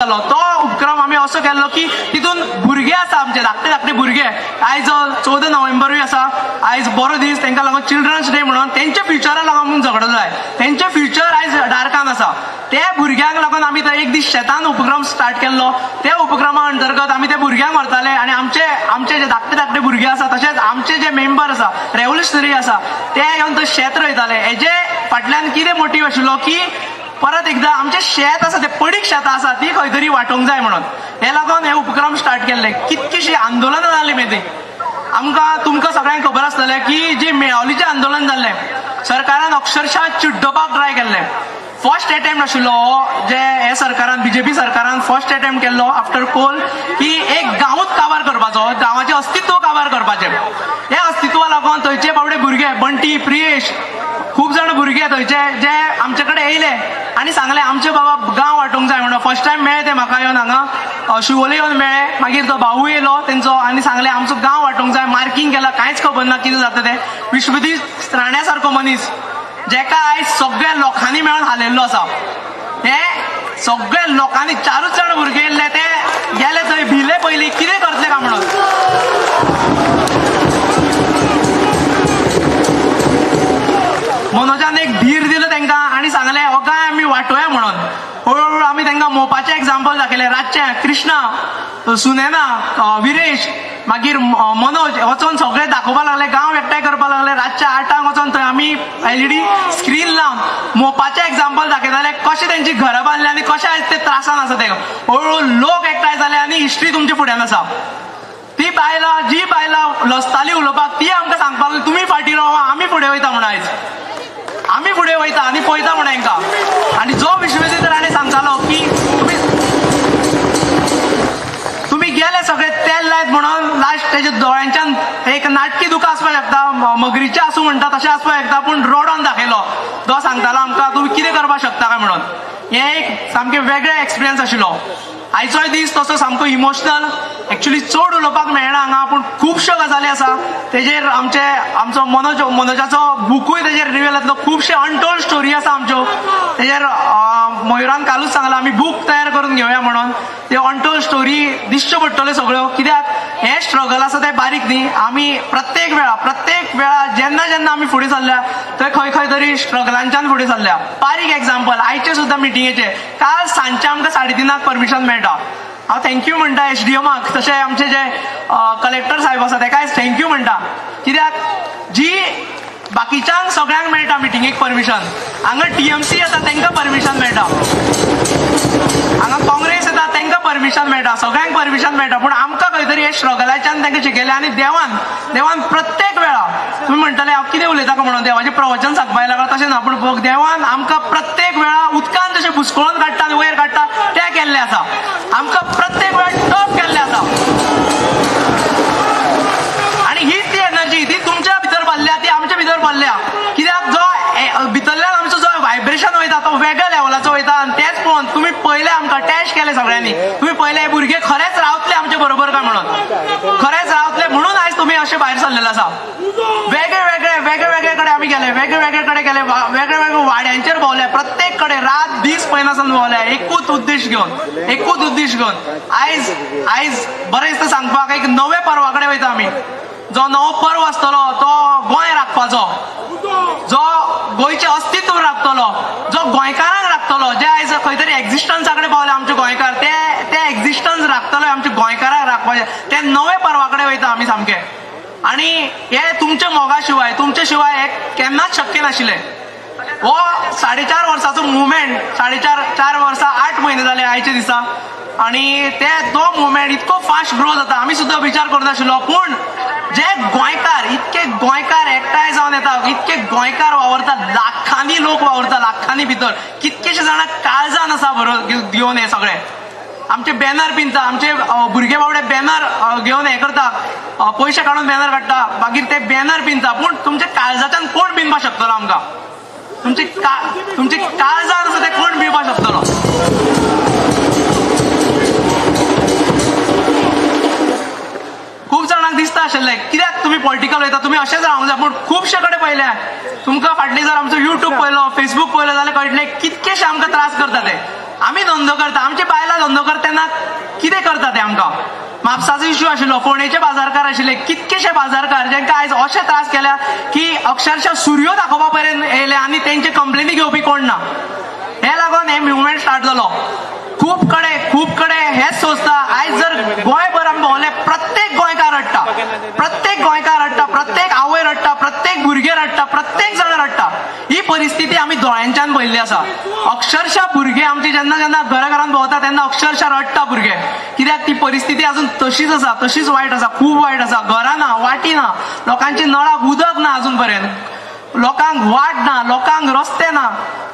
तो उपक्रम आम्ही असो केल्लो की तितून भुरगे आसा आमचे धाकटे धाकटे भुरगे आयज 14 नोव्हेंबरूय आसा आयज बरो दीस तांकां लागून चिल्ड्रन्स डे म्हणून तेंच्या फ्युचरा लागून आमकां झगडो जाय तेंचे फ्युचर आयज डार्कान आसा ते भुरग्यांक लागून आमी थंय एक दीस शेतान उपक्रम स्टार्ट केल्लो त्या उपक्रमा अंतर्गत आमी ते भुरग्यांक व्हरताले आनी आमचे जे धाकटे धाकटे भुरगे आसा तशेंच आमचे जे मेंबर आसा रेव्होल्युशनरी आसा ते येवन थंय शेत रोयताले हेजे फाटल्यान कितें मोटीव आशिल्लो की परत एकदा आमचे शेत आसा ते पडीक शेतां आसा ती खंय तरी वांटोवंक जाय म्हणून हे लागून हे उपक्रम स्टार्ट केल्ले कितकीशी आंदोलनां जाली मेदी तुमकां सगळ्यांक खबर आसतलें की जी मेळावलीचें आंदोलन जाल्लें सरकारान अक्षरशः चिड्डोवपाक ट्राय केल्लें फर्स्ट अटेम्प्ट आशिल्लो जे हे सरकारान बीजेपी सरकारान फर्स्ट अटेम्प्ट केल्लो आफ्टर कोल की एक गांवूच काबार करपाचो गांवाचें अस्तित्व काबार करपाचें हे अस्तित्वा लागून थंयचे बाबडे भुरगे बंटी प्रियेश खूब जाण भुरगे थंयचे जे आमचे कडेन येयले आनी सांगले आमचे बाबा गांव वांटोवंक जाय म्हणून फर्स्ट टायम मेळ्ळे ते म्हाका येवन हांगा शिवोले येवन मेळ्ळे मागीर तो भाऊ येयलो तेंचो आनी सांगले आमचो गांव वांटोवंक जाय मार्कींग केला कांयच खबर ना कितें जाता तें विश्वदीप राण्या सारको मनीस जेका आयज सगळ्या लोकांनी मेळून हालयल्लो आसा हे सगळ्या लोकांनी 4 जाण भुरगे येयल्ले ते गेले थंय भिले पयलीं कितें करतले काय म्हणून मनोजान एक धीर दिलो तांकां आनी सांगलें हो काय आमी वांटोया म्हणून हळूहळू आमी तांकां मोवपाचें एक्झाम्पल दाखयलें रातचें कृष्णा सुनैना विरेश मागीर मनोज वचोन सगळे दाखोवपाक लागले गांव एकठांय करपाक लागले रातच्या 8 वचोन थंय आमी LED स्क्रीन लावन मोवपाचें एक्झाम्पल दाखयताले कशें तेंची घरां बांदली आनी कशें आयज ते त्रासान आसा ते हळूहळू लोक एकठांय जाले आनी हिस्ट्री तुमच्या फुड्यान आसा जी बायलां लजताली उलोवपाक ती आमकां सांगपाक लागली तुमी फाटीं रावा आमी फुडें वयता म्हणून आयज आमी फुडें वयता आनी पळयता म्हणून हांकां आनी जो विश्वजीत राणे सांगतालो की तुमी गेले सगळे तेल लायत म्हणून लास्ट तेच्या दोळ्यांच्यान एक नाटकी दुकां आसपाक शकता मगरीचें आसूं म्हणटा तशें आसपाक शकता पूण रडोन दाखयलो तो सांगतालो आमकां तुमी कितें करपाक शकता काय म्हणून हें एक सामकें वेगळें एक्सपिरियन्स आशिल्लो आयचोय दीस तसो सामको इमोशनल एक्चुअली चड उलोवपाक मेळना हांगा पूण खुबश्यो गजाली आसा तेजेर आमचो मनोजाचो बुकूय तेजेर रिवील जातलो खुबशे अनटोल्ड स्टोरी आसा आमच्यो तेजेर मयुरान कालूच सांगला आमी बूक तयार करून घेवया म्हणून त्यो अनटोल्ड स्टोरी दिसच्यो पडटल्यो सगळ्यो कित्याक हे स्ट्रगल आसा ते बारीक न्ही आमी प्रत्येक वेळा जेन्ना आमी फुडें सरल्या थंय खंय तरी स्ट्रगलांच्यान फुडें सरल्या बारीक एक्झाम्पल आयचे सुद्दां मिटिंगेचे काल सांजचे आमकां 3:30 परमिशन मेळटा हांव थँक्यू म्हणटा SDMाक तशें आमचे जे कलेक्टर साहेब आसा तेकाय थँक्यू म्हणटा कित्याक जी बाकीच्यांक सगळ्यांक मेळटा मिटिंगेक परमिशन हांगा TMC येता तांकां परमिशन मेळटा हांगा काँग्रेस येता तांकां परमिशन मेळटा सगळ्यांक परमिशन मेळटा पूण आमकां खंय तरी हे स्ट्रगलाच्यान तांकां शिकयलें आनी देवान प्रत्येक वेळा तुमी म्हणटले हांव कितें उलयता काय म्हणून देवाचें प्रवचन सांगपाक लागला तशें ना पूण देवान आमकां प्रत्येक वेळा उदकान जशें घुसखळून काडटा आनी वयर काडटा तें केल्लें आसा आमकां प्रत्येक वेळा टॉप केल्लें आसा आनी हीच ती एनर्जी ती तुमच्या भितर भरल्या ती आमच्या भितर भरल्या कित्याक जो भितरल्यान आमचो जो व्हायब्रेशन वयता तो वेगळ्या लेवलाचो वयता आनी तेच पळोवन तुमी पयले आमकां टॅच केले सगळ्यांनी तुमी पयले हे भुरगे खरेंच रावतले आमचे बरोबर काय म्हणून खरेंच रावतले म्हणून आयज तुमी अशे भायर सरलेले आसा वेगळे कडेन आमी गेले वेगळे कडेन गेले वेगळे वाड्यांचेर भोंवले प्रत्येक कडेन रात दीस पयनासन भोंवले एकूच उद्देश घेवन आयज बरें दिसता सांगपाक एक नवे पर्वा कडेन वयता आमी जो नवो पर्व आसतलो तो गोंय राखपाचो जो गोंयचें अस्तित्व राखतलो जो गोंयकारांक राखतलो जे आयज खंय तरी एक्झिस्टन्सा कडेन पावले आमचे गोंयकार ते एक्झिस्टन्स राखतले आमचे गोंयकारांक राखपाचे ते नवे पर्वा कडेन वयता आमी सामके आनी हे तुमच्या मोगा शिवाय तुमचे शिवाय हे केन्नाच शक्य नाशिल्लें हो 4.5 वर्साचो मुवमेंट 4.5 वर्सां 8 म्हयने जाले आयचे दिसा आनी तो मुवमेंट इतको फास्ट ग्रो जाता आमी सुद्दां विचार करनाशिल्लो पूण जे गोंयकार इतके गोंयकार एकठांय जावन येता इतके गोंयकार वावरता लाखांनी लोक वावरता लाखांनी भितर कितकेशे जाणां काळजान आसा बरोबर घेवन हे सगळे आमचे बॅनर पिंजता आमचे भुरगे बाबडे बॅनर घेवन हे करता पयशे काडून बॅनर काडटा मागीर ते बॅनर पिंजता पूण तुमचे काळजाच्यान कोण पिंजपाक शकतलो आमकां तुमचे काळजान आसा ते कोण पिंजपाक शकतलो खूब जाणांक दिसता आशिल्लें कित्याक तुमी पॉलिटिकल वयता तुमी अशेंच रावंक जाय पूण खुबशे कडेन पयल्या तुमकां फाटली जर आमचो YouTube पयलो फेसबूक पयलो जाल्यार कळटलें कितकेशे आमकां त्रास करता ते आमी धंदो करता, आमचे बायलां धंदो करता तेन्ना कितें करता ते आमकां? म्हापसाचो इश्यू आशिल्लो, फोंडेचे बाजारकार आशिल्ले, कितकेशे बाजारकार जेंकां आयज अशे त्रास केल्या की अक्षरशः सुर्यो दाखोवपा पर्यंत येयले आनी तेंचे कंप्लेनी घेवपी कोण ना. हे लागून हे मुवमेंट स्टार्ट जालो. खूब कडेन हेच सोचता. आयज जर गोंयभर आमी भोंवले, प्रत्येक गोंयकार रडटा, प्रत्येक आवय रडटा, प्रत्येक भुरगे रडटा, प्रत्येक जाण रडटा. ही परिस्थिती आमी दोळ्यांच्यान पळयल्ली आसा. अक्षरशः भुरगे आमचे जेन्ना घरान भोंवता तेन्ना अक्षरशः रडटा भुरगे. कित्याक ती परिस्थिती अजून तशीच आसा, तशीच वायट आसा, खूब वायट आसा. घरां ना, वाटी ना, लोकांची नळाक उदक ना अजून पर्यंत, लोकांक वाट ना, लोकांक रस्ते ना,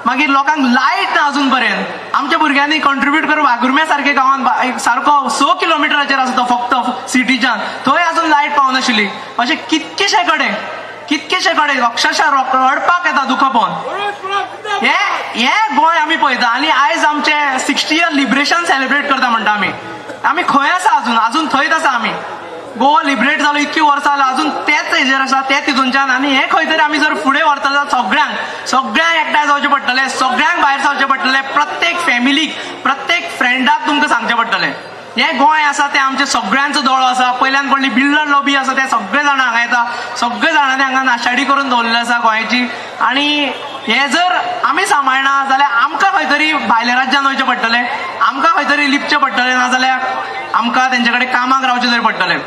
मागीर लोकांक लायट ना अजून पर्यंत. आमच्या भुरग्यांनी कंट्रिब्यूट करून वागुर्म्या सारखे गांवांत सारको 100 किलोमिटराचेर आसा तो फक्त सिटीच्यान, थंय अजून लायट पावनाशिल्ली. अशे कितकेशे कडेन अक्षरशः रडपाक येता दुखां पळोवन. हे गोंय आमी पळयता. आनी आयज आमचे 60th लिबरेशन सेलिब्रेट करता म्हणटा आमी खंय आसा? अजून थंयच आसा आमी. गोवा लिबरेट जालो इतकी वर्सां जाल्यार अजून तेच हेजेर आसा, तेच हितूनच्यान. आनी हे खंय तरी आमी जर फुडें व्हरता जाल्यार सगळ्यांक एकठांय जावचें पडटलें, सगळ्यांक भायर सरचें पडटलें. प्रत्येक फॅमिलीक, प्रत्येक फ्रेंडाक तुमकां सांगचें पडटलें. हे गोंय आसा तें आमचे सगळ्यांचो दोळो आसा. पयल्यान पडली बिल्डर लॉबी आसा, ते सगळे जाण हांगा येता, सगळे जाणांनी हांगा नाशाडी करून दवरलेली आसा गोंयची. आनी हे जर आमी सांबाळना जाल्यार आमकां खंय तरी भायल्या राज्यान वयचें पडटलें, आमकां खंय तरी लिपचें पडटलें, नाजाल्यार आमकां तेंचे कडेन कामाक रावचें तरी पडटलें.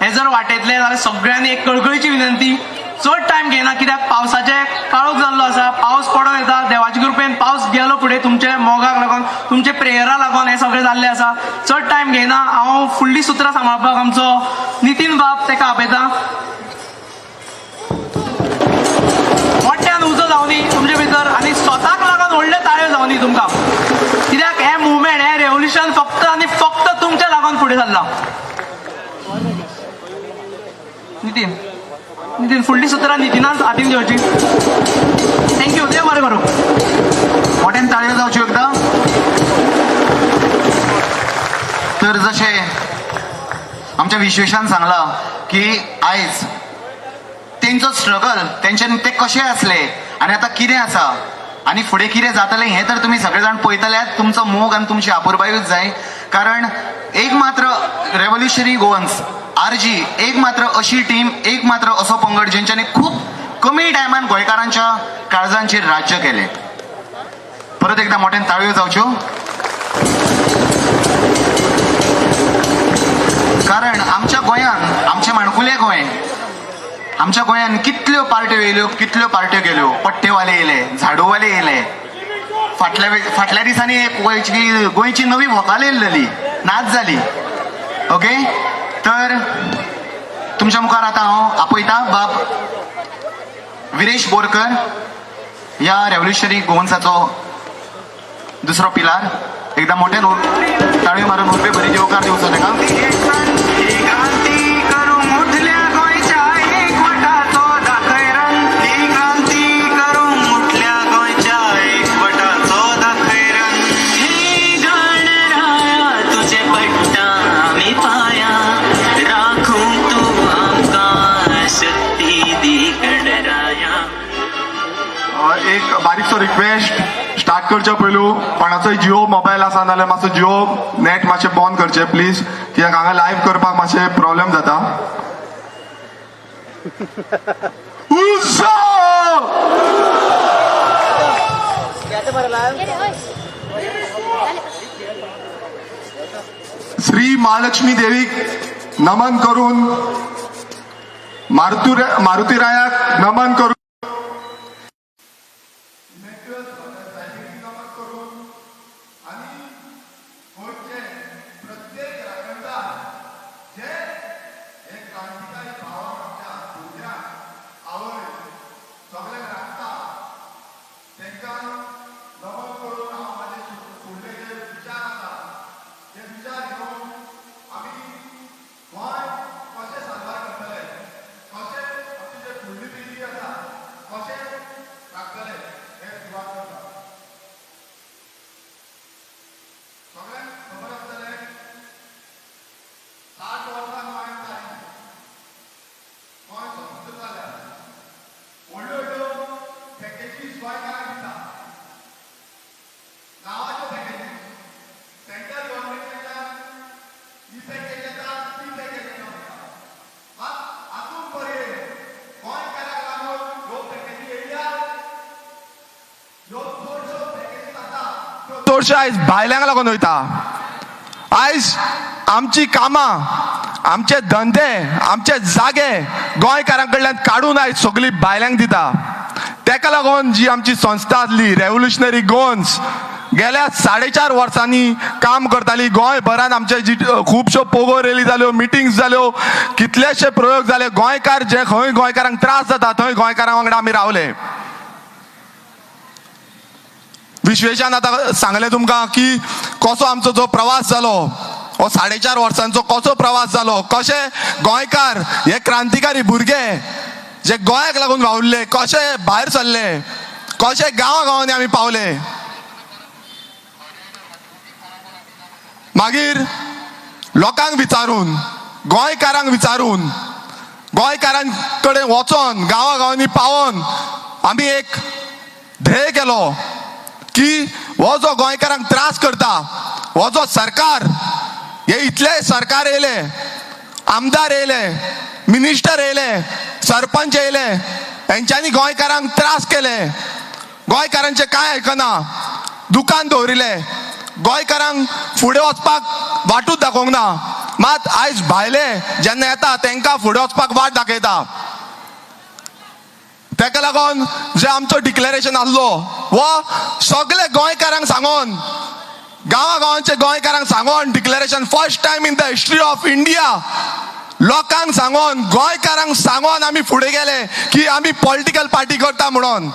हे जर वाटेतले जाल्यार सगळ्यांनी एक कळकळीची विनंती, चड टायम घेयना, कित्याक पावसाचे काळोख जाल्लो आसा, पावस पडून येता. देवाचे कृपेन पावस गेलो फुडें, तुमचे मोगाक लागून, तुमचे प्रेयरा लागून हे सगळें जाल्लें आसा. चड टायम घेयना. हांव फुडली सुत्रां सांबाळपाक आमचो नितीन बाब तेका आपयता. मोठ्यान उजो जावनी तुमचे भितर, आनी स्वताक लागून व्हडल्यो ताळयो जावनी तुमकां. कित्याक हे मुवमेंट, हे रेव्होल्युशन फक्त आनी फक्त तुमच्या लागून फुडें सरलां. नितीन फुडली सुत्रां नितीनाच हातीन घेवची. थँक्यू. देव बरें करूं. मोठ्यान ताळयो जावच्यो एकदां. तर जशें आमच्या विश्वेशान सांगलां की आयज तेंचो स्ट्रगल, तेंच्यानी ते कशे आसले आनी आतां कितें आसा आनी फुडें कितें जातलें हें तर तुमी सगळे जाण पळयतल्यात. तुमचो मोग आनी तुमची आपुरबायूच जाय. कारण एक मात्र रेव्होल्युशनरी गोवन्स आरजी, एक मात्र अशी टीम, एक मात्र असो पंगड जेंच्यांनी खूब कमी टायमान गोंयकारांच्या काळजांचेर राज्य केलें. परत एकदा मोठ्यान ताळयो जावच्यो. कारण आमच्या गोंयान, आमचें माणकुलें गोंय, आमच्या गोंयान कितल्यो पार्ट्यो येयल्यो, कितल्यो पार्ट्यो गेल्यो. पट्टेवाले येयले, झाडूवाले येयले. फाटल्या दिसांनी एक गोंयची नवी व्हंकल येयल्ली, नाच जाली. ओके, तर तुमच्या मुखार आतां हांव आपयता बाब विरेश बोरकर, ह्या रेव्होल्युशनरी गोवन्साचो दुसरो पिलार. एकदा मोठ्यान ताळयो मारून उर्बे बरी जेवकार दिवचो ताका. एक बारीकसो रिक्वेस्ट, स्टार्ट करच्या पयलू कोणाचोय जिओ मोबायल आसा नाल्यार मातसो जिओ नेट मातशें बंद करचें प्लीज, कित्याक हांगा लायव्ह करपाक मातशें प्रॉब्लेम जाता. श्री महालक्ष्मी देवीक नमन करून, मारुतीरायाक नमन करून, चडशे आयज भायल्यांक लागून वयता. आयज आमची कामां, आमचे धंदे, आमचे जागे गोंयकारां कडल्यान काडून आयज सगळी भायल्यांक दिता. तेका लागून जी आमची संस्था आसली रेव्होल्युशनरी गोन्स गेल्या 4.5 वर्सांनी काम करताली. गोंयभरान आमचे जी खुबश्यो पोगो रॅली जाल्यो, मिटिंग्स जाल्यो, कितलेशे प्रयोग जाले. गोंयकार जे खंय गोंयकारांक त्रास जाता थंय गोंयकारां वांगडा आमी रावले. विश्वेशान आतां सांगलें तुमकां की कसो आमचो जो प्रवास जालो, हो 4.5 वर्सांचो कसो प्रवास जालो, कशे गोंयकार हे क्रांतिकारी भुरगे जे गोंयाक लागून वावुरले कशे भायर सरले, कशे गांवांनी आमी पावले. मागीर लोकांक विचारून, गोंयकारांक विचारून, गोंयकारां कडेन वचोन गांवांनी पावोन आमी एक ध्येय केलो की हो जो गोंयकारांक त्रास करता, हो जो सरकार, हे इतले सरकार येयले, आमदार येयले, मिनिस्टर येयले, सरपंच येयले, हेंच्यांनी गोंयकारांक त्रास केले, गोंयकारांचे कांय आयकना, दुकान दवरिले, गोंयकारांक फुडें वचपाक वाटूच दाखोवंक ना. मात आयज भायले जेन्ना येता तांकां फुडें वचपाक वाट दाखयता. तेका लागून जे आमचो डिक्लेरेशन आसलो वो सगळे गोंयकारांक सांगून, गांवांचे गोंयकारांक सांगून declaration first time in the history of India लोकांक सांगून, गोंयकारांक सांगून आमी फुडें गेले की आमी पॉलिटिकल पार्टी करता म्हणून.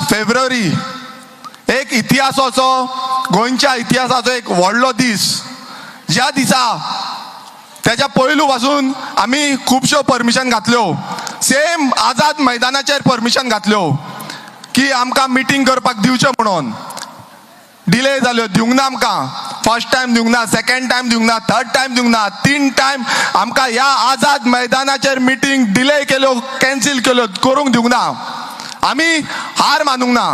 फेब्रुवारी एक इतिहासाचो, गोंयच्या इतिहासाचो एक व्हडलो दीस. ज्या दिसा त्याच्या पयलू पासून आमी खुबश्यो परमिशन घातल्यो. सेम आझाद मैदानाचेर परमिशन घातल्यो की आमकां मिटींग करपाक दिवचें म्हणून. डिले जाल्यो, दिवंक ना आमकां. फर्स्ट टायम दिवंक ना, सेकंड टायम दिवंक ना, थर्ड टायम दिवंक ना, 3 टायम आमकां ह्या आझाद मैदानाचेर मिटींग डिले केल्यो, कॅन्सील केल्यो, करूंक दिवंक ना. आमी हार मानूंक ना.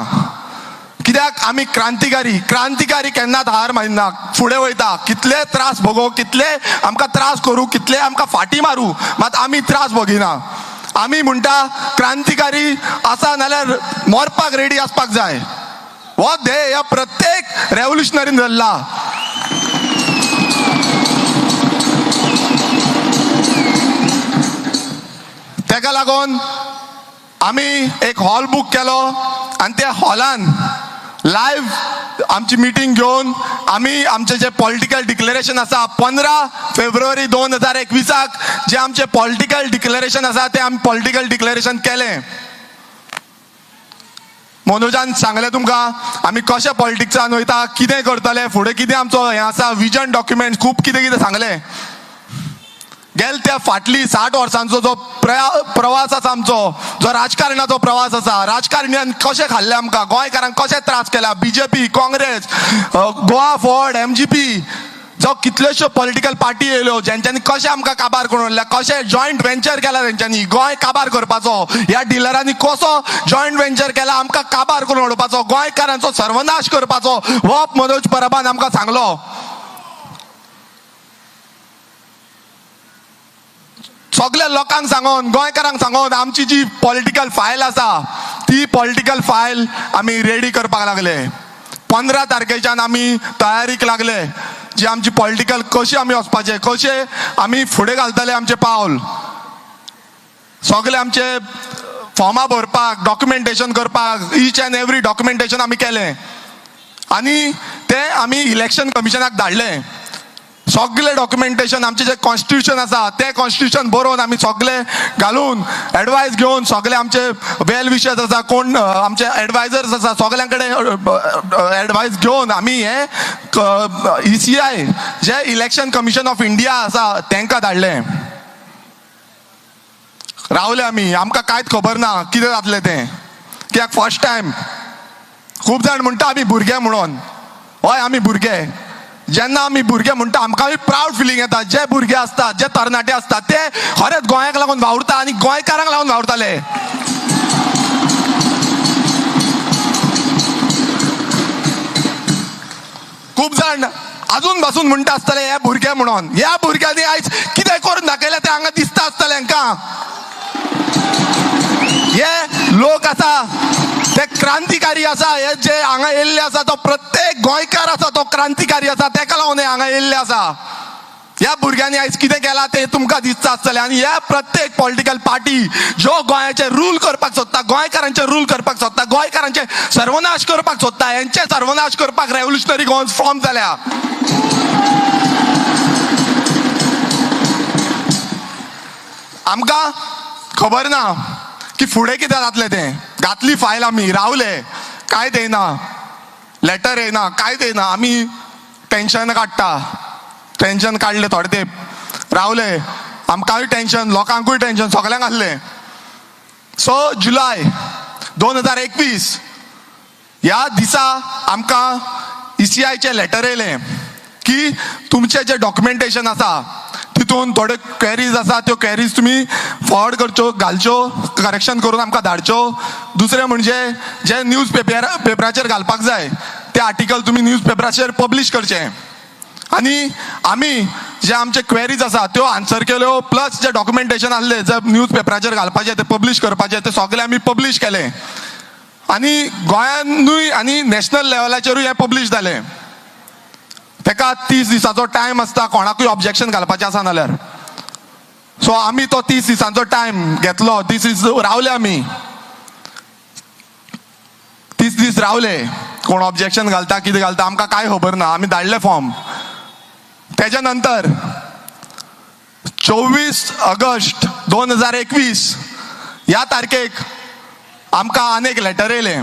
कित्याक आमी क्रांतिकारी केन्नाच हार मानिना, फुडें वयता. कितले त्रास भोगो, कितले आमकां त्रास करूं, कितले आमकां फाटी मारूं, मात आमी त्रास भोगिना. आमी म्हणटा क्रांतिकारी आसा नाल्यार मरपाक रेडी आसपाक जाय. हो ध्येय ह्या प्रत्येक रेव्होल्युशनरीन धरला. तेका लागून आमी एक हॉल बूक केलो आनी त्या हॉलान लायव्ह आमची मिटींग घेवन आमी आमचे जे पॉलिटिकल डिक्लेरेशन आसा 15 फेब्रुवारी 2021 जे आमचे पॉलिटिकल डिक्लेरेशन आसा ते आमी पॉलिटिकल डिक्लेरेशन केलें. मनोजान सांगलें तुमकां आमी कशे पॉलिटिक्सान वयता, कितें करतले, फुडें कितें आमचो हें आसा, विजन डॉक्युमेंट खूब कितें कितें सांगलें. गेल त्या फाटली 60 वर्सांचो जो प्रवास आसा आमचो, जो राजकारणाचो प्रवास आसा, राजकारण्यान कशें खाल्लें आमकां, गोंयकारांक कशें त्रास केला, BJP, Congress, Goa Forward, MGP, जो कितल्योश्यो पॉलिटिकल पार्टी येयल्यो जेंच्यांनी कशें आमकां काबार करून उरल्या, कशें जॉयंट वेंचर केला तेंच्यांनी गोंय काबार करपाचो, ह्या डिलरांनी कसो जॉयंट वेंचर केला आमकां काबार करून उडोवपाचो, गोंयकारांचो सर्वनाश करपाचो, हो मनोज परबान आमकां सांगलो. सगळ्या लोकांक सांगून, गोंयकारांक सांगून आमची जी पॉलिटिकल फायल आसा ती पॉलिटिकल फायल आमी रेडी करपाक लागले. 15 तारखेच्यान आमी तयारीक लागले. जी आमची पॉलिटिकल कशी आमी वचपाचे, कशे आमी फुडें घालतले आमचे पावल. सगळे आमचे फॉर्मां भरपाक, डॉक्युमेंटेशन करपाक, ईच अँड एवरी डॉक्युमेंटेशन आमी केलें आनी तें आमी इलेक्शन कमिशनाक धाडलें. सगळे डॉक्युमेंटेशन आमचे जे कॉन्स्टिट्यूशन आसा तें कॉन्स्टिट्यूशन बरोवन आमी सगळे घालून एडवायस घेवन सगळे आमचे वेल विशर्स आसा, कोण आमचे एडवायजर्स आसा, सगळ्यां कडेन एडवायस घेवन आमी हे ECI जे इलेक्शन कमिशन ऑफ इंडिया आसा तांकां धाडलें. रावले आमी, आमकां कांयच खबर ना कितें जातलें तें. कित्याक फर्स्ट टायम खूब जाण म्हणटा आमी भुरगे म्हणून. हय आमी भुरगे. जेन्ना आमी भुरगे म्हणटा आमकां प्रावड फिलींग येता. जे भुरगे आसतात, जे तरणाटे आसतात ते खरेंच गोंयाक लागून वावुरता आनी गोंयकारांक लागून वावुरताले. खूब जाण अजून पासून म्हणटा आसतले हे भुरगे म्हणून. ह्या भुरग्यांनी आयज कितें करून दाखयलें तें हांगा दिसता आसतलें हांकां. हे लोक आसा ते क्रांतिकारी आसा. हे जे हांगा येयल्ले आसा तो प्रत्येक गोंयकार आसा तो क्रांतिकारी आसा. तेका लागून हे हांगा येयल्ले आसा. ह्या भुरग्यांनी आयज कितें केलां तें तुमकां दिसता आसतलें. आनी ह्या प्रत्येक पॉलिटिकल पार्टी ज्यो गोंयाचे रूल करपाक सोदता, गोंयकारांचे रूल करपाक सोदता, गोंयकारांचे सर्वनाश करपाक सोदता, हेंचे सर्वनाश करपाक रेव्होल्युशनरी गोवन्स फॉर्म जाल्या. आमकां खबर ना की फुडें कितें जातलें तें. घातली फायल आमी, रावले, कांय येयना, लेटर येयना, कांयच येयना. आमी टेन्शन काडटा, टेन्शन काडलें थोडे तेंप, रावले. आमकांय टेन्शन, लोकांकूय टेन्शन, सगल्यांक आहलें. सो जुलय 2021 ह्या दिसा आमकां ECIचें लेटर येयलें की तुमचें जें डॉक्युमेंटेशन आसा तितून थोड्यो क्वेरीज आसा त्यो क्वेरीज तुमी फॉरवर्ड करच्यो, घालच्यो, करेक्शन करून आमकां धाडच्यो. दुसरें म्हणजे जे न्यूज पेपराचेर घालपाक जाय ते आर्टिकल तुमी न्यूज पेपराचेर पब्लीश करचें. आनी आमी जे आमचे क्वेरीज आसा त्यो आन्सर केल्यो, प्लस जे डॉक्युमेंटेशन आहलें जे न्यूज पेपराचेर घालपाचें ते पब्लीश करपाचें ते सगळें आमी पब्लीश केलें. आनी गोंयानूय आनी नॅशनल लेवलाचेरूय हें पब्लीश जालें. तेका 30 दिसाचो टायम आसता कोणाकूय ऑब्जेक्शन घालपाचें आसा जाल्यार. सो आमी तो 30 दिसांचो टायम घेतलो. 30 दीस रावले आमी, 30 दीस रावले. कोण ऑब्जेक्शन घालता कितें घालता आमकां कांय खबर ना. आमी धाडले फॉर्म. तेच्या नंतर 24 ऑगस्ट 2021 ह्या तारखेक आमकां आनीक लेटर येयलें.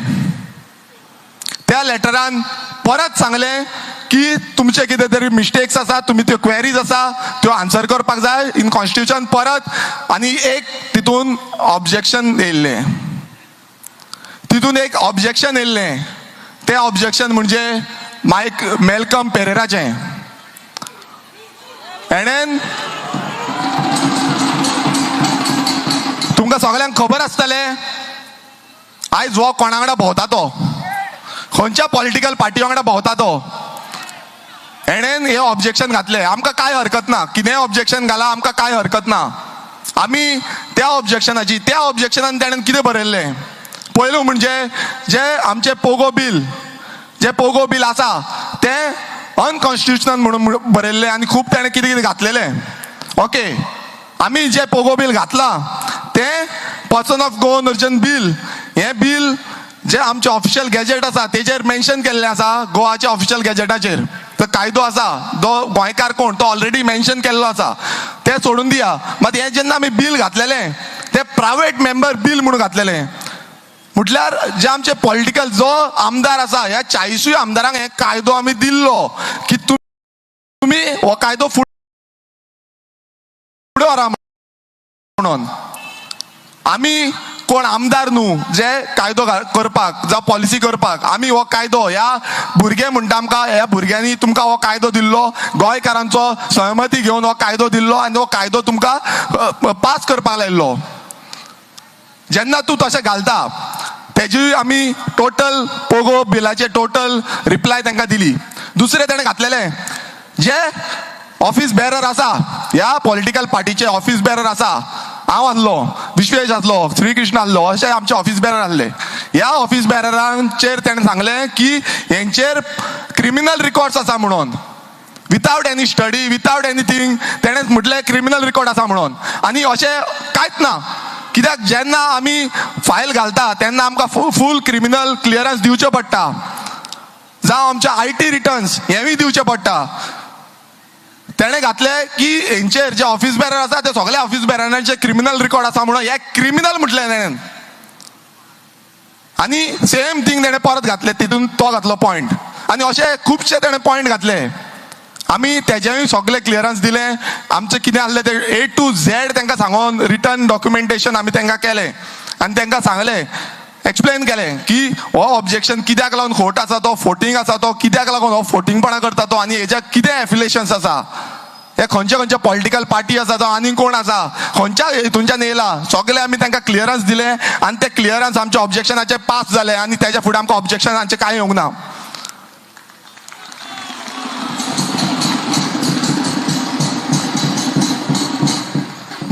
त्या लेटरान परत सांगलें की तुमचे कितें तरी मिस्टेक्स आसा, तुमी त्यो क्वेरीज आसा त्यो आन्सर करपाक जाय इन कॉन्स्टिट्यूशन परत. आनी एक तितून ऑब्जेक्शन येयल्लें. तितून एक ऑब्जेक्शन येयल्लें. तें ऑब्जेक्शन म्हणजे मेलकम पेरेराचें. एणेन तुमकां सगळ्यांक खबर आसतलें आयज हो कोणा वांगडा भोंवता तो, खंयच्या पॉलिटिकल पार्टी वांगडा भोंवता तो. एणेन हे ऑब्जेक्शन घातलें. आमकां कांय हरकत ना, कितेंय ऑब्जेक्शन घाला, आमकां कांय हरकत ना. आमी त्या ऑब्जेक्शनान तेणेन कितें बरयल्लें पयलू म्हणजे जे आमचे पोगो बिल आसा तें अनकॉन्स्टिट्युशनल म्हणून बरयल्लें. आनी खूब तेणें कितें कितें घातलेलें. ओके, आमी जे पोगो बील घातलां तें person of Goan origin bill. हें बील जे आमचे ऑफिशियल गॅजेट आसा तेजेर मेन्शन केल्लें आसा. गोवाच्या ऑफिशियल गॅजेटाचेर तो कायदो आसा, तो गोंयकार कोण तो ऑलरेडी मेन्शन केल्लो आसा. तें सोडून दिया. मात हें जेन्ना आमी बील घातलेलें तें प्रायवेट मेंबर बील म्हणून घातलेलें. म्हटल्यार जे आमचे पॉलिटिकल जो आमदार आसा ह्या 40 आमदारांक हे कायदो आमी दिल्लो की तुमी हो कायदो फुडें व्हरा म्हणून. आमी कोण आमदार न्हू जे कायदो करपाक जावं पॉलिसी करपाक. आमी हो कायदो ह्या भुरगे म्हणटा आमकां ह्या भुरग्यांनी तुमकां हो कायदो दिल्लो, गोंयकारांचो सहमती घेवन हो कायदो दिल्लो आनी हो कायदो तुमकां पास करपाक लायल्लो. जेन्ना तूं तशें घालता तेजी आमी टोटल पोगो बिलाचे टोटल रिप्लाय तांकां दिली. दुसरें तेणें घातलेलें जे ऑफिस बेरर आसा ह्या पॉलिटिकल पार्टीचे ऑफिस बेरर आसा. हांव आसलो, विश्वेश आसलो, श्रीकृष्ण आसलो, अशे आमचे ऑफिस बेरर आसले. ह्या ऑफिस बेररांचेर तेणें सांगलें की हेंचेर क्रिमिनल रिकॉर्ड्स आसा म्हणून. Without any study, without anything तेणें म्हटलें क्रिमिनल रिकॉर्ड आसा म्हणून. आनी अशें कांयच ना. कित्याक जेन्ना आमी फायल घालता तेन्ना आमकां फूल क्रिमिनल क्लियरन्स दिवचें पडटा. जावं आमचे IT रिटर्न्स हेंवूय दिवचें पडटा. तेणें घातलें की हेंचेर जे ऑफिस बेरर आसा ते सगळ्या ऑफिस बेररांचे क्रिमिनल रिकॉर्ड आसा म्हणून हे क्रिमिनल म्हटलें तेणें. आनी सेम थिंग तेणें परत घातलें, तितून तो घातलो पॉयंट. आनी अशे खुबशे तेणें पॉयंट घातले. आमी तेजेंय सगळें क्लियरन्स दिलें. आमचें कितें आहलें तें A to Z तांकां सांगून रिटर्न डॉक्युमेंटेशन आमी तांकां केलें. आनी तांकां सांगलें, एक्सप्लेन केलें की हो ऑब्जेक्शन कित्याक लागून खोट आसा, तो फोटींग आसा, तो कित्याक लागून हो फोटींगपणां करता तो, आनी हेज्या कितें एफिलेशन्स आसा, हे खंयचे खंयचे पॉलिटिकल पार्टी आसा तो आनी कोण आसा, खंयच्या हितूनच्यान येयला, सगळे आमी तांकां क्लियरन्स दिले. आनी ते क्लियरन्स आमच्या ऑब्जेक्शनाचे पास जाले. आनी तेच्या फुडें आमकां ऑब्जेक्शनाचे कांय येवंक ना.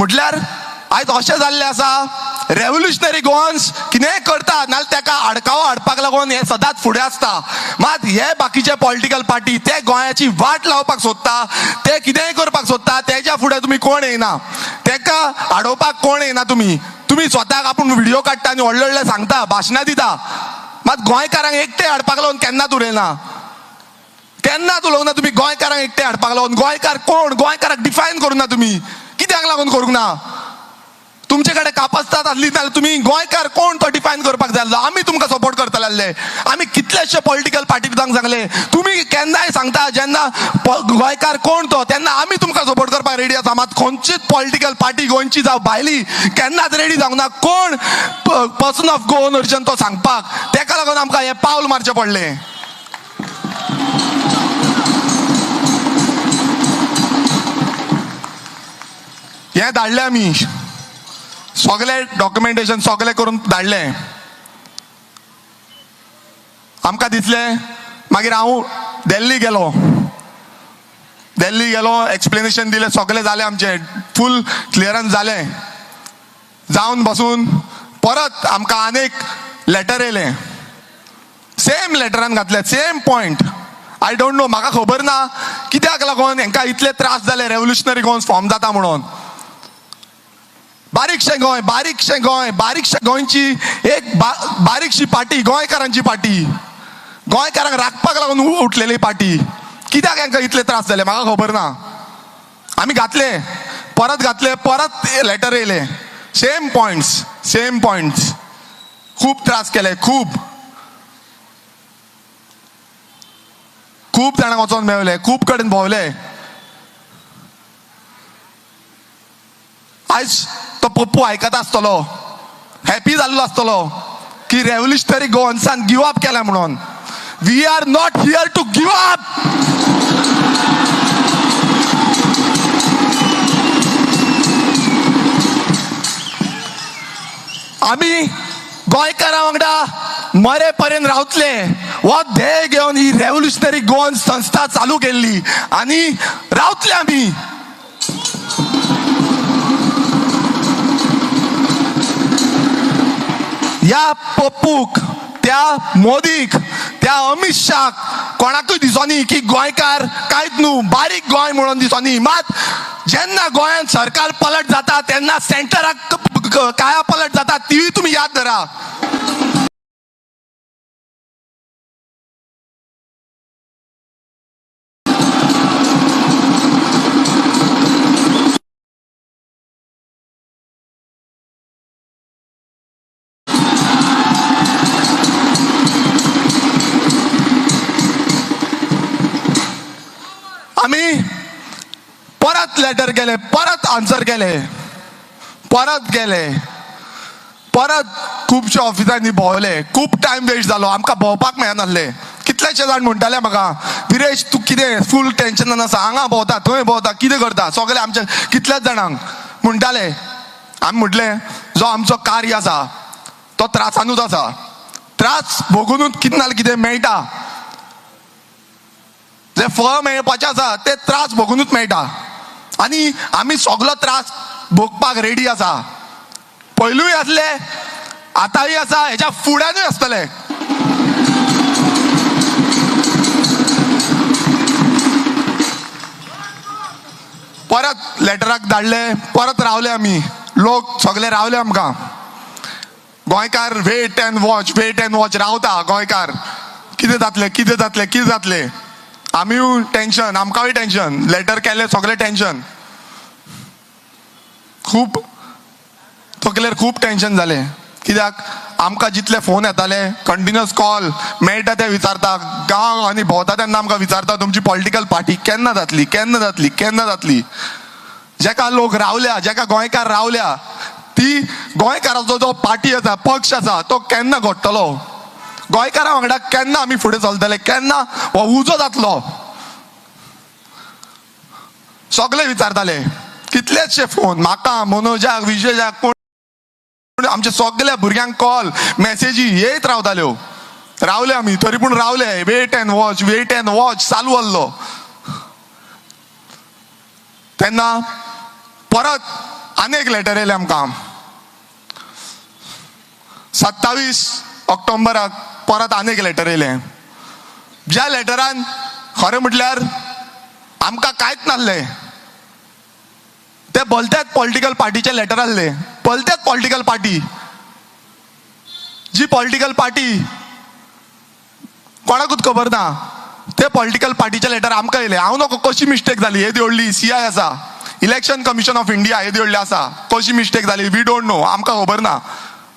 म्हटल्यार आयज अशें जाल्लें आसा रेव्होल्युशनरी गोवन्स कितेंय करता नाल्यार ताका आडकावो हाडपाक लागून हे सदांच फुडें आसता. मात हे बाकीचे पॉलिटिकल पार्टी ते गोंयाची वाट लावपाक सोदता, ते कितेंय करपाक सोदता, तेच्या फुडें तुमी कोण येयना, तेका आडोवपाक कोण येयना. तुमी स्वताक आपूण व्हिडिओ काडटा आनी व्हडले व्हडले सांगता, भाशणां दिता, मात गोंयकारांक एकटे हाडपाक लागून केन्नाच उलयना. केन्नाच उलोवना तुमी गोंयकारांक एकटे हाडपाक लागून. गोंयकार कोण, गोंयकाराक डिफायन करूंक ना तुमी, कित्याक लागून करूंक ना? तुमचे कडेन कापासतात आसली जाल्यार तुमी गोंयकार कोण तो डिफायन करपाक जाय आसलो. आमी तुमकां सपोर्ट करतले आसले. आमी कितलेशे पॉलिटिकल पार्टींक सांगले तुमी केन्नाय सांगता जेन्ना गोंयकार कोण तो तेन्ना आमी तुमकां सपोर्ट करपाक रेडी आसा. मात खंयचीच पॉलिटिकल पार्टी गोंयची जावं भायली केन्नाच रेडी जावंक ना कोण पर्सन ऑफ गोवन ओरिजिन तो सांगपाक. तेका लागून आमकां हें पावल मारचें पडलें. हें धाडलें आमी सगळें डॉक्युमेंटेशन सगळें करून धाडलें. आमकां दिसलें मागीर हांव दिल्ली गेलो एक्सप्लेनेशन दिलें, सगळें जालें आमचें फूल क्लियरन्स जालें. जावन बसून परत आमकां आनीक लेटर येयलें, सेम लेटरान घातलें same point. I don't know, म्हाका खबर ना कित्याक लागून हांकां इतले त्रास जाले रेव्होल्युशनरी गोवन्स फॉर्म जाता म्हणून. बारीकशें गोंय बारीकशें गोंयची एक बारीकशी पार्टी, गोंयकारांची पार्टी, गोंयकारांक राखपाक लागून उठलेली पार्टी, कित्याक हांकां इतले त्रास जाले म्हाका खबर ना. आमी परत लेटर येयले, सेम पॉइंट्स. खूब त्रास केले, खूब जाणांक वचोन मेळले, खूब कडेन भोंवले. आयज तो पप्पू आयकता आसतलो, हॅपी जाल्लो आसतलो की रेव्होल्युशनरी गोवन्सान गिव अप केला म्हणून. We are not here to give up. आमी गोंयकारां वांगडा मरे पर्यंत रावतले हो ध्येय घेवन ही रेव्होल्युशनरी गोवन्स संस्था चालू केल्ली आनी रावतले आमी. ह्या पप्पूक, त्या मोदीक, त्या अमित शाक कोणाकूय दिसोनी की गोंयकार कांयच न्हू, बारीक गोंय म्हणून दिसोनी. मात जेन्ना गोंयांत सरकार पलट जाता तेन्ना सेंटराक काया पलट जाता, तीय तुमी याद धरा. आमी परत लेटर केले, परत आन्सर केले, परत खुबश्या ऑफिसांनी भोंवले. खूब टायम वेस्ट जालो, आमकां भोंवपाक मेळनासलें. कितलेशे जाण म्हणटाले म्हाका, विरेश तूं कितें फूल टेन्शनान आसा, हांगा भोंवता थंय भोंवता, कितें करता. सगळे आमचे कितलेच जाणांक म्हणटाले. आमी म्हटलें जो आमचो कार्य आसा तो त्रासानूच आसा, त्रास भोगूनूच कितें नाल्यार कितें मेळटा. जे फळ मेळपाचें आसा ते त्रास भोगूनूच मेळटा आनी आमी सगळो त्रास भोगपाक रेडी आसा. पयलूय आसले, आतांय आसा, हेच्या फुड्यानूय आसतले. परत लेटराक धाडले, परत रावले आमी. लोक सगळे रावले आमकां. गोंयकार वेट एंड वॉच रावता. गोंयकार कितें जातलें. आमीय टेन्शन, आमकांय टेन्शन. लेटर केले सगळे टेन्शन. तकलेर खूब टेन्शन जालें. कित्याक आमकां जितले फोन येताले, कंटिन्युअस कॉल मेळटा ते विचारता, गांव आनी भोंवता तेन्ना आमकां विचारता तुमची पॉलिटिकल पार्टी केन्ना जातली. जेका लोक रावल्या, जेका गोंयकार रावल्या, ती गोंयकाराचो जो पार्टी आसा, पक्ष आसा, तो केन्ना घडटलो, गोंयकारां वांगडा केन्ना आमी फुडें चलतले, केन्ना हो उजो जातलो, सगळे विचारताले. कितलेशे फोन म्हाका, मनोजाक, विजयाक, कोण आमच्या सगळ्या भुरग्यांक कॉल मेसेजी येत रावताल्यो. रावले आमी, तरी पूण रावले. वेट एंड वॉच चालू आसलो. तेन्ना परत आनी एक लेटर येयलें आमकां 27 ऑक्टोबराक परत आनी एक लेटर येयलें. ज्या लेटरान खरें म्हटल्यार आमकां कांयच नासलें. ते भलत्याच पॉलिटिकल पार्टीचे लेटर आसलें. भलत्याच पॉलिटिकल पार्टी, जी पॉलिटिकल पार्टी कोणाकूच खबर ना, ते पॉलिटिकल पार्टीचे लेटर आमकां येयले. हांव नको कशी मिस्टेक जाली हें व्हडली CI आसा, इलेक्शन कमिशन ऑफ इंडिया हे व्हडलें आसा. कशी मिस्टेक जाली वी डोंट नो, आमकां खबर ना.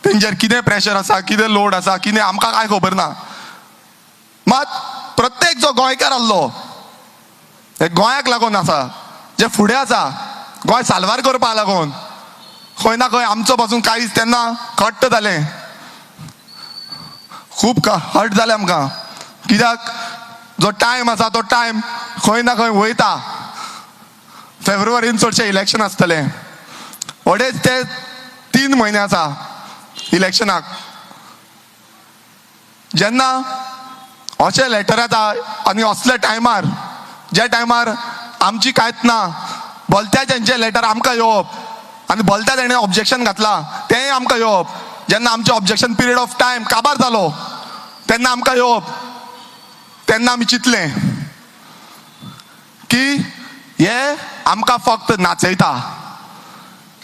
तेंचेर कितें प्रेशर आसा, कितें लोड आसा, कितें आमकां कांय खबर ना. मात प्रत्येक जो गोंयकार आसलो हे गोंयाक लागून आसा, जे फुडें आसा गोंय साल्वार करपाक लागून, खंय ना खंय आमचो पासून कांयच तेन्ना खट्ट जालें. खूब हर्ट जालें आमकां. कित्याक जो टायम आसा तो टायम खंय ना खंय वयता. फेब्रुवारीन चडशें इलेक्शन आसतलें. अडेच ते 3 म्हयने आसा इलेक्शनाक. जेन्ना अशें लेटर येता आनी असल्या टायमार, ज्या टायमार आमची कांयच ना, भलत्या तेंचें लेटर आमकां येवप आनी भलत्या तेणें ऑब्जेक्शन घातलां तेंय आमकां येवप. जेन्ना आमचें ऑब्जेक्शन पिरियड ऑफ टायम काबार जालो तेन्ना आमकां येवप. तेन्ना आमी चिंतलें की हे आमकां फक्त नाचयता.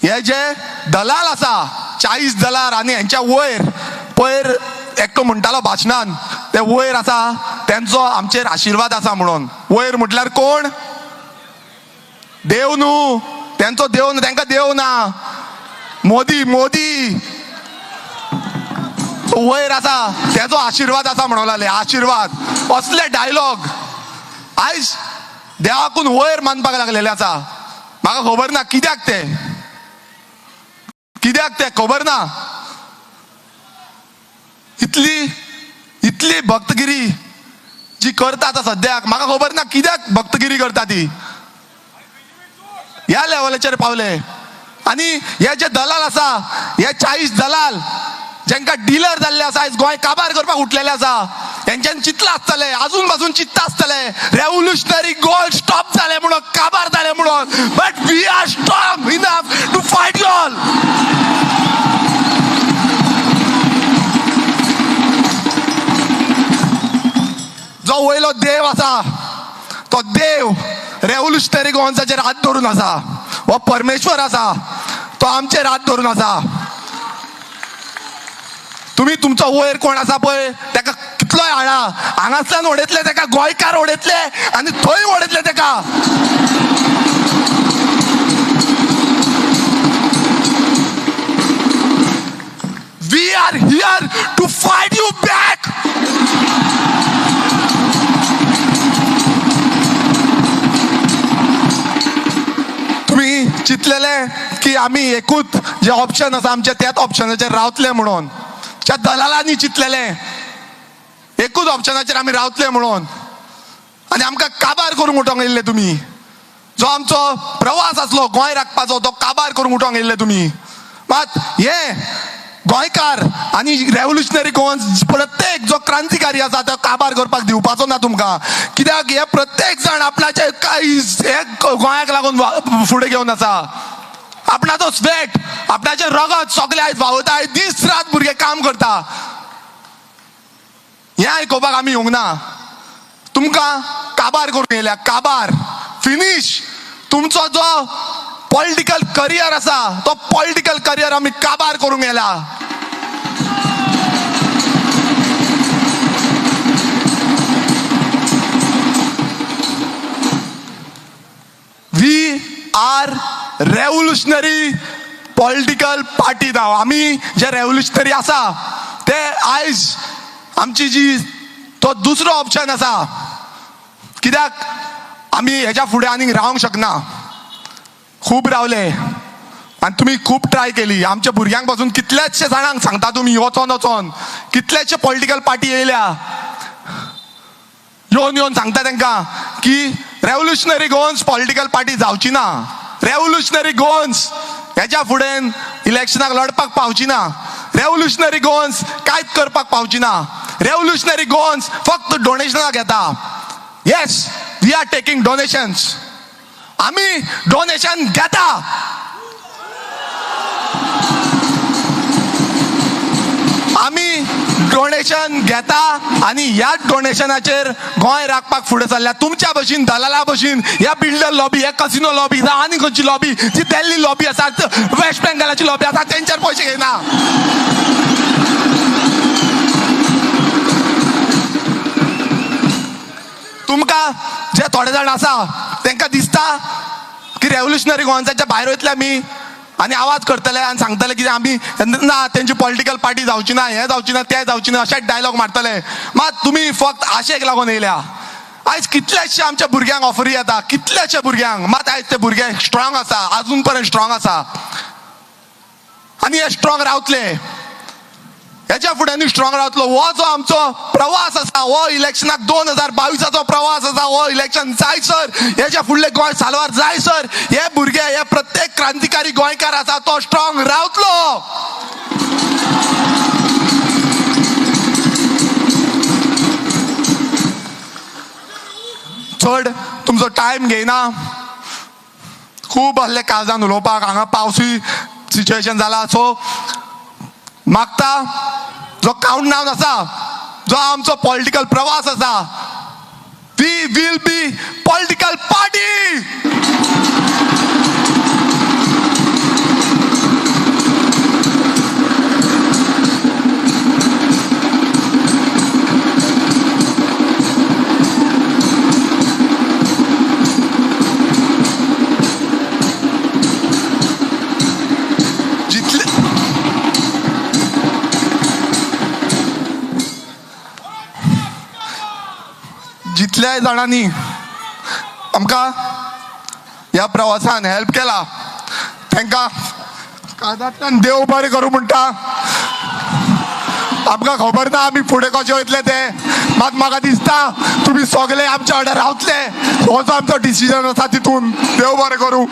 हे जे दलाल आसा 40 दलाल आनी हेंच्या वयर एकटो म्हणटालो भाशणान ते वयर आसा तेंचो आमचेर आशिर्वाद आसा म्हणून. वयर म्हटल्यार कोण? देव न्हू, तेंचो देव, तेंकां देव ना. मोदी वयर आसा तेजो आशिर्वाद आसा म्हणून लागले. आशिर्वाद असले डायलॉग आयज देवाकून वयर मानपाक लागलेले आसा. म्हाका खबर ना कित्याक ते खबर ना. इतली भक्तगिरी जी करता आतां सद्याक म्हाका खबर ना कित्याक भक्तगिरी करता ती. ह्या लेवलाचेर पावले. आनी हे जे दलाल आसा, हे 40 दलाल जेंकां डीलर जाल्ले आसा, आयज गोंय काबार करपाक उठलेले आसा, हेंच्यान चिंतलां आसतलें, आजून पासून चिंतता आसतलें रेव्होल्युशनरी गोल स्टॉप जाले म्हणून, काबार जाले म्हणून. But we are strong enough to fight you all. जो वयलो देव आसा तो देव रेव्होल्युशनरी गोवन्साचेर हात धरून आसा. हो परमेश्वर आसा तो आमचेर हात धरून आसा. तुम्ही तुमचो वयर कोण आसा पळय तेका कितलोय हाडा, हांगासल्यान उडयतले तेका गोंयकार उडयतले आनी थंय उडयतले तेका. We are here to fight you back. तुम्ही चिंतलेले की आमी एकूच जे ऑप्शन आसा आमचे त्याच ऑप्शनाचेर रावतले म्हणून. त्या दलालांनी चिंतलेले एकूच ऑप्शनाचेर आमी रावतले म्हणून आनी आमकां काबार करूंक उठोंक येयल्ले तुमी. जो आमचो प्रवास आसलो गोंय राखपाचो तो काबार करूंक उठोंक येयल्ले तुमी. मात हे गोंयकार आनी रेव्होल्युशनरी गोवन्स प्रत्येक जो क्रांतिकारी आसा तो काबार करपाक दिवपाचो ना तुमकां. कित्याक हे प्रत्येक जाण आपणाचे हे गोंयाक लागून फुडें घेवन आसा. आपणाचो स्वेट, आपणाचे रगत सगळे आयज व्हांवता. दीस रात भुरगे काम करता. हें आयकोपाक आमी येवंक ना. तुमकां काबार करून येयल्या, काबार, फिनिश. तुमचो जो पॉलिटिकल करियर आसा तो पॉलिटिकल करियर आमी काबार करूंक येयला. We are revolutionary political party नाव. आमी जे रेव्होल्युशनरी आसा ते आयज आमची जी तो दुसरो ऑप्शन आसा. कित्याक आमी हेच्या फुडें आनीक रावंक शकना. खूब रावले आनी तुमी खूब ट्राय केली. आमच्या भुरग्यांक पासून कितलेशे जाणांक सांगता तुमी वचोन कितलेशे पॉलिटिकल पार्टी येयल्या, येवन सांगता तांकां की रेव्होल्युशनरी गोवन्स पॉलिटिकल पार्टी जावची ना. रेव्होल्युशनरी गोवन्स हेच्या फुडें इलेक्शनाक लडपाक पावची ना. रेव्होल्युशनरी गोवन्स कांयच करपाक पावची ना. रेव्होल्युशनरी गोवन्स फक्त डोनेशनां घेता. Yes, we are taking donations. आमी डोनेशन घेता. डोनेशन घेता आणि ह्याच डोनेशनाचेर गोंय राखपाक फुडें सरल्या. तुमच्या भशेन दलाला भशेन ह्या बिल्डर लॉबी, ह्या कसिनो लॉबी, आनी खंयची लॉबी, जी दिल्ली लॉबी आसा, वेस्ट बेंगलाची लॉबी आसा, तेंचेर पयशे घेयना. तुमकां जे थोडे जाण आसा तांकां दिसता की रेव्होल्युशनरी गोवन्साच्या भायर वयतले आमी आनी आवाज करतले आनी सांगतले की आमी ना, तेंची पॉलिटिकल पार्टी जावची ना, हें जावची ना, तें जावची ना, अशेच डायलॉग मारतले. मात तुमी फक्त आशेक लागून येयल्या. आयज कितलेशे आमच्या भुरग्यांक ऑफरी येता, कितलेशे भुरग्यांक, मात आयज ते भुरगे स्ट्रॉंग आसा, अजून पर्यंत स्ट्रॉंग आसा आनी हे स्ट्रॉंग रावतले. ह्याच्या फुड्यांनी स्ट्रॉंग रावतलो. हो जो आमचो प्रवास आसा, हो इलेक्शनाक 2022 प्रवास आसा, हो इलेक्शन जायसर, हेच्या फुडले गोंय साल्वार जायसर हे भुरगे, हे प्रत्येक क्रांतिकारी गोंयकार आसा तो स्ट्रॉंग रावतलो. चड तुमचो टायम घेयना. खूब आहले काळजान उलोवपाक, हांगा पावसूय सिच्युएशन जाला. सो मागता जो काउंटडाऊन आसा, जो आमचो पॉलिटिकल प्रवास आसा, we will be political party. जितल्या जाणांनी आमकां ह्या प्रवासान हेल्प केला तांकां काळजांतल्यान देव बरें करूं म्हणटा. आमकां खबर ना आमी फुडें कशें वयतले ते, मात म्हाका दिसता तुमी सगळे आमच्या वांगडा रावतले. हो जो आमचो डिसिजन आसा तितून देव बरें करूं.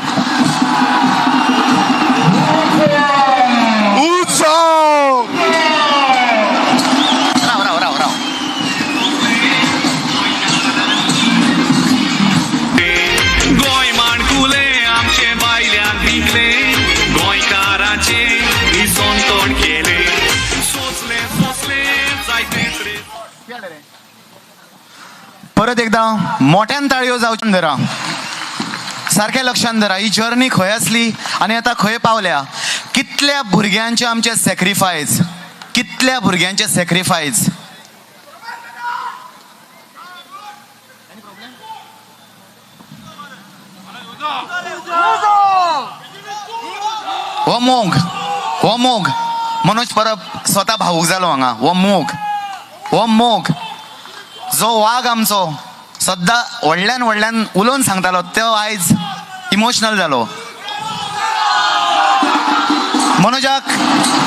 परत एकदा मोठ्यान ताळयो जावच्यान धरा, सारखे लक्षान धरा. ही जर्नी खंय आसली आनी आतां खंय पावल्या. कितल्या भुरग्यांचे आमचे सॅक्रिफायस, कितल्या भुरग्यांचे सॅक्रिफायस. हो मोग मनोज परब स्वता भावूक जालो हांगा. हो मोग जो वाघ आमचो सद्दां व्हडल्यान उलोवन सांगतालो तो आयज इमोशनल जालो. मनोजाक,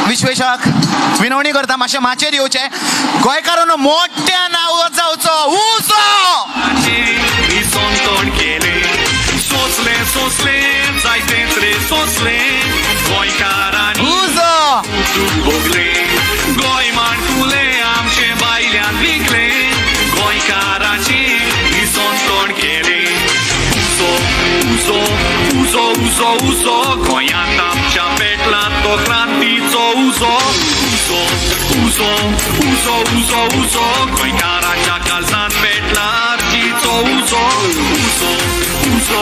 विश्वेशाक विनवणी करता, मातशें माचेर येवचें. गोंयकारांनो मोठ्यान आवाज जावचो. सोसले जायतेच रे सोसले गोंयकारांनी भोगले. गोंय माणकुले आमचे बायल्यान विकले. गोंयकारांची विसोन तोंड केले. उजो उजो उजो गोंयांत आमच्या पेटला तो क्रांतीचो उजो. उजो उजो उजो उजो गोंयकारांच्या काळजांत पेटला आरतीचो उजो. उजो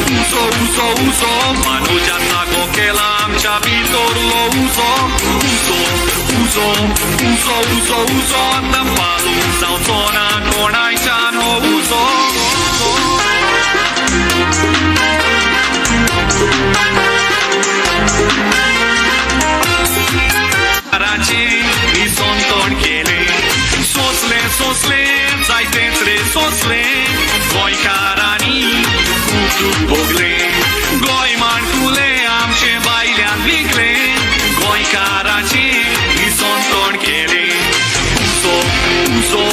उजो उजो उजो मनोजान जागो केला आमच्या भितरलो उजो. उजो उजो उजो उजो दंपालूक जावचो ना कोणाच्यान हो उजो. विसोन तोंड केले. सोसले जायतेच रे सोसले गोंयकारांनी खूब दूख भोगले. गोंय माणकुले आमचे बायल्यान विकले. गोंयकारांची विसोन तोंड केले. उजो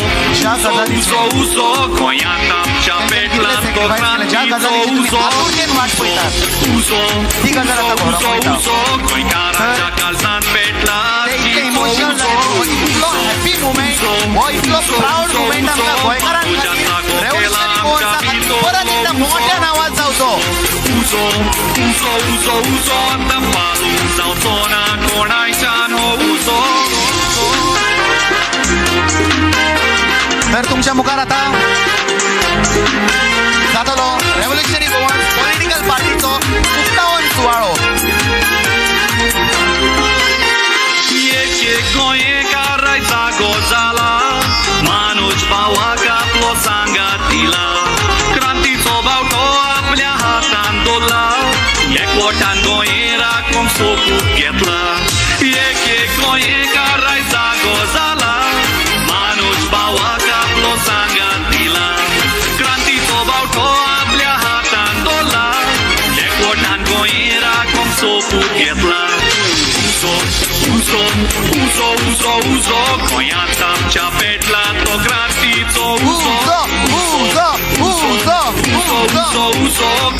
उजो उजो गोंयांत आमच्या पेटला तो क्रांतीचो उजो. उजो उजो उजो गोंयकारांच्या काळजांत पेटला आरतीचो उजो. मोठ्यान आवाज जावचो. उजो उजो उजो उजो दंपालूक जावचो ना कोणाच्यान हो उजो. तर तुमच्या मुखार आता जातलो रेव्होल्युशनरी गोवन्स पॉलिटिकल पार्टीचो उक्तावण सुवाळो. Jedzie gońka जागो जाला मानोज भावाक आपलो सांगात दिला क्रांतीचो बावटो आपल्या हातान दवरला एकवटान गोंये राखूंक सोपूत घेतला एक एक गोंयकार जागो जाला मानोज भावाक आपलो सांगात दिला क्रांतीचो बावटो आपल्या हातान दवरला एकवटान गोंये राखूंक सोपूत घेतला. उजो गोंयांत आमच्या पेटला तो क्रांतीचो उजो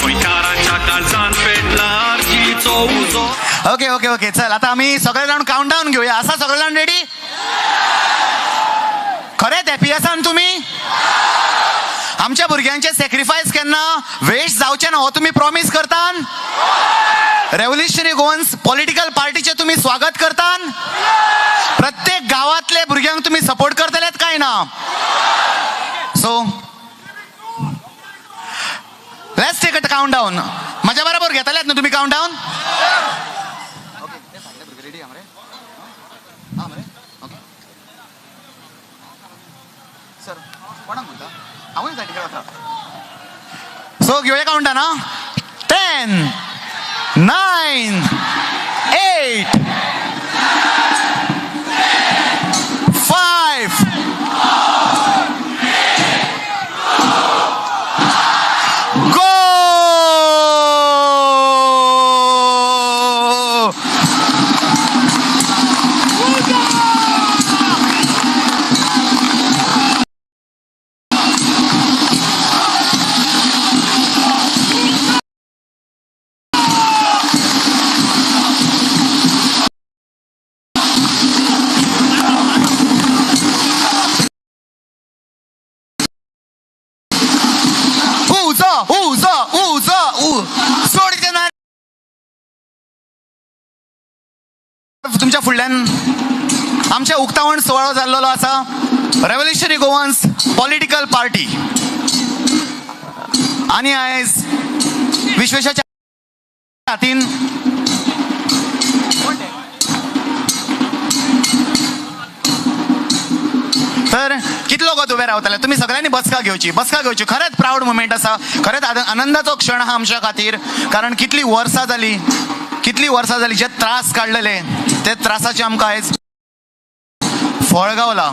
गोंयकारांच्या काळजान पेटला आरतीचो उजो. ओके ओके ओके चल आता आम्ही सगळे जाण काउंटडाऊन घेऊया. असा सगळे जाण रेडी? खरेंच हॅपी आसा तुम्ही? आमच्या भुरग्यांचे सॅक्रिफायस केन्ना वेस्ट जावचे ना हो तुम्ही प्रॉमिस करतान? रेव्होल्युशनरी गोवन्स पॉलिटिकल पार्टीचे तुम्ही स्वागत करतान? प्रत्येक गावातले भुरग्यांक तुम्ही सपोर्ट करतलेत काय ना? So let's take a countdown. माझ्या बरोबर घेतलेत ना तुम्ही काउंटडाऊन? सो घेऊया काउंटडाऊन ना. 10 9 8 5 go. तुमच्या फुडल्यान आमच्या उक्तावण सुवाळो जाल्लो आसा. रेव्होल्युशनरी गोवन्स पॉलिटिकल पार्टी आणि आयज विश्वेशाच्या हातीन तर कितलो गोत उबे रावतले. तुम्ही सगळ्यांनी बसका घेवची. खरेंच प्राऊड मुमेंट आसा. खरेंच आनंदाचो क्षण आहा आमच्या खातीर. कारण कितली वर्सां जाली जे त्रास काडलेले ते त्रासाचे आमकां आयज फळ गावला.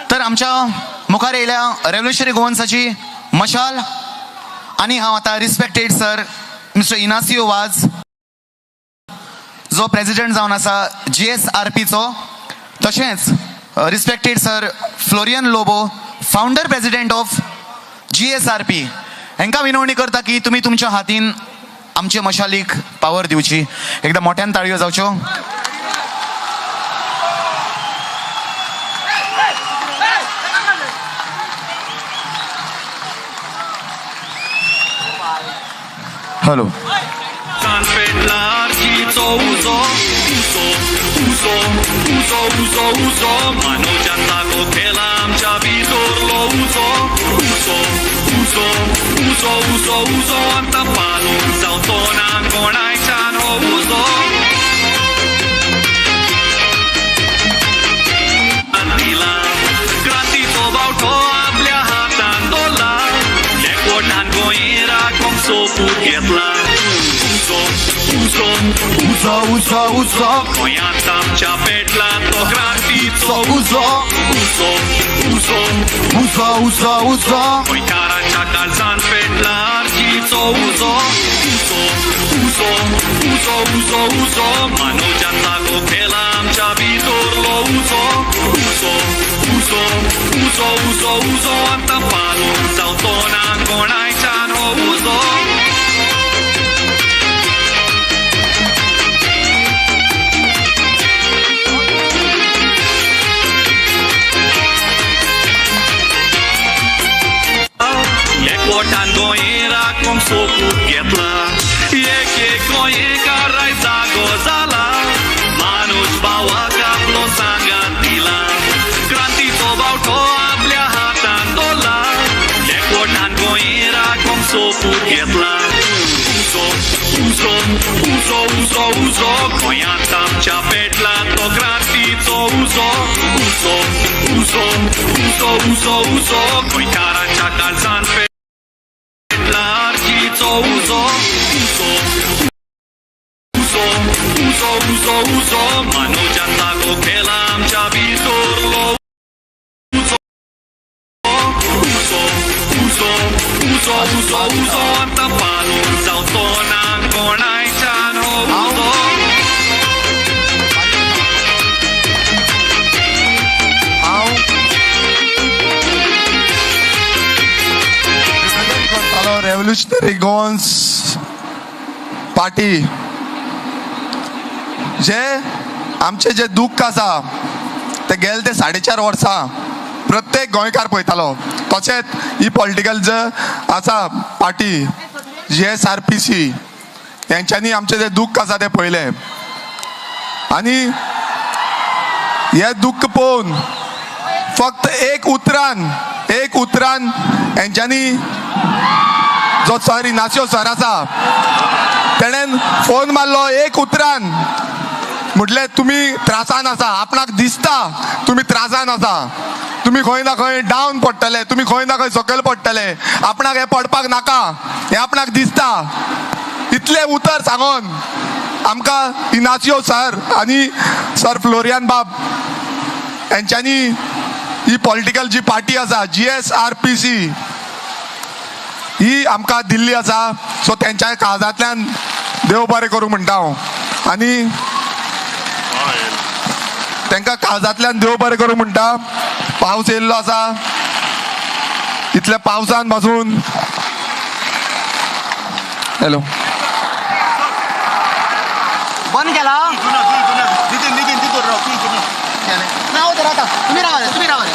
तर आमच्या मुखार येयल्या रेव्होल्युशनरी गोवन्साची मशाल आणि हांव आतां रिस्पेक्टेड सर मिस्टर इनासियो वाज जो प्रेसिडेंट जावन आसा GSRPचो, तशेंच respected sir Florian Lobo founder president of GSRP हांकां विनवणी करता की तुमी तुमच्या हातीन आमचे मशालीक पावर दिवची. एकदा मोठ्यान ताळयो जावच्यो. हॅलो. पेटला आरतीचो उजो मानोजान जागो केला आमच्या भितरलो उजो आतां पालून जावचो ना कोणाच्यान हो उजो. दिला क्रांतीचो बावटो आपल्या हातान दवरला एकवटान गोंये राखूंक सोपूत घेतला. उजो गोंयांत आमच्या पेटला तो क्रांतीचो उजो गोंयकारांच्या काळजान पेटला आरतीचो उजो मानोजान जागो केला आमच्या भितरलो उजो आतां पालून जावचो ना कोणाच्यान हो उजो. सोपूत घेतला एक गोंयकार जागो जाला माणूस भावाक आपलो सांगात दिला क्रांतीचो बावटो आपल्या हातान दवरला एकवटान गोंय राखोंक सोपूत घेतला उजो उजो उजो उजो गोंयांत आमच्या पेटला तो क्रांतीचो उजो उजो उजो उजो उजो उजो गोंयकारांच्या काळजान पेटला आर्जीचो उजो उजो उजो उजो उजो उजो मनोजान जागो केला आमच्या भितरलो उजो उजो उजो उजो उजो उजो आतां पालून जावचो ना कोणायच्यान हो उजो हांव करतालो रेव्होल्युशनरी गोन्स पार्टी जे आमचे जे दुख्ख आसा ते गेले ते 4.5 वर्सां प्रत्येक गोंयकार पळयतालो तशेंच ही पॉलिटिकल जे आसा पार्टी GSRPC यांच्यांनी आमचे जे दुख्ख आसा ते पळयले आनी हे दुख्ख पळोवन फक्त एक उतरान यांच्यांनी जो सर इनासियो सर आसा तेणेन फोन मारलो एक उतरान म्हटलें तुमी त्रासान आसा आपणाक दिसता तुमी त्रासान आसा तुमी खंय ना खंय डावन पडटले तुमी खंय ना खंय सकयल पडटले आपणाक हें पडपाक नाका हें आपणाक दिसता इतलें उतर सांगून आमकां इनासियो सर आनी सर फ्लोरियन बाब यांच्यांनी ही पॉलिटिकल जी पार्टी आसा GSRPC ही आमकां दिल्ली आसा सो तेंच्या काळजांतल्यान देव बरें करूं म्हणटा हांव आनी तांकां काळजांतल्यान देव बरें करूं म्हणटा पावस येयल्लो आसा इतल्या पावसान पासून हॅलो बंद केला तुम्ही रावा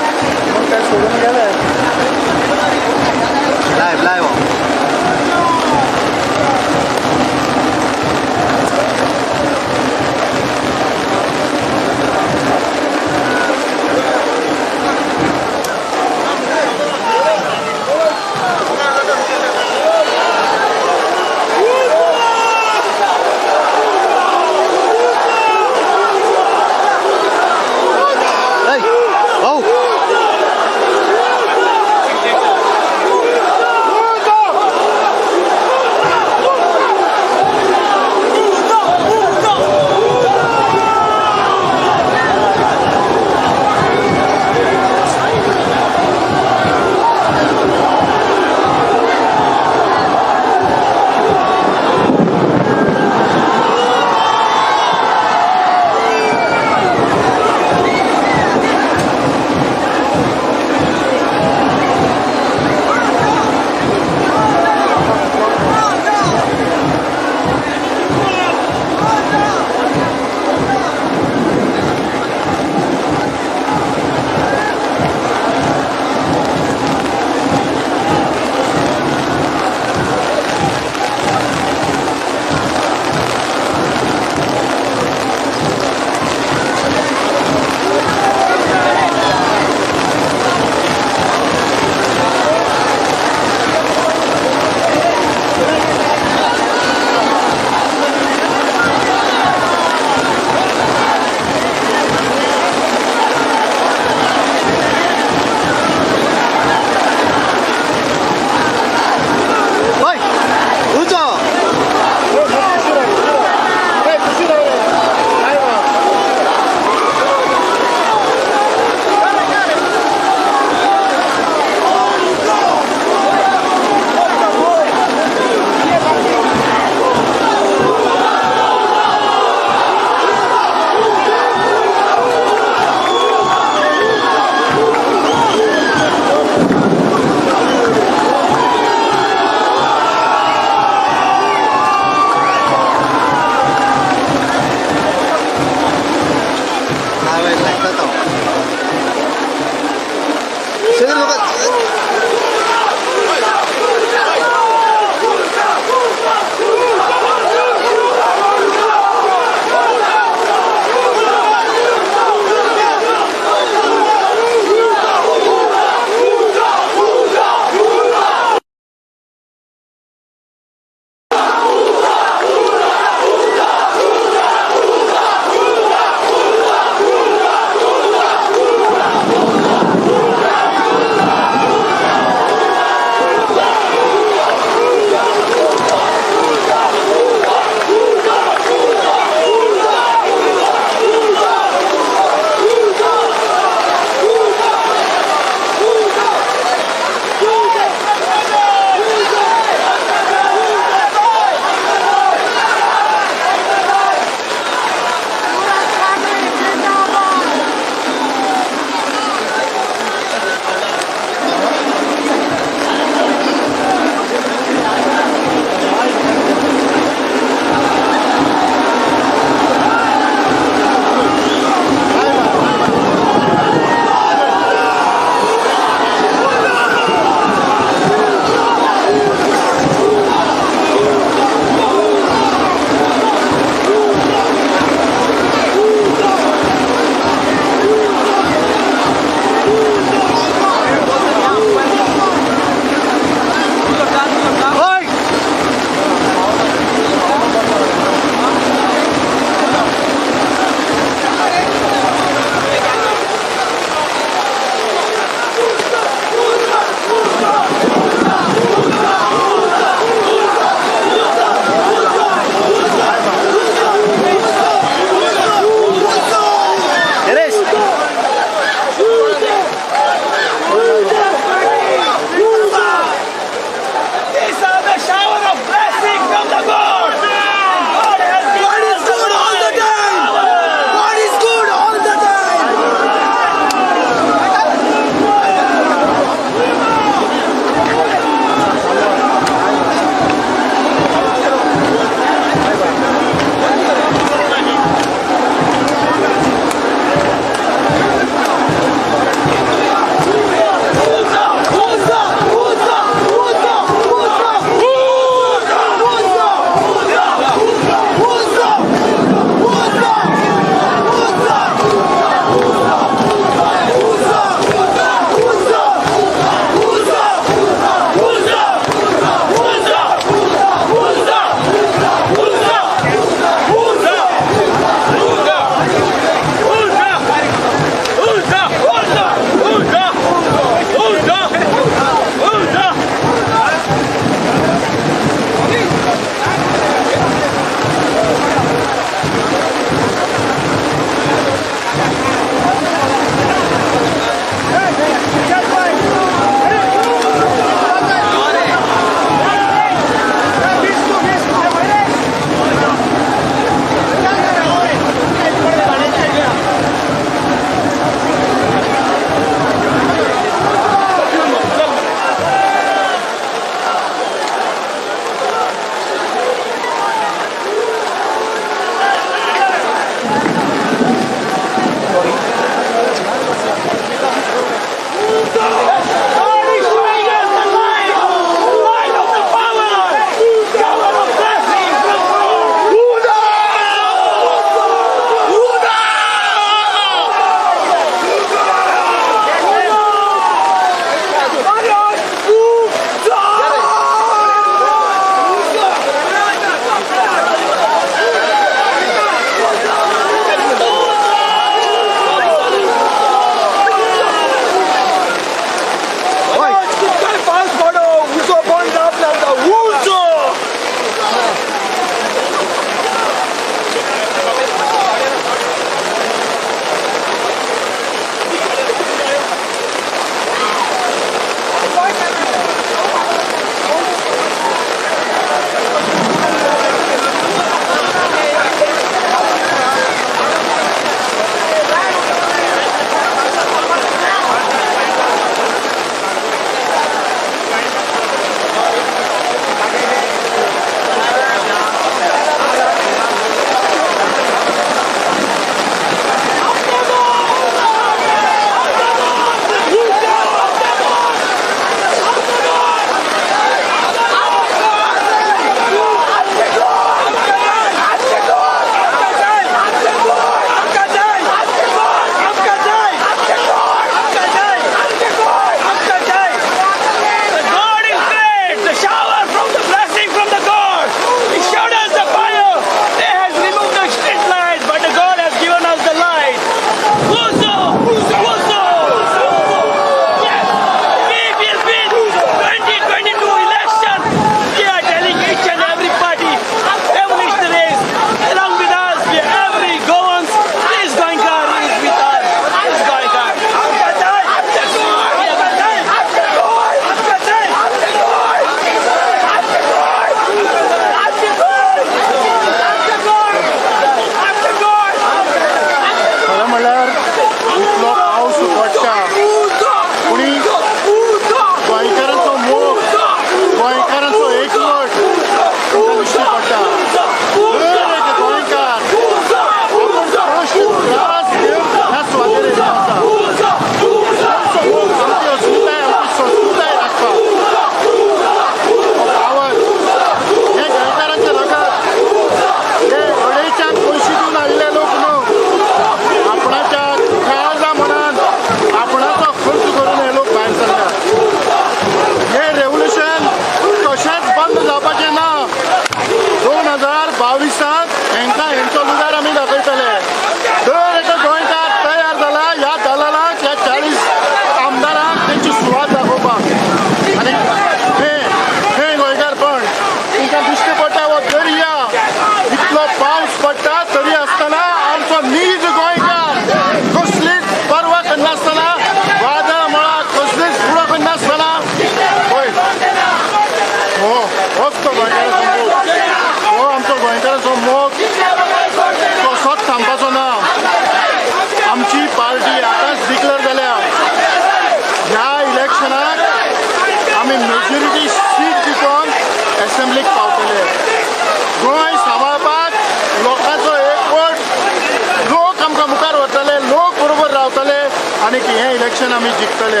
हें इलेक्शन आमी जिखतले.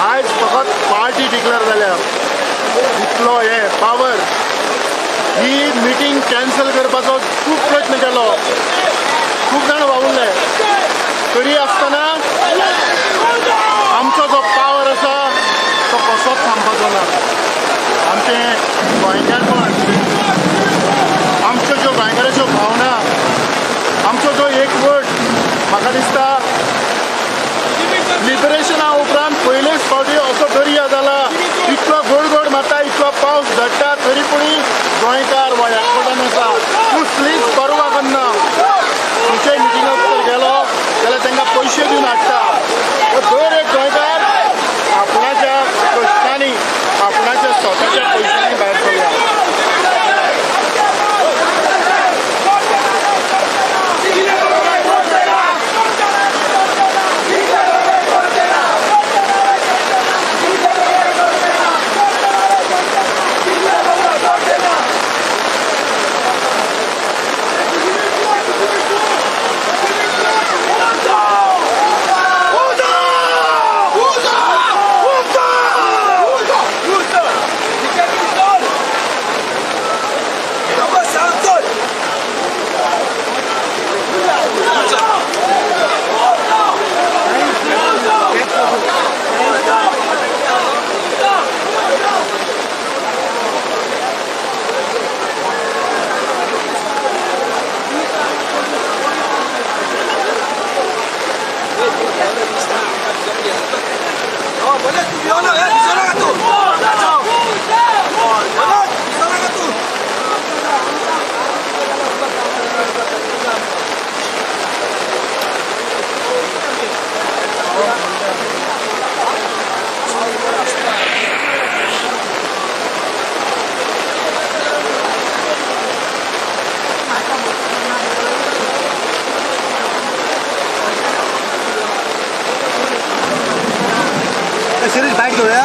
आयज फकत पार्टी डिक्लेअर जाल्या, इतलो हे पावर. ही मिटींग कॅन्सल करपाचो खूब प्रयत्न केलो, खूब जाण वावुरले, तरी आसतना आमचो जो पावर आसा तो कसोच थांबपाचो ना. आमचें गोंयकारपण, आमच्यो ज्यो गोंयकाराच्यो भावना, आमचो जो एकवट, म्हाका दिसता लिबरेशना उपरांत पयलेच फावटी असो दर्या जाला. इतलो गडगड मारता, इतलो पावस झडटा, तरी पूण गोंयकार वा एकवटान आसा. तूं स्लीप परवा करना. खंयच्याय मिटिंगाक जर गेलो जाल्यार तांकां पयशे दिवन हाडटा. दर एक गोंयकार आपणाच्या कश्टांनी, आपणाच्या स्वताच्या पयशांनी भायर सरला. सिरीज बाईट घेऊया.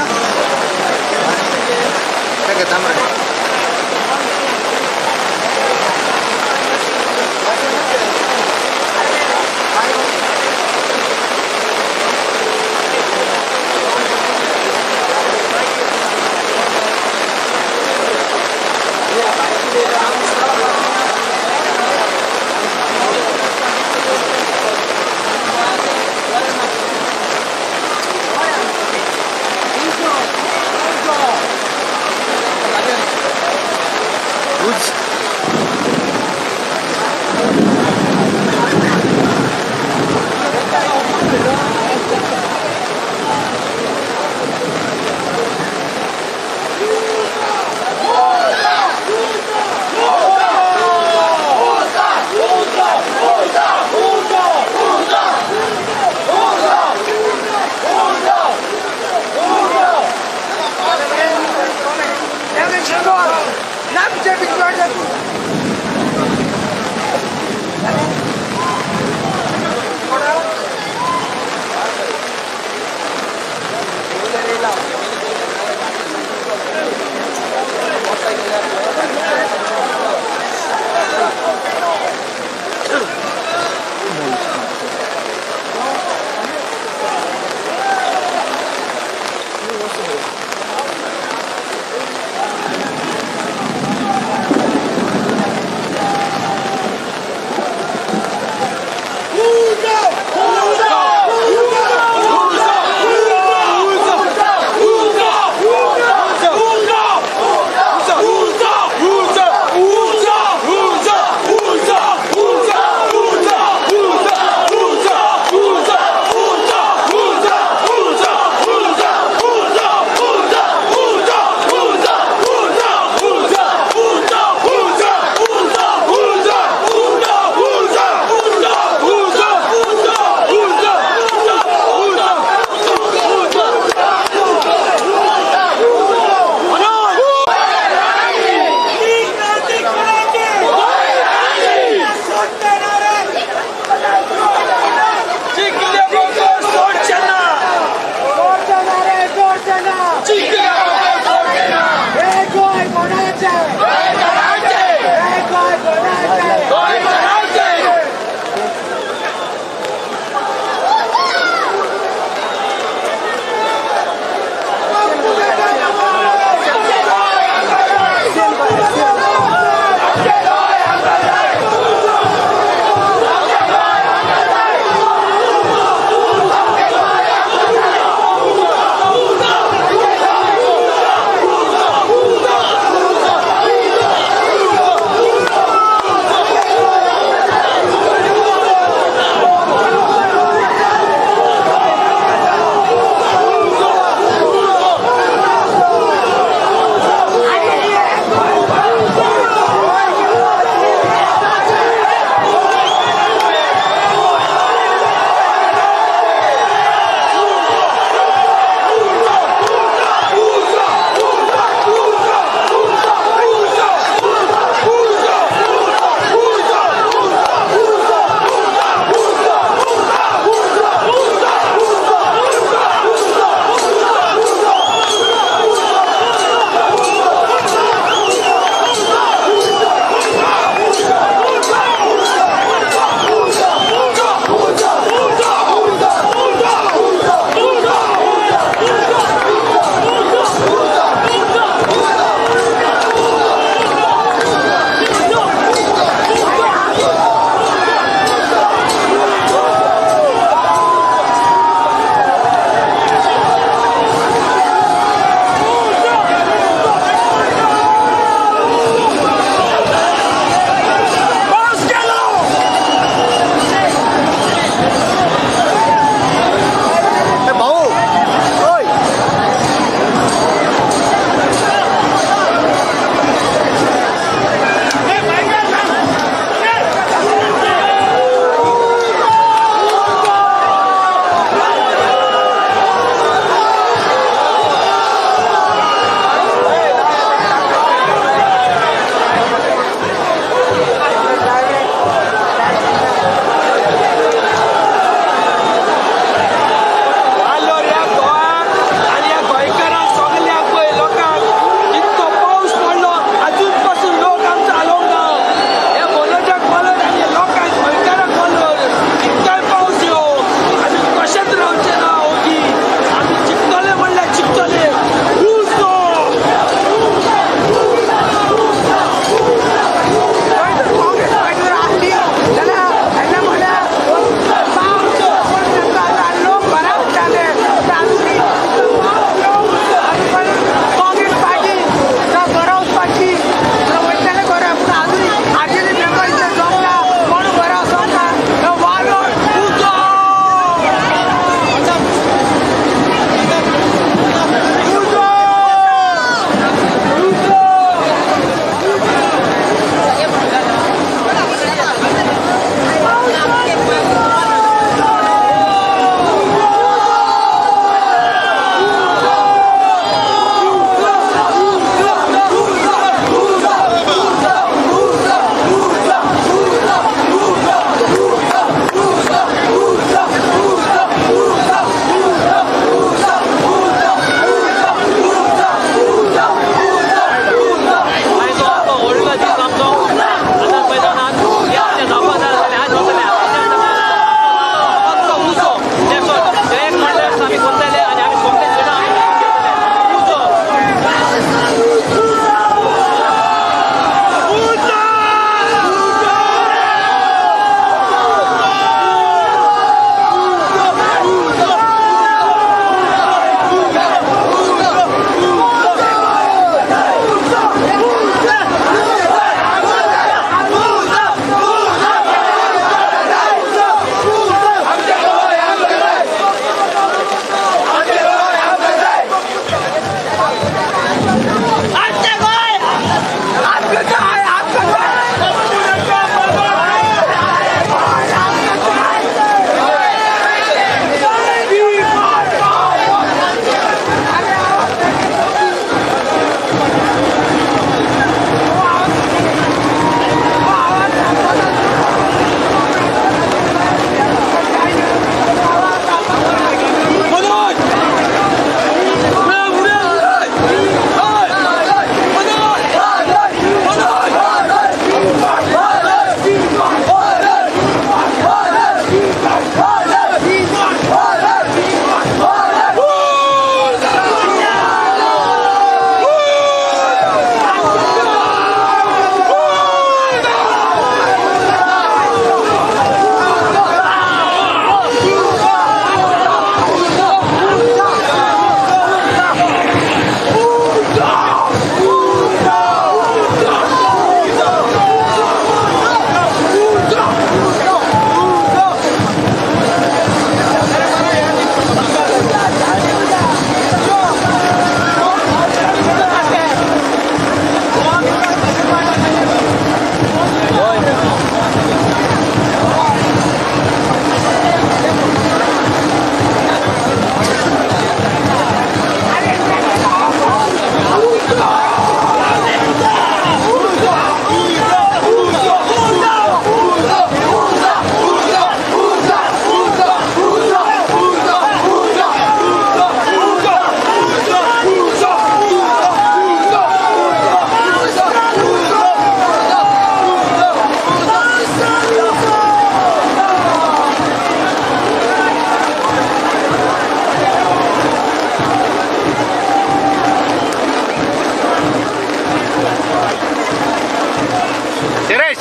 शिरेश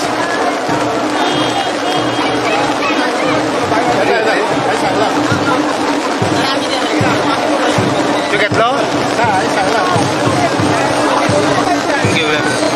तू घेतलो घेऊया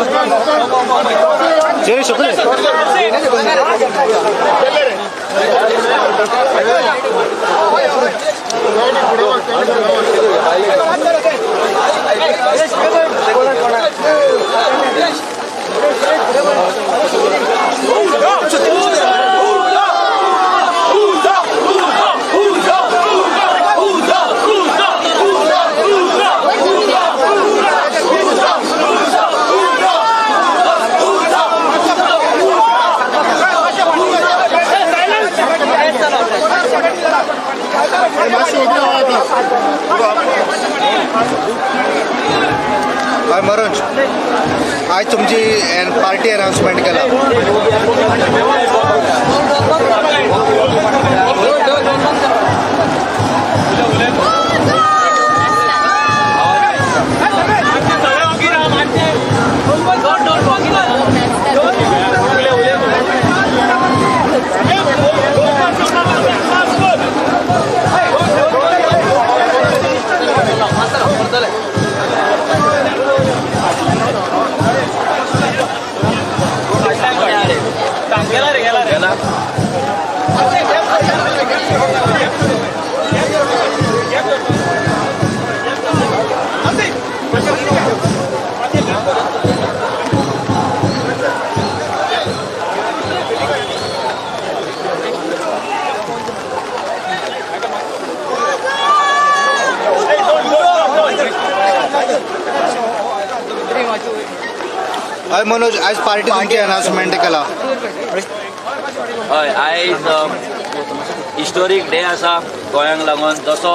Gracias. हय मनोज आज तुमची पार्टी अनाउन्समेंट केला हय मनोज आज पार्टी तुमची अनाउन्समेंट केला हय आयज हिस्टोरीक डे आसा गोंयांक लागून जसो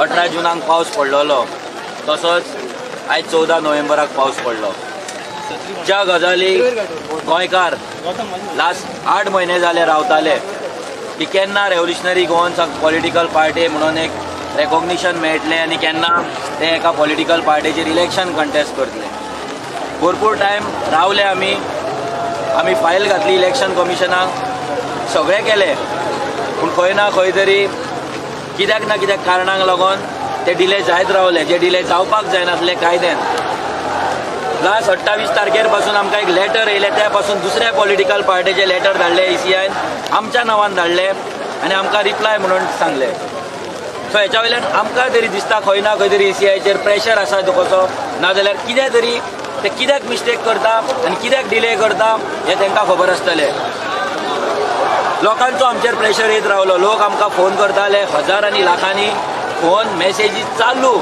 18 जुनाक पावस पडलेलो तसोच आयज 14 नोव्हेंबराक पावस पडलो ज्या गजाली गोंयकार लास्ट 8 म्हयने जाले रावताले की केन्ना रेव्होल्युशनरी गोवन्साक पॉलिटिकल पार्टी म्हणून एक रेकॉग्निशन मेळटलें आनी केन्ना ते एका पॉलिटिकल पार्टीचेर इलेक्शन कंटेस्ट करतले भरपूर टायम रावले आमी फायल घातली इलेक्शन कमिशनाक सगळें केलें पूण खंय ना खंय तरी कित्याक ना कित्याक कारणांक लागून ते डिले जायत रावले जे डिले जावपाक जायनासले कायद्यान लास्ट 28 तारखेर पासून आमकां एक लेटर येयलें त्या पासून दुसऱ्या पॉलिटिकल पार्टीचे लेटर धाडले ECIन आमच्या नांवान धाडले आनी आमकां रिप्लाय म्हणून सांगले सो हेच्या वयल्यान आमकां तरी दिसता खंय ना खंय तरी ECIचेर प्रेशर आसा कसो नाजाल्यार कितें तरी ते कित्याक मिस्टेक करता आनी कित्याक डिले करता हें तांकां खबर आसतलें लोकांचो आमचेर प्रेशर येत रावलो लोक आमकां फोन करताले हजारांनी लाखांनी फोन मेसेजी चालू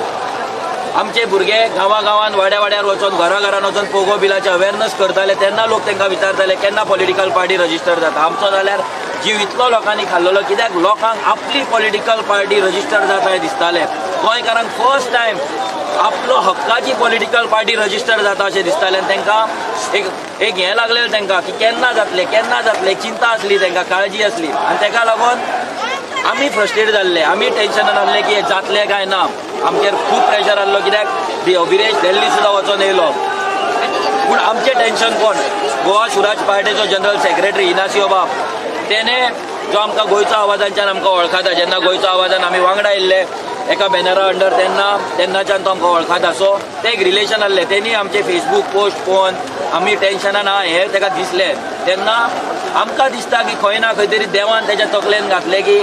आमचे भुरगे गांवांगांवांत वाड्यार वचून घरान वचून पोगो बिलाचे अवेरनस करताले तेन्ना लोक तांकां विचारताले केन्ना पॉलिटिकल पार्टी रजिस्टर जाता आमचो जाल्यार जीव इतलो लोकांनी खाल्लेलो कित्याक लोकांक आपली पॉलिटिकल पार्टी रजिस्टर जाता हें दिसतालें गोंयकारांक फर्स्ट टायम आपलो हक्काची पॉलिटिकल पार्टी रजिस्टर जाता अशें दिसतालें आनी तांकां एक हें लागलेलें तांकां की केन्ना जातलें चिंता आसली तांकां काळजी आसली आनी ताका लागून आमी फ्रस्ट्रेट जाल्ले आमी टेन्शनान आसले की हें जातलें काय ना आमचेर खूब प्रेशर आसलो कित्याक बिरेश दिल्ली सुद्दां वचून येयलो पूण आमचें टेन्शन कोण गोवा सुराज पार्टीचो जनरल सेक्रेटरी इनासियो बाब तेणे जो आमकां गोंयचो आवाजांच्यान आमकां वळखता जेन्ना गोंयचो आवाजान आमी वांगडा येयल्ले एका बॅनरा अंडर तेन्नाच्यान तो आमकां वळखता सो ते एक रिलेशन आसलें तेणी आमचे फेसबूक पोस्ट पळोवन आमी टेन्शनान हें ताका दिसलें तेन्ना आमकां दिसता की खंय ना खंय तरी देवान तेच्या तकलेन घातलें की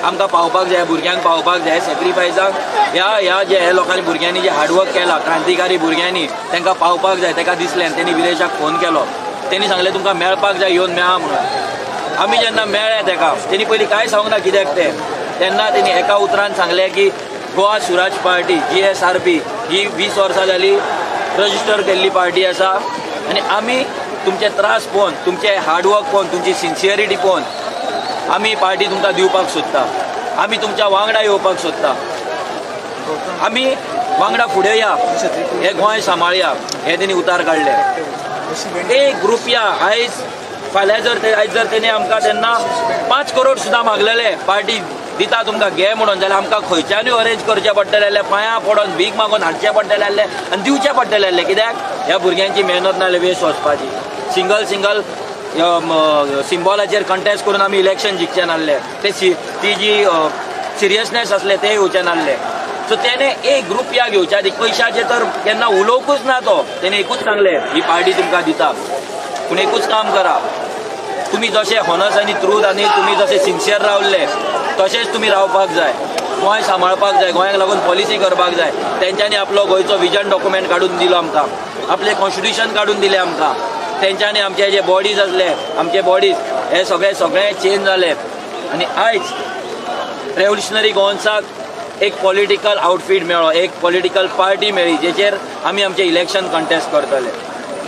आमकां पावपाक जाय भुरग्यांक पावपाक जाय सॅक्रिफायसाक ह्या जे हे लोकांनी भुरग्यांनी जे हार्डवर्क केला क्रांतिकारी भुरग्यांनी तांकां पावपाक जाय ताका दिसलें आनी तेणी विदेशाक फोन केलो तेणी सांगलें तुमकां मेळपाक जाय येवन मेळा म्हणून आमी जेन्ना मेळ्ळे ताका तेणी पयलीं कांय सांगूंक ना कित्याक तें तेन्ना तेणी एका उतरान सांगलें की गोवा सुराज पार्टी GSRP ही 20 वर्सां जाली रजिस्टर केल्ली पार्टी आसा आनी आमी तुमचे त्रास पळोवन तुमचे हार्डवर्क पळोवन तुमची सिन्सियरिटी पळोवन आमी पार्टी तुमकां दिवपाक सोदता आमी तुमच्या वांगडा येवपाक सोदता आमी वांगडा फुडें या हें गोंय सांबाळया हें तेणी उतार काडलें एक ग्रूप या फाल्यां जर तेणी आमकां तेन्ना 5 करोड सुद्दां मागलेले पार्टी दिता तुमकां घे म्हणून जाल्यार आमकां खंयच्यानूय अरेंज करचें पडटलें जाल्यार पांयां पडोन भीक मागून हाडचें पडटलें आसलें आनी दिवचें पडटलें आसलें कित्याक ह्या भुरग्यांची मेहनत नासली वेस्ट वचपाची सिंगल सिंबॉलाचेर कंटेस्ट करून आमी इलेक्शन जिखचे नासले ती जी सिरियसनेस आसलें तें येवचें नासलें सो त्याने एक रुपया घेवच्या आधी पयशाचे तर केन्ना उलोवंकूच ना तो. त्याने एकूच सांगले ही पार्टी तुमकां दिता पूण एकूच काम करा, तुम्ही जसे हॉनस आनी ट्रूथ आनी तुम्ही जसे सिन्सियर रावल्ले तशेंच तुम्ही रावपाक जाय. गोंय सांबाळपाक जाय, गोंयाक लागून पॉलिसी करपाक जाय. तेंच्यांनी आपलो गोंयचो विजन डॉक्युमेंट काडून दिलो आमकां, आपले कॉन्स्टिट्यूशन काडून दिले आमकां. तेंच्यांनी आमचे जे बॉडीज आसले आमचे बॉडीज हे सगळे चेंज जाले आनी आयज रेव्होल्युशनरी गोवन्साक एक पॉलिटिकल आउटफीट मेळ्ळो, एक पॉलिटिकल पार्टी मेळ्ळी जेचेर आमी आमचे इलेक्शन कंटेस्ट करतले,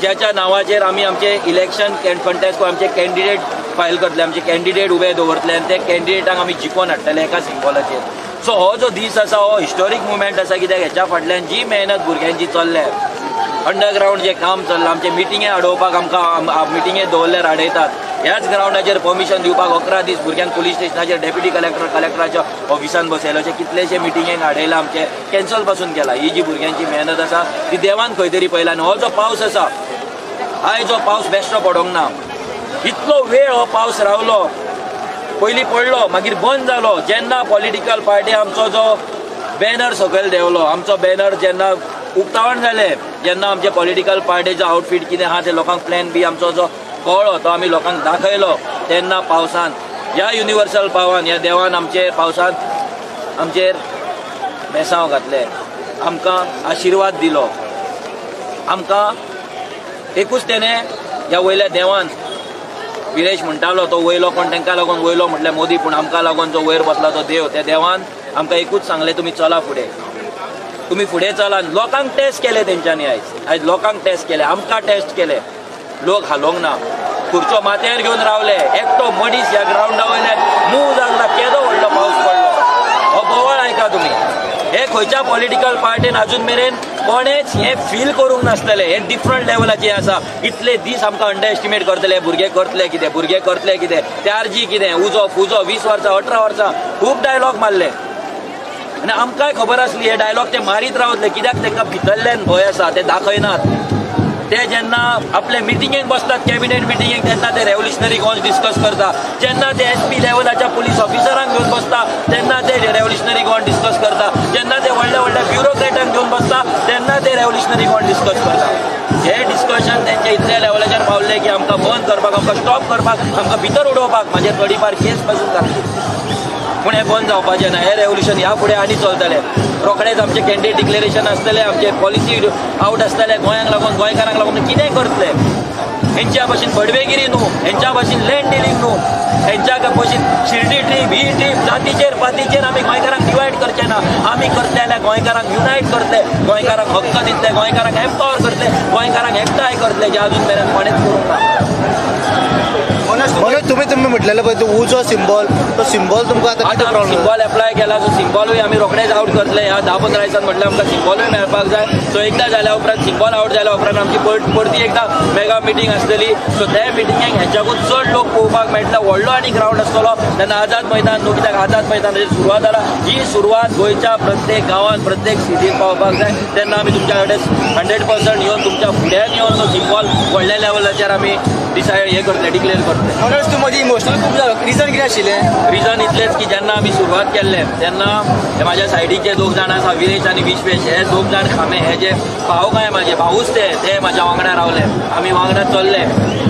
ज्याच्या नांवाचेर आमी आमचे इलेक्शन कंटेस्ट आमचे कॅन्डिडेट फायल करतले, आमचे कॅन्डिडेट उबे दवरतले आनी ते कॅन्डिडेटाक आमी जिखोवन हाडटले एका सिम्बॉलाचेर. सो हो जो दीस आसा हो हिस्टॉरीक मुवमेंट आसा, कित्याक हेच्या फाटल्यान जी मेहनत भुरग्यांची चल्ल्या, अंडरग्रावंड जे काम चल्लां, आमचे मिटिंगे हाडोवपाक आमकां मिटिंगे दवरल्यार हाडयतात, ह्याच ग्रावंडाचेर परमिशन दिवपाक 11 दीस भुरग्यांक पुलीस स्टेशनाचेर डेप्युटी कलेक्टराच्या ऑफिसान बसयलो, अशे कितलेशे मिटिंगेक हाडयला आमचे कॅन्सल पासून केला. ही जी भुरग्यांची मेहनत आसा ती देवान खंय तरी पयला. आनी हो जो पावस आसा आयज हो पावस बेश्टो पडोंक ना. इतलो वेळ हो पावस रावलो, पयलीं पडलो मागीर बंद जालो. जेन्ना पॉलिटिकल पार्टी आमचो जो बॅनर सकयल देंवलो, आमचो बॅनर जेन्ना उक्तावण जालें, जेन्ना आमचे पॉलिटिकल पार्टीचो आउटफीट कितें आहा ते लोकांक प्लॅन बी आमचो जो कळ्ळो तो आमी लोकांक दाखयलो, तेन्ना पावसान ह्या युनिवर्सल पावान ह्या देवान आमचे पावसान आमचेर बेसांव घातले, आमकां आशिर्वाद दिलो. आमकां एकूच तेणे ह्या वयल्या देवान, विरेश म्हणटालो तो वयलो कोण तांकां लागून वयलो म्हटल्यार मोदी, पूण आमकां लागून जो वयर बसला तो देव, त्या देवान आमकां एकूच सांगलें तुमी चला फुडें, तुमी फुडें चला. लोकांक टेस्ट केले तेंच्यांनी, आयज लोकांक टेस्ट केले, आमकां टेस्ट केले. लोक हालोंक ना, खुर्चो माथ्यार घेवन रावले, एकटो मनीस ह्या ग्रावंडा वयल्यान मूव जाल्ला, केदो व्हडलो पावस पडलो. हो बोवाळ आयका तुमी. हे खंयच्या पॉलिटिकल पार्टीन अजून मेरेन कोणेच हे फील करूंक नासलेले. हे डिफरंट लेवलाचे आसा. इतले दीस आमकां अंडर एस्टिमेट करतले, भुरगे करतले कितें, त्यार्जी कितें, उजो फुजो, 20 वर्सां 18 वर्सां खूब डायलॉग मारले आनी आमकांय खबर आसली हे डायलॉग ते मारीत रावतले, कित्याक तांकां भितरल्यान भंय आसा, ते दाखयनात. ते जेन्ना आपले मिटिंगेक बसतात, कॅबिनेट मिटिंगेक, तेन्ना ते रेव्होल्युशनरी गोवन्स डिस्कस करता. जेन्ना ते SP लेवलाच्या पुलीस ऑफिसरांक घेवन बसता तेन्ना ते रेव्होल्युशनरी गोवन डिस्कस करता. जेन्ना ते व्हडल्या ब्युरोक्रेटांक घेवन बसता तेन्ना ते रेव्होल्युशनरी गोवन डिस्कस करता. हे डिस्कशन तेंचे इतल्या लेवलाचेर पावले की आमकां बंद करपाक, आमकां स्टॉप करपाक, आमकां भितर उडोवपाक म्हाजे थोडीफार केस पासून घातली. पूण हें बंद जावपाचें ना. हें रेव्होल्युशन ह्या फुडें आनी चलतलें. रोखडेच आमचे कॅन्डिडेट डिक्लेरेशन आसतले, आमचे पॉलिसी आउट आसतले, गोंयाक लागून, गोंयकारांक लागून कितेंय करतले. हेंच्या भाशेन बडवेगिरी न्हू, हेंच्या भाशेन लँड डिलींग न्हू, हेंच्या भाशेन शिर्डी ट्रीप, ही ट्रीप, जातीचेर पातीचेर आमी गोंयकारांक डिवायड करचे ना. आमी करतले जाल्यार गोंयकारांक युनायट करतले, गोंयकारांक हक्क दितले, गोंयकारांक एम्पावर करतले, गोंयकारांक एकठांय करतले, जे अजून मेरेन कोणेच करूंक ना. म्हणून तुम्ही म्हटलेलं पळय तो उजो सिम्बॉल, तो सिम्बॉल तुमकां आतां कितें प्रॉब्लेम? सिम्बॉल एप्लाय केला, सो सिम्बॉलूय आमी रोखडेच आउट करतले. ह्या 10-15 दिसांत म्हटल्यार आमकां सिम्बॉलूय मेळपाक जाय. सो एकदां जाल्या उपरांत सिम्बॉल आउट जाल्या उपरांत आमची परती एकदां मेगा मिटींग आसतली. सो त्या मिटिंगेक हेच्याकून चड लोक पळोवपाक मेळटले. व्हडलो आनी ग्रावंड आसतलो तेन्ना आझाद मैदान न्हू, कित्याक आझाद मैदानाची सुरवात जाला. ही सुरवात गोंयच्या प्रत्येक गांवांत, प्रत्येक सिटींत पावपाक जाय. तेन्ना आमी तुमच्या कडेन 100% येवन तुमच्या फुड्यान येवन तो सिम्बॉल व्हडल्या लेवलाचेर आमी हे करतले, डिक्लेअर करतले. म्हणून तूं मदीं इमोशनल खूब जालो. रिजन कितें आशिल्लें? रिजन इतलेंच की जेन्ना आमी सुरवात केल्ले तेन्ना हे म्हाज्या सायडीचे 2 जाण आसा, विरेश आनी विश्वेश, हे 2 जाण खामे, हे जे भाव काय म्हाजे भाऊच ते म्हाज्या वांगडा रावले, आमी वांगडा चल्ले.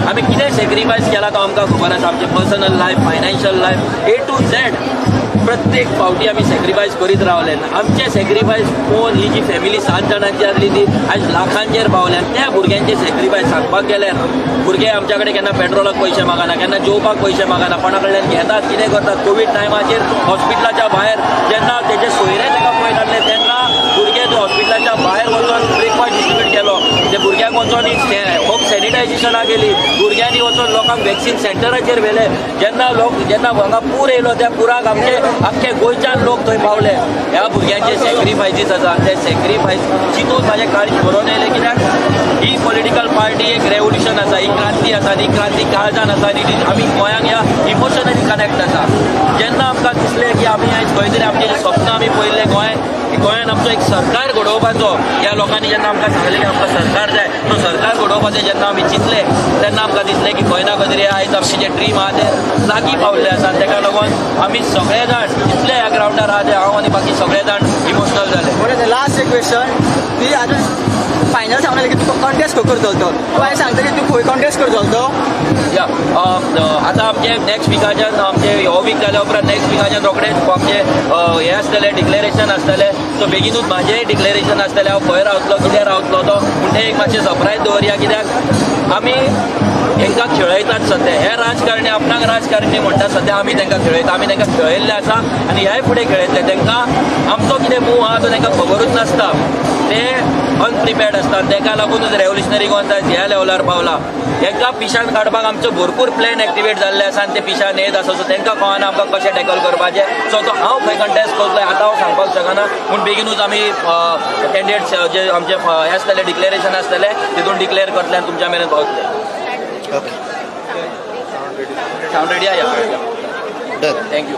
आमी कितें सॅक्रिफायस केला तो आमकां खबर आसा. आमचे personal life, financial life, A to Z प्रत्येक फावटी आमी सॅक्रिफायस करीत रावले. आमचे सॅक्रिफायस पळोवन ही जी फॅमिली 7 जाणांची आसली ती आयज लाखांचेर पावल्या. त्या भुरग्यांचे सॅक्रिफायस सांगपाक गेल्यार भुरगे आमच्या कडेन केन्ना पेट्रोलाक पयशे मागना, केन्ना जेवपाक पयशे मागना, कोणा कडल्यान घेतात, कितें करतात. कोवीड टायमाचेर हॉस्पिटलाच्या भायर जेन्ना तेजे सोयरे ताका पळयत आसले तेन्ना भुरगे जो हॉस्पिटलाच्या भायर वचून ब्रेकफास्ट डिस्ट्रिब्यूट केलो. ते भुरग्यांक वचून होम सॅनिटायझेशनाक गेली, भुरग्यांनी वचून लोकांक वॅक्सिन सेंटराचेर व्हेले. जेन्ना हांगा पूर येयलो त्या पुराक आख्खे गोंयच्यान लोक थंय पावले. ह्या भुरग्यांचे सॅक्रिफायसीस आसा. ते सॅक्रिफायस चिंतून म्हाजें काळज भरोवन येयलें, कित्याक ही पॉलिटिकल पार्टी एक रेव्होल्युशन आसा, ही क्रांती आसा, ही क्रांती काळजान आसा, आनी आमी गोंयांक ह्या इमोशनली कनेक्ट आसा. जेन्ना आमकां दिसलें की आमी आयज खंय तरी आमचें जें स्वप्न आमी पळयल्लें गोंयान आमचो एक सरकार घडोवपाचो, ह्या लोकांनी जेन्ना आमकां सांगलें की आमकां सरकार जाय, तो सरकार घडोवपाचें जेन्ना आमी चिंतले तेन्ना आमकां दिसलें की खंय ना खंय तरी आयज आमचें जें ड्रीम आहा तें लागीं पावल्लें आसा. ताका लागून आमी सगळे जाण जितले ह्या ग्रावंडार आहा ते हांव आनी बाकी सगळे जाण इमोशनल रिझॉल्व जालें. बरें लास्ट एक क्वेश्चन ती आतां फायनल सांगलें की तुका कॉन्टेस्ट खंय करतलो तो हांवें सांगता की तूं खंय कॉन्टेस्ट करतलो तो या आतां आमचे नेक्स्ट विकाच्यान आमचे हो वीक जाल्या उपरांत नेक्स्ट विकाच्यान रोखडेच आमचे हे आसतलें डिक्लेरेशन आसतलें. सो बेगीनूच म्हाजेंय डिक्लेरेशन आसतलें हांव खंय रावतलो कितें रावतलो तो पूण तें एक मातशें सरप्रायज दवरया कित्याक आमी तांकां खेळयतात सद्या हे राजकारणी आपणाक राजकारणी म्हणटा सद्या आमी तांकां खेळयता आमी तांकां खेळयल्ले आसा आनी ह्याय फुडें खेळयतले. तांकां आमचो कितें मूव आहा तो तांकां खबरूच नासता. ते अनप्रिपेर्ड आसतात. ताका लागूनच रेव्होल्युशनरी गोंयांत ह्या लेवलार पावला. तांकां पिशान काडपाक आमचो भरपूर प्लॅन एक्टिवेट जाल्ले आसा आनी ते पिशान येत आसा. सो तांकां कळना आमकां कशें टॅकल करपाचें. सो तो हांव खंय कंटेस्ट करतलो आतां हांव सांगपाक शकना पूण बेगीनूच आमी कॅन्डिडेट्स जे आमचे हे आसतले डिक्लेरेशन आसतले तितून डिक्लेअर करतले आनी तुमच्या मेरेन पावतले. साऊंड रेडी आहे thank you.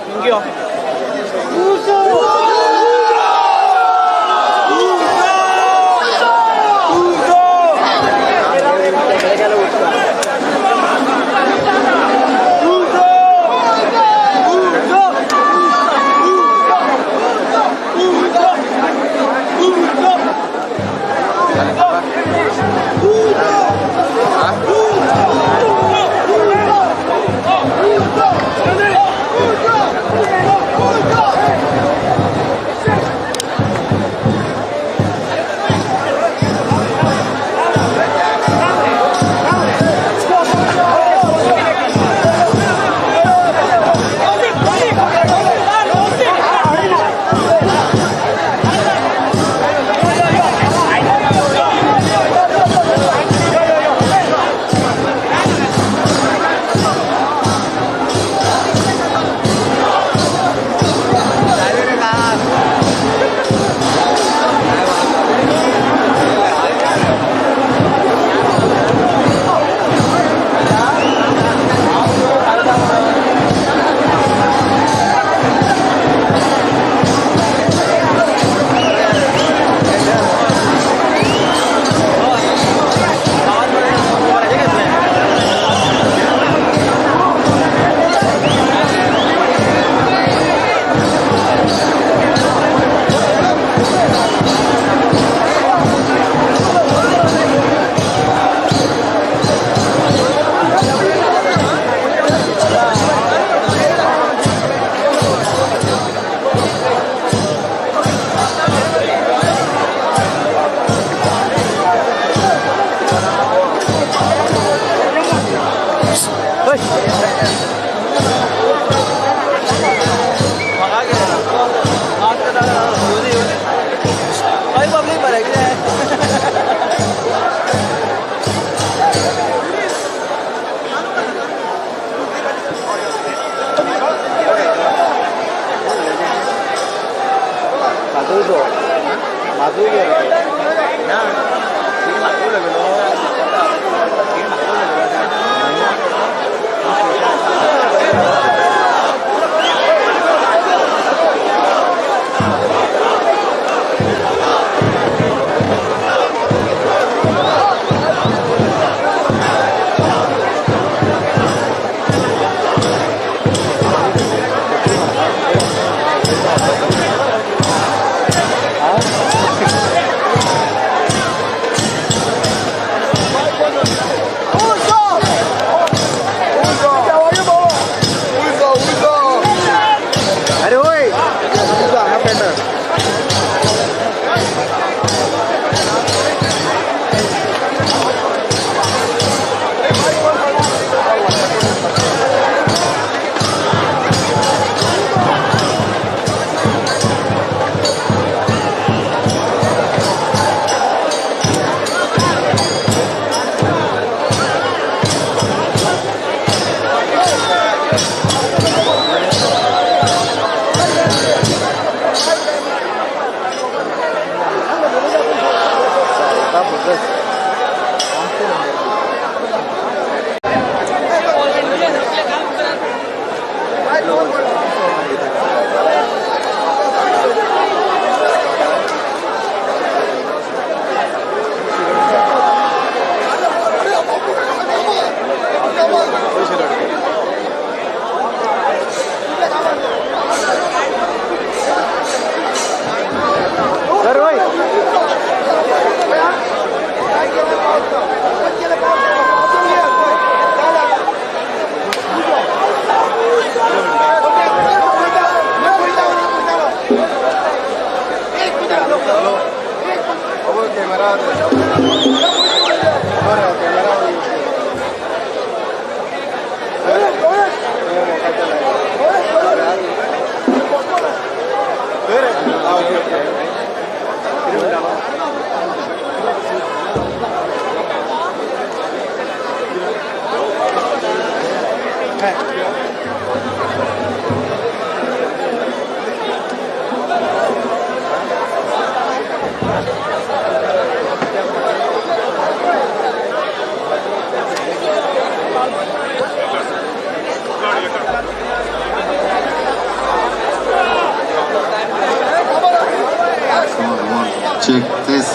Check this.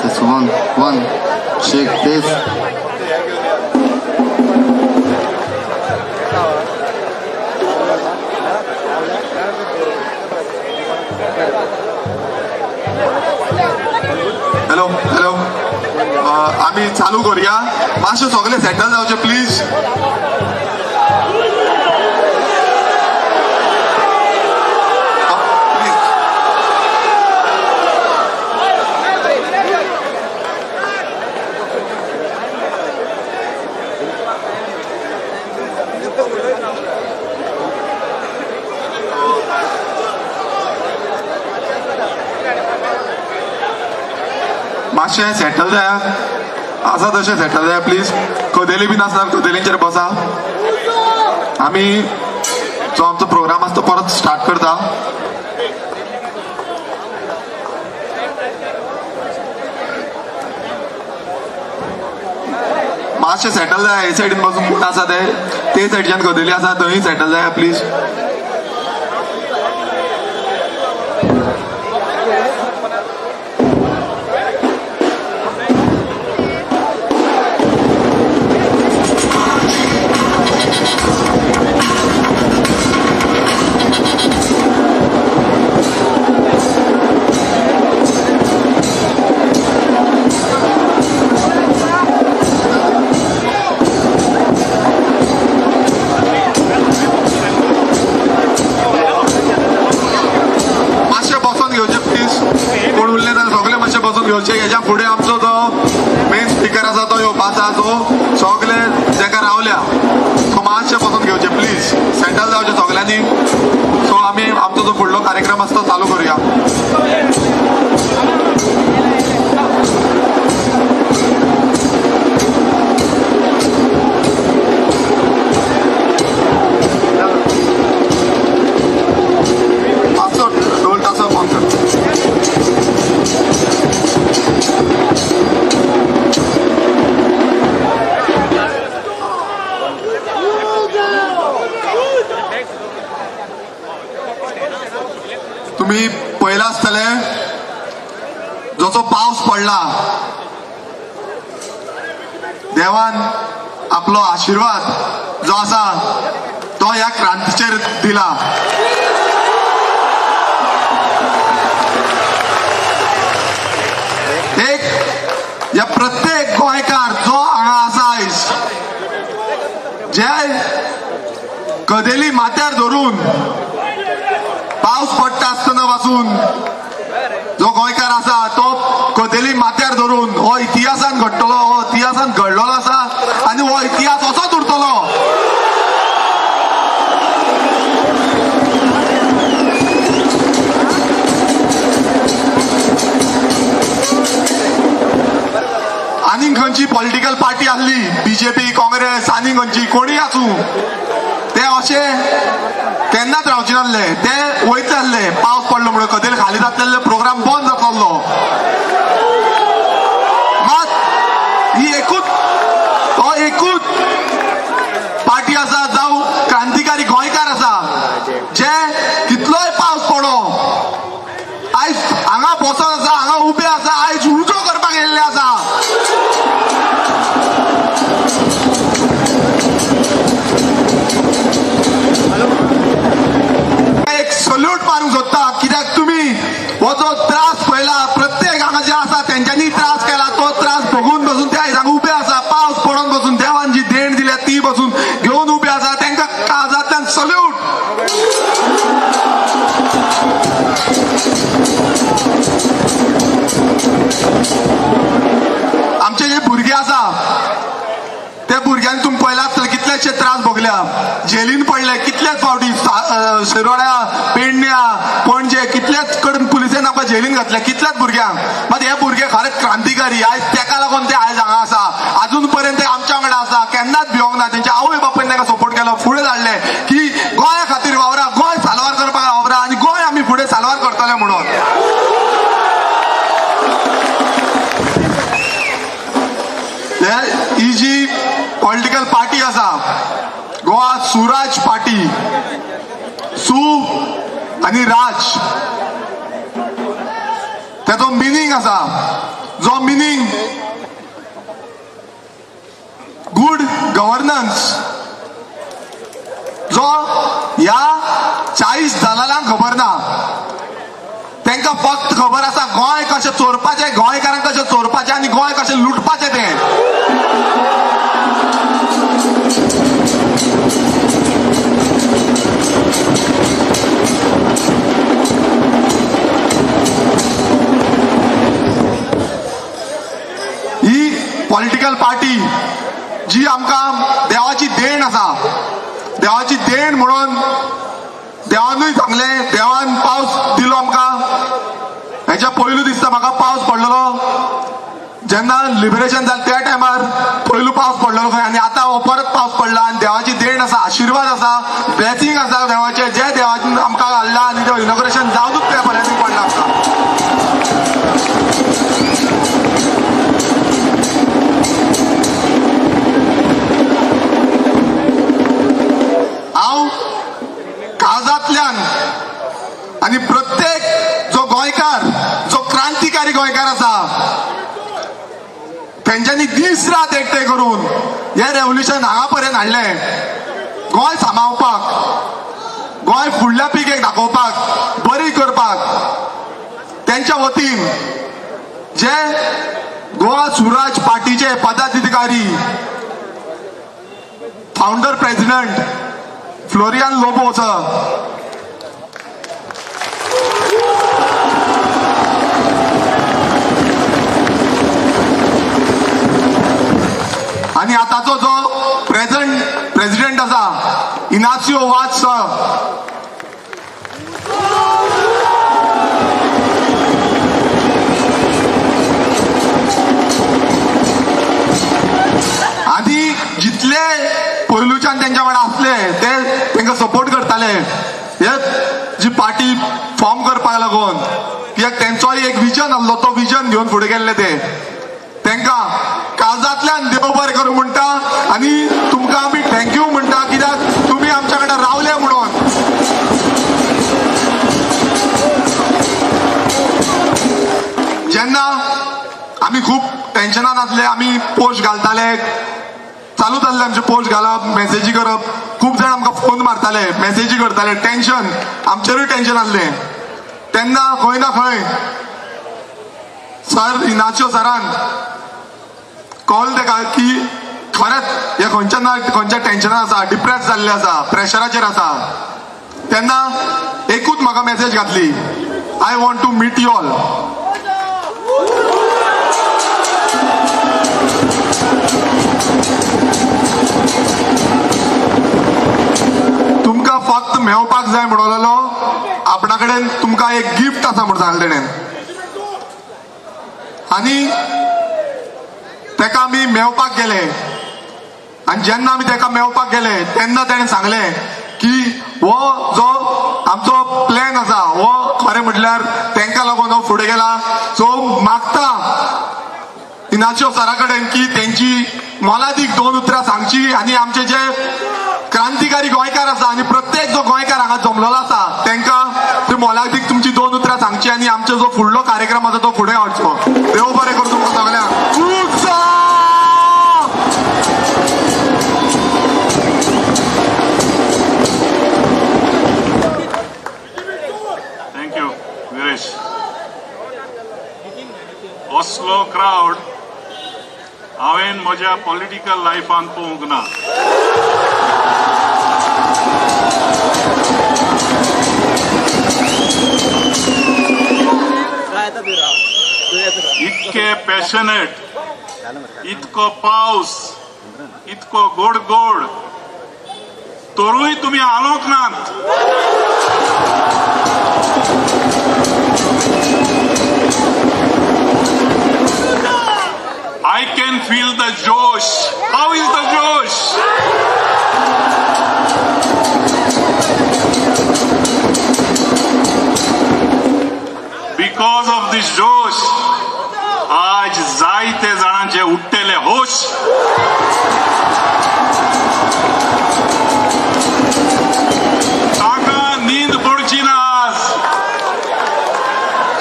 This one. Check this. Hello आम्ही चालू करूया मातशे सगळे सेटल जावचे प्लीज. मातशें सेटल जाया आसा तशें सेटल जाया प्लीज. कदेली बीन आसल्यार कदेलींचेर बसा. आमी जो आमचो प्रोग्राम आसा तो परत स्टार्ट करता. मातशें सेटल जाया. हे सायडीन बसून कोण आसा ते सायडीच्यान कदेली आसा थंय सेटल जाया प्लीज. हेच्या फुडें आमचो जो मेन स्पीकर आसा तो येवपाचो आसा तो सगळे जाका रावल्या तो मातशे बसून घेवचे प्लीज. सेटल जावचे सगळ्यांनी. सो आमी आमचो जो फुडलो कार्यक्रम आसा तो चालू करूया. मातसो ढोल तासो बंद कर. तुम्ही पहिला आसतले जसो पावस पडला देवान आपलो आशीर्वाद जो आसा तो ह्या क्रांतीचेर दिला. एक या प्रत्येक गोंयकार जो हांगा आसा आयज जे कदेली माथ्यार धरून पावस पडटा आसतना पासून जो गोंयकार आसा तो कदेली माथ्यार धरून हो इतिहासान घडटलो. हो इतिहासान घडलेलो आसा आनी हो इतिहास असोच उरतलो. आनी खंयची पॉलिटिकल पार्टी आसली बीजेपी काँग्रेस आनी खंयची कोणी आसूं ते अशें केन्नाच रावचे नासले. ते वयता आसले पावस पडलो म्हणून कदेल खाली जातले प्रोग्राम बंद जातलो. मात ही एकूच पार्टी आसा जावं क्रांतिकारी गोंयकार आसा जे कितलोय पावस पडो आयज हांगा बसत आसा हांगा उबे आसा आयज उजो करपाक येयल्ले आसा. एक सल्यूट मारूंक सोदता कित्याक तुमी हो जो त्रास पळयला प्रत्येक हांगा जे आसा तेंच्यांनी त्रास केला तो त्रास भोगून बसून ते आयज हांगा उबे आसा. पावस पडोन बसून देवान जी देण दिल्या ती बसून घेवन उबे आसा. तांकां काळजांतल्यान सल्यूट. आमचे जे भुरगे आसा त्या भुरग्यांनी तुम्ही पळयला आसतले कितलेशे त्रास भोगल्या. जेलीन पडले कितलेच फावटी शिरोड्या पेडण्या पणजे कितलेच कडेन पुलिसेन आमकां जेलीन घातले कितलेच भुरग्यांक. मात हे भुरगे खरेंच क्रांतिकारी आयज तेका लागून ते आयज हांगा आसा. अजून पर्यंत आमच्या वांगडा आसा. केन्नाच भिवंक ना. तेंच्या आवय बापायन तांकां सपोर्ट केलो ही जी पॉलिटिकल पार्टी आसा गोवा सुराज पार्टी, सु आणि राज, त्याचो मिनींग आसा, जो मिनींग गुड गव्हर्नन्स, जो ह्या 40 दलालांक खबर ना. तांकां फक्त खबर आसा गोंय कशें चोरपाचें, गोंयकारांक कशें चोरपाचें आनी गोंय कशें लुटपाचें तें. ही पॉलिटिकल पार्टी जी आमकां देवाची देण आसा, देवाची देण म्हणून देवानूय सांगलें, देवान पावस दिलो आमकां. हेच्या पयलू दिसता म्हाका पावस पडलेलो जेन्ना लिबरेशन जालें त्या टायमार पयलू पावस पडलेलो खंय, आनी आतां हो परत पावस पडला. आनी देवाची देण आसा, आशिर्वाद आसा, ब्लेसिंग आसा देवाचें, जे देवान आमकां घाल्ला आनी तें इनॉग्रेशन जावनूच त्या पर्यंत पडलां आमकां. हांव काळजांतल्यान आनी प्रत्येक जो गोंयकार, जो क्रांतिकारी गोंयकार आसा, तेंच्यांनी दीस रात एकठांय करून हे रेव्होल्युशन हांगा पर्यंत हाडलें. गोंय सांबाळपाक, गोंय फुडल्या पिळगेक दाखोवपाक, बरी करपाक तेंच्या वतीन जे गोवा सुराज पार्टीचे पदाधिकारी, founder president Florian Lobo sir, आणि आताचो जो प्रेसिडेंट आसा इनासियो वाज सर, आनी जितले पयलूच्यान तेंच्या वांगडा असले ते तांकां सपोर्ट करताले. हे जी पार्टी फॉर्म करपाक लागून कित्याक तेंचोय एक विजन आसलो, तो विजन घेवन फुडें गेल्ले ते. तांकां काळजांतल्यान देव बरें करूं म्हणटा आनी तुमकां आमी थँक्यू म्हणटा कित्याक तुमी आमच्या कडेन रावले म्हणून. जेन्ना आमी खूब टेन्शनान आसले, आमी पोस्ट घालताले, चालूच आसले आमचे पोस्ट घालप, मेसेजी करप, खूब जाण आमकां फोन मारताले, मेसेजी करताले, टेन्शन, आमचेरूय टेन्शन आसलें. तेन्ना खंय ना खंय सर इनासियो सरान कॉल तेका की खरेंच हे खंयच्या ना खंयच्या टेन्शनान आसा, डिप्रेस जाल्ले आसा, प्रेशराचेर आसा. तेन्ना एकूच म्हाका मेसेज घातली, I want to meet you all. तुमकां फक्त मेवपाक जाय म्हणलेलो, आपणा कडेन तुमकां एक गिफ्ट आसा म्हणून सांगलें तेणें. आनी तेका आमी मेवपाक गेले, आनी जेन्ना आमी तेका मेवपाक गेले तेन्ना तेणें सांगलें की हो जो आमचो प्लॅन आसा हो खरें म्हटल्यार तांकां लागून हो फुडें गेला. सो मागता इनासियो सरा कडेन की तेंची मोलादीक 2 उतरां सांगची आनी आमचे जे क्रांतिकारी गोंयकार आसा आनी प्रत्येक जो गोंयकार हांगा जमलेलो आसा तांकां ती मोलादीक तुमची 2 उतरां सांगची आनी आमचो जो फुडलो कार्यक्रम आसा तो फुडें हाडचो. देव बरें करूं तुमकां सगळ्यांक. थँक्यू विरेश. असलो क्रावड हांवें म्हज्या पॉलिटिकल लायफान पळोवंक ना. इतके पॅशनेट, इतको पावस, इतको गोड गोड, तरूय तुम्ही आलोक नात. I can feel the Josh. How is the Josh? Because of this Josh, आज जायते जाणांचे उठ्ठे गेले होश. ताका नींद पडची ना आज.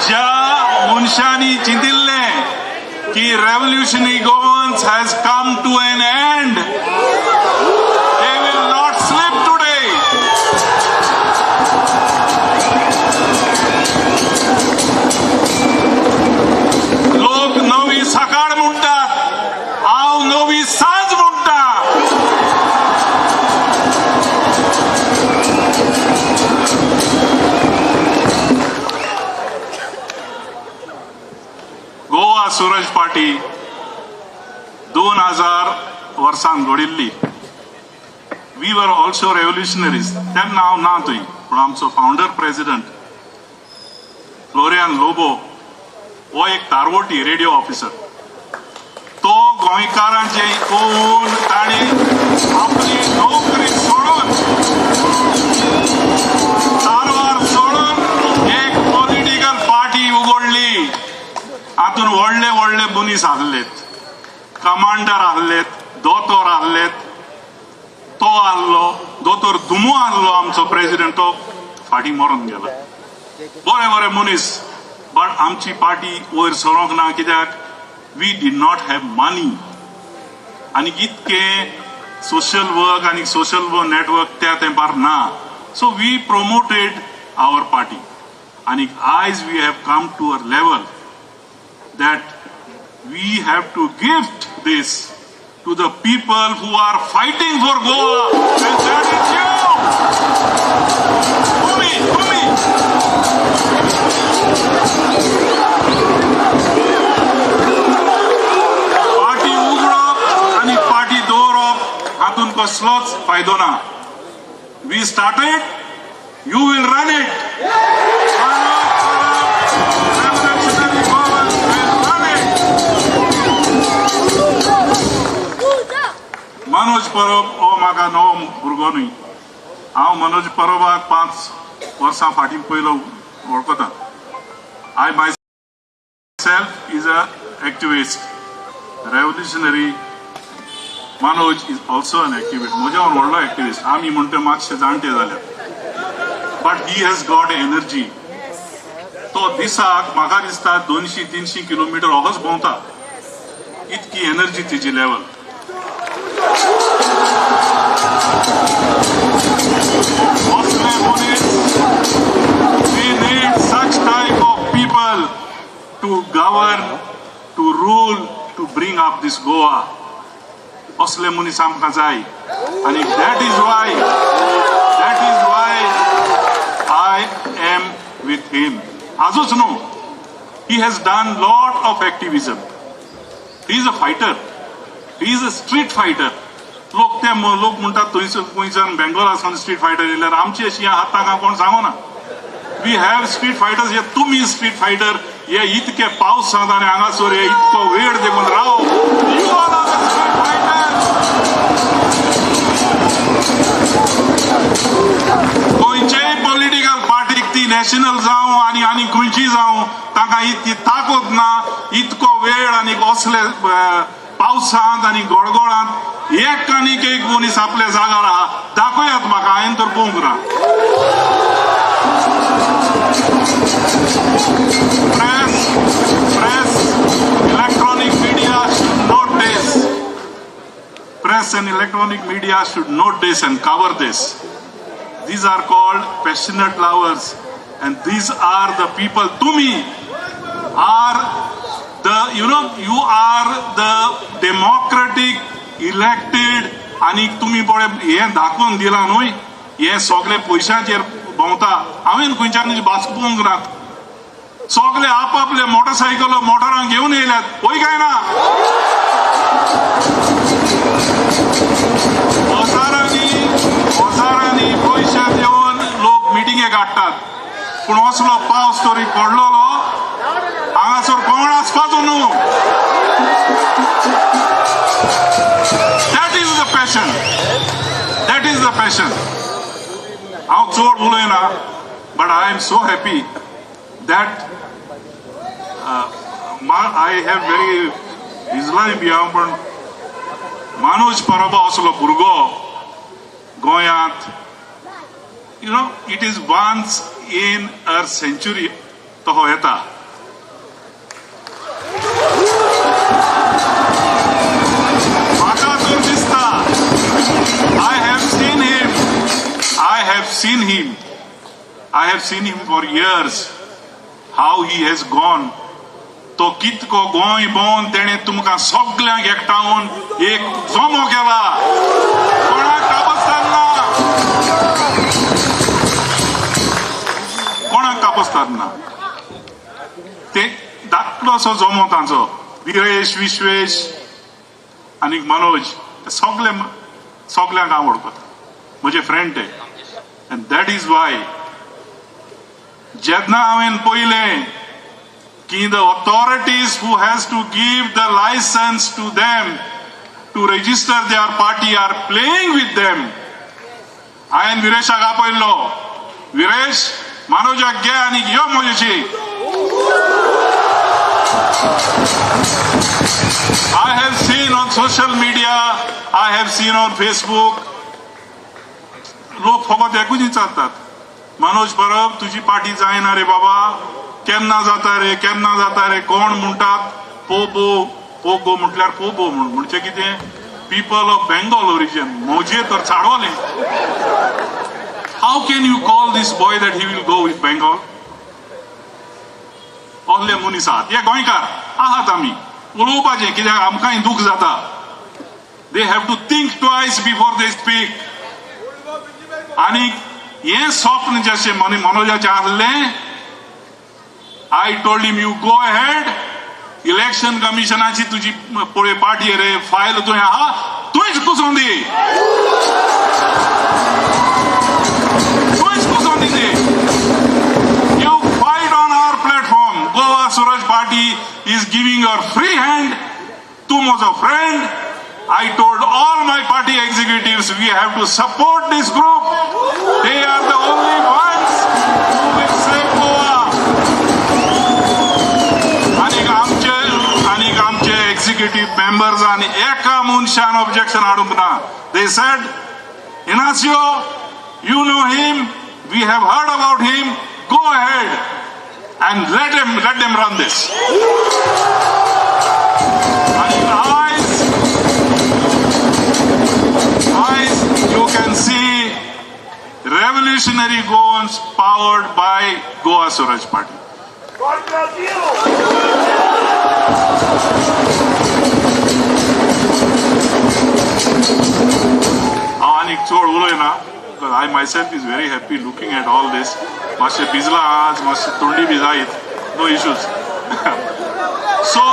ज्या मनशांनी चिंतिल्ले की revolutionary governance has come to an end, they will not sleep today. लोक नवी सकाळ म्हणटात, हांव नवी सांज म्हणटा. गोवा सूरज पार्टी 2000 वर्सां घडिल्ली. We were also रेव्होल्युशनरीज. तेन्ना हांव ना थंय, पूण आमचो फावंडर प्रेसिडेंट फ्लोरियन लोबो हो एक तारवटी रेडिओ ऑफिसर. तो गोंयकारांचे पळोवन ताणी आपली नोकरी सोडून, कारवार सोडून एक पॉलिटिकल पार्टी उगडली. हातून व्हडले व्हडले मनीस आहलेत, कमांडर आहलेत, दोतोर आहलेत. तो आहलो दोतोर धुमो आहलो आमचो प्रेसिडेंट. तो फाटीं मरून गेलो. बरे बरे मनीस. बट आमची पार्टी वयर सरोंक ना. कित्याक we did not have money. आनी इतके सोशल वर्क आनी सोशल नेटवर्क त्या तेंपार ना. So we promoted our party. आनी आयज we have come to a level that we have to gift this to the people who are fighting for Goa, and that is you. Kumi. Party उगडप आणि party दवरप हातून कसलोच फायदो ना. We started, you will run it. Manoj Parab हो म्हाका नवो भुरगो न्हय. हांव मनोज परबाक 5 वर्सां फाटीं पयलो वळखता. I my self is a activist, revolutionary. Manoj is also an activist. म्हज्या व्हडलो एक्टिविस्ट. आमी म्हणटा मातशे जाणटे जाल्यात. But he has got energy. तो दिसाक म्हाका दिसता 200-300 किलोमीटर होच भोंवता. इतकी एनर्जी तिची level. We need such type of people to govern, to rule, to bring up this Goa. असले मनीस आमकां जाय. आनी that is why I am with him. आजूच न्हू, he has done lot of activism. He is a fighter. He is a street fighter. लोक म्हणटात थंयच्यान बेंगलोरासान street fighter येयल्यार आमची अशी हातांक कोण सांगो ना. We have street fighters. हे तुमी स्ट्रीट फायटर. हे इतके पावसांत आनी हांगासर हे इतको वेळ देखून राव. You are the street fighter. गोंयचेय पॉलिटिकल पार्टीक ती नॅशनल जावं आनी खंयची जावं ताका इतकी ताकद ना. इतको वेळ आनी असले पावसांत आनी गडगडांत एक आनीक एक मनीस आपल्या जाग्यार आहा. दाखयात म्हाका. हांवें तर पळोवंक ना. Press electronic media should note this. Press and electronic media should note this and cover this. These are called passionate lovers, and these are the people to me are you are the democratic elected. आणि तुम्ही पळय हे दाखोवन दिला न्हय. हे सगळे पयशांचेर भोंवता. हांवें खंयच्यान भास पळोवंक ना. सगळे आपापले मोटरसायकलो मोटरांक घेवन येयल्यात. पळय काय ना. हजारांनी पयशे देऊन लोक मिटिंगे काडटात. पूण असलो पावस तरी पडलेलो हांगासर कोण आसपाचो न्हू. That is the passion. हांव चड उलयना. But I am so happy that I have very भिजलाय बी हांव, पण मनोज परबा असलो भुरगो गोंयांत, you know, it is once in a century तो येता. म्हाका तर दिसता I have seen him for years, how he has gone. तो कितको गोंय भोंवन तेणे तुमकां सगळ्यांक एकठांवन एक जमो केला. कोणाक कापस्तान ना, कोणाक कापस्तान ना. ते धाकटोसो जमो तांचो, विरेश, विश्वेश आनी मनोज, ते सगळ्यांक आवडटा. म्हजे फ्रेंड ते. एंड दॅट इज वाय जेन्ना हांवें पयलें की the authorities who has to give the licence to them to register their party are playing with them, हांवें विरेशाक आपयल्लो, विरेश मनोजाक घे आनी यो म्हजेशी. I have seen on social media, I have seen on Facebook, लोक फकत एकूच विचारतात, मनोज परब तुजी पार्टी जायना रे बाबा, केन्ना जाता रे, केन्ना जाता रे. कोण म्हणटात पोगो म्हटल्यार पोगो म्हणजे कितें, पीपल ऑफ बेंगॉल ओरिजिन, म्हजे तर चाडवले. How can you call this boy that he will go with Bengal? असले मनीस आहात, हे गोंयकार आहात आमी, उलोवपाचें, कित्याक आमकांय दूख जाता. They have to think twice before they speak. आनी हें स्वप्न जशें मनोजाचें आसलें, I told him you go ahead, election कमिशनाची तुजी पळय पार्टी रे, फायल तुवें आहा, तुवेंच कुसोवन दी, तुवेंच कुसोवन दी. You fight on our platform. Goa Swaraj party is giving your free hand. तूं म्हजो friend. I told all my party executives we have to support this group. They are the only ones who will save Goa. आनीक आमचे executive members आणि एका मनशान objection हाडूंक ना. They said, Inacio, you know him, we have heard about him, go ahead and let them run this. You can see revolutionary Goans powered by Goa Swaraj Party. आनीक चड उलयना, because I myself is very happy looking at all this. मातशें भिजला आज, मातशें तोंडी बी जायत, no issues. So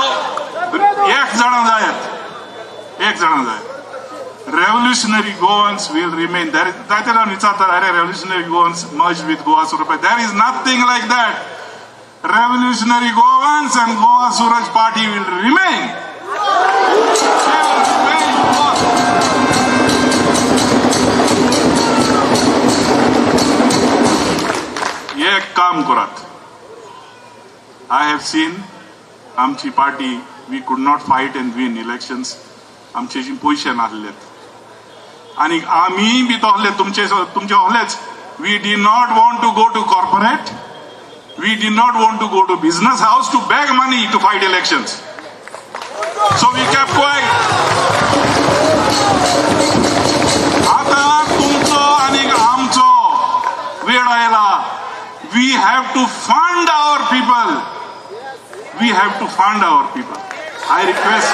एक जाणा जाय. Revolutionary Goans will remain. That is revolutionary Goans merged with Goa Suraj. There is nothing like that. Revolutionary Goans and Goa Suraj Party will remain. They will remain both. एक काम करात. I have seen आमची party, we could not fight and win elections. आमचे जी पयशे नासलेत. आणि आम्ही बी तसले तुमचे असलेच. We do not want to go to corporate, we do not want to go to business house to bag money to fight elections. So we kept quiet. आता तुमचो आणि आमचो वेळ आयला. We have to fund our people. We have to fund our people. I request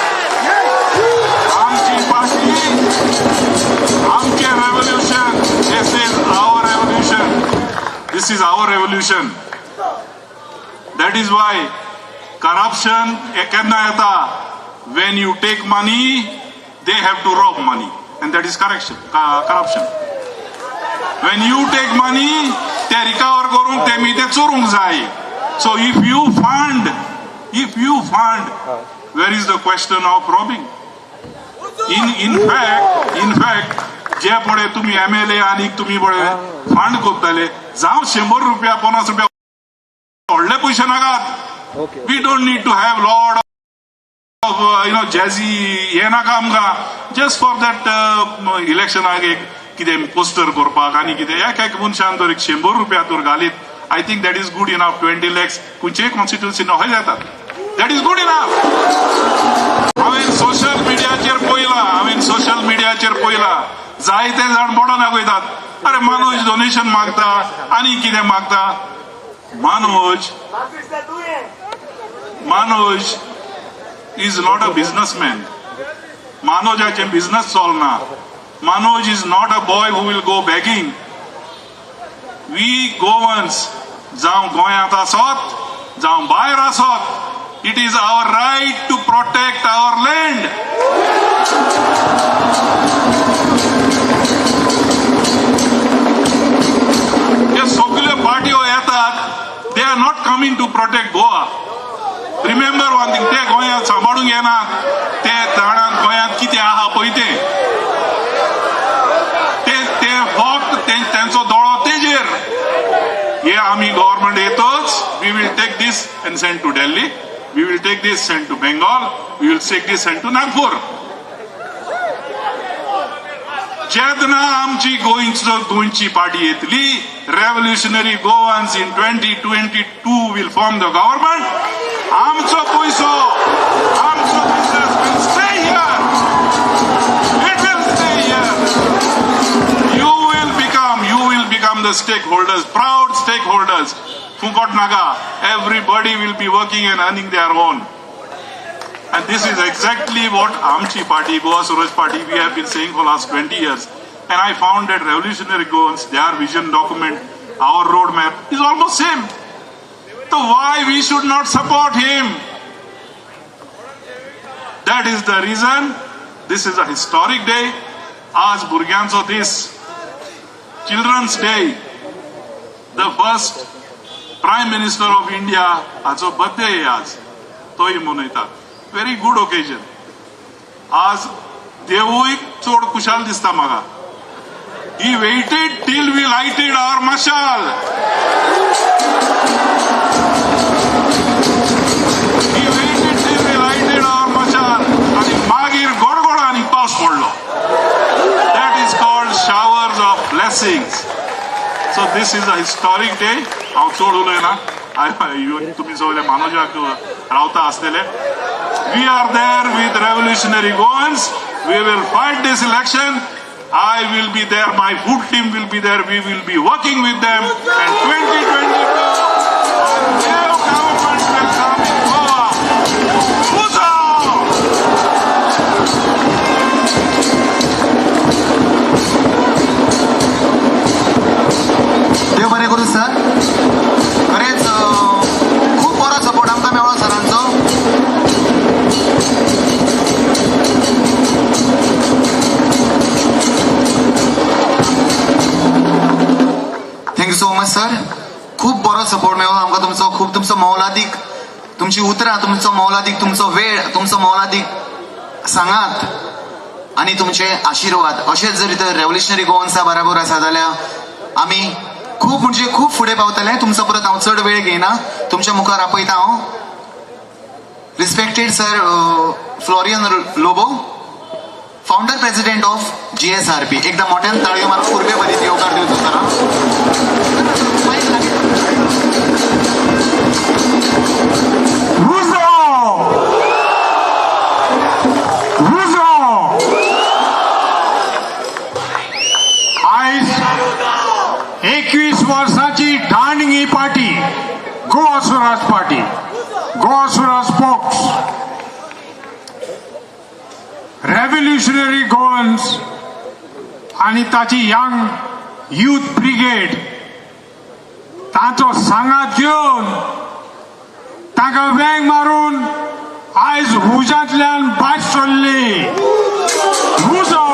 आमची party, आमचे revolution, this is our revolution, this is our revolution. That is why corruption केन्ना येता, Wien you take money they have to rob money, and that is corruption. When you take money ते recover करून ते चोरूंक जाय. So if you fund, where is the question of robbing? In fact, जे पळे तुम्ही MLA आणि तुम्ही पळे फंड करताले, जावं 100 रुपया 50 रुपया व्हडले पयशे नाकात. We don't need to have lot jazzy हे नाका आमकां जस्ट फॉर दॅट इलेक्शनाक एक कितें पोस्टर करपाक आनी कितें एक मनशान तर 100 रुपया तर घालीत I think that is good enough 20 lakhs खंयचेय कॉन्स्टिट्युन्सीन अशें जातात दॅट इज गुड इनफ हांवें सोशल मिडियाचेर पळयलां जायते जाण बोडोन वयतात अरे मनोज डोनेशन मागता आनी कितें मागता Manoj is not a businessman. Manojaचे business चलना. Manoj is not a boy who will go begging. We Goans, जावं गोंयांत आसत, जावं भायर आसत, it is our right to protect our land. हे सगळ्यो पार्ट्यो येतात, they are not coming to protect Goa. Remember one thing ते गोंयांत सांबाळूंक येनात ते जाणात गोंयांत कितें आहा पळय ते फक्त तेंचो दोळो तेजेर हे आमी गव्हर्मेंट येतोच we will take this and send to Delhi we will take this send to Bengal we will take this send to Nagpur जेन्ना आमची गोंयची पार्टी येतली revolutionary Goans in 2022 will form the government आमचो पैसो आमचो business will stay here it will stay here you will become the stakeholders proud stakeholders फुकट नाका everybody will be working and earning their own and this is exactly what Amchi party Goa Swaraj party we have been saying for last 20 years and I found that revolutionary Goans their vision document our roadmap is almost same. So why we should not support him? That is the reason this is a historic day. Aaj Burgyancho this Children's Day, the first Prime Minister of India hacho birthday aaj toy मनयतात. Very good occasion. आज देवूय चड कुशाल दिसता म्हाका. He waited till we lighted our mashal. आणि मागीर गडगड पावस पडलो. That is called showers of blessings. So this is a historic day. हांव चड उलयना. तुम्ही सगळे मानोजाक रावता आसलेले. We are there with revolutionary Goans. We will fight this election. I will be there. My food team will be there. We will be working with them. And 2022, new government will come in Goa. Huzzah! देव बरें करूं sir. खरेंच खूब बरो support आमकां मेळ्ळो सरांचो. Thank you so much sir. खूब बरो सपोर्ट मेळ्ळो आमकां तुमचो. खूब तुमचो मौलादीक तुमची उतरां तुमचो मौलादीक तुमचो वेळ तुमचो मौलादीक सांगात आनी तुमचे आशिर्वाद अशेंच जर तर रेव्होल्युशनरी गोवन्सा बरोबर आसा जाल्यार आमी खूब म्हणजे खूब फुडें पावतले. तुमचो परत हांव चड वेळ घेयना. तुमच्या मुखार आपयता हांव respected sir Florian Lobo founder president of GSRP. एकदा मोठ्यान ताळयो मारून कुर्बे बरी येवकार दिवचो सर. आयज 21 वर्साची दांडगी पार्टी गोवा स्वराज पार्टी गोवा स्वराज पॉक्स रेव्होल्युशनरी गोवन्स आणि ताची यंग यूथ ब्रिगेड तांचो सांगात घेवन ताका वेंग मारून आयज हुजांतल्यान भायर सरली. हुजो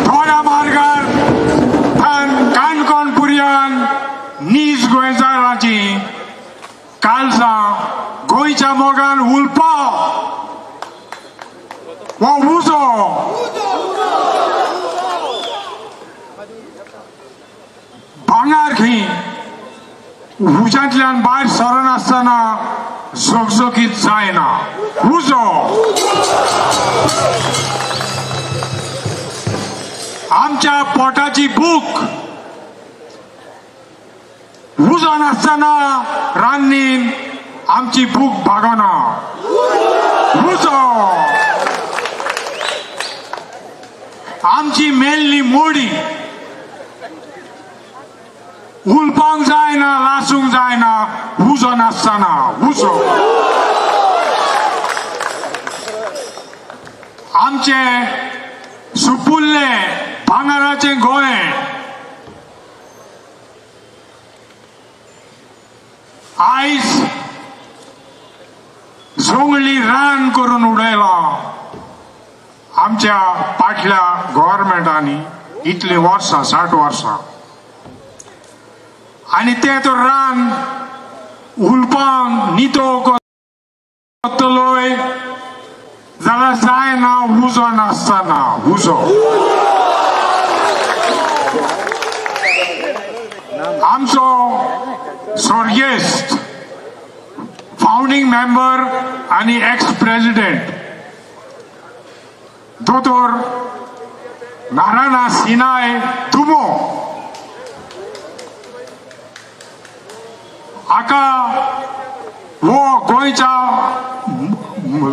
थोड्या मार्गार काणकोणपुर्यान नीज गोंयकारांची कालसां गोंयच्या मोगान उलपाव वो उजो भांगार खी उज्यांतल्यान भायर सरनासतना झगझगीत जायना उजो आमच्या पोटाची भूक उजो नासतना रान्नीन आमची भूक भागना उजो आमची मेल्ली मोडी उलपांक जायना लासूंक जायना उजो नासतना उजो आमचे सुपुल्ले भांगाराचे गोंय आयज जोंगली रान करून उडयला आमच्या फाटल्या गव्हर्मेंटांनी इतली वर्सां 60 वर्सां आणि ते तो रान उलपांक नितो करतलोय जाल्यार जायना उजो नासतना उजो आमचो स्वर्गेस्त फाउंडिंग मेंबर आणि एक्स प्रेसिडेंट दोतोर नारायण सिनाय तुमो हाका वो गोंयच्या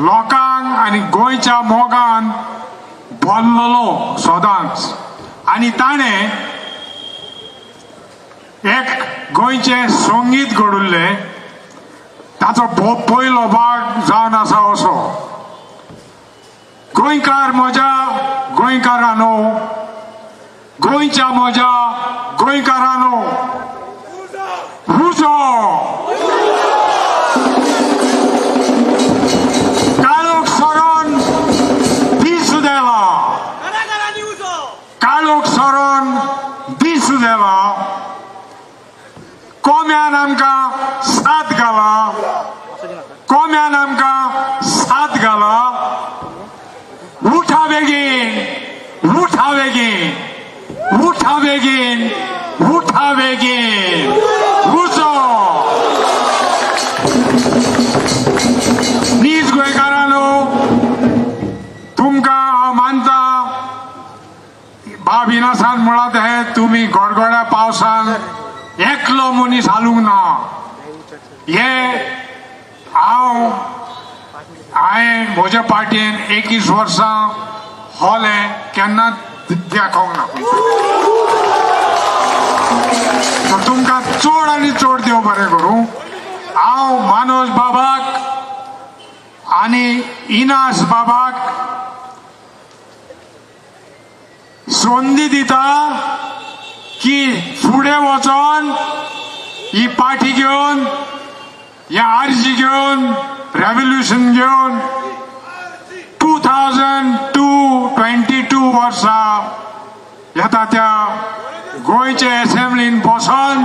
लोकांक आणि गोंयच्या मोगान भरलेलो सदांच आणि ताणें एक गोंयचे संगीत घडुल्ले ताचो पयलो भाग जावन आसा असो गोंयकार म्हज्या गोंयकारांनो गोंयच्या म्हज्या गोंयकारांनो उजो काळोख सरोन दीस देला काळोख सरोन दीस देला कोम्यान आमकां साथ घाला कोम्यान आमकां साथ घाला उठा बेगीन उठा बेगीन उठा बेगीन उठा बेगीन उजो नीज गोंयकारांनो तुमकां हांव मानता भाविनासान म्हळात हे तुमी गडगड्या पावसान एकलो मनीस हालूंक ना हे हांवें म्हज्या पार्टीन 21 वर्सां होले केन्ना दाखोवंक ना तर तुमकां चड आनी चड देव बरें करूं हांव मानोज बाबाक आनी इनास बाबाक संदी दिता की फुडें वचोन ही पार्टी घेवन ह्या आरजी घेवन रेव्होल्युशन घेवन 2022 वर्सा येता त्या गोंयचे असेंब्लीन बसोन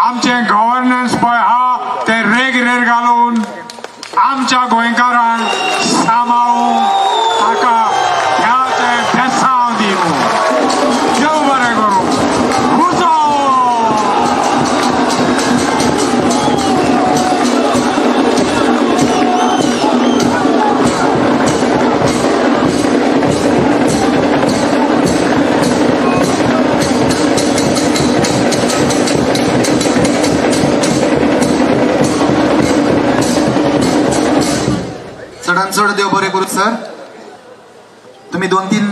आमचे गव्हर्नन्स पळय आहा ते रेग घालून आमच्या गोंयकारांक सांबाळून ताका ह्या ते भेसांव दिवं देव बरें करूं उजो चडान चड देव बरें करूं सर तुम्ही 2-3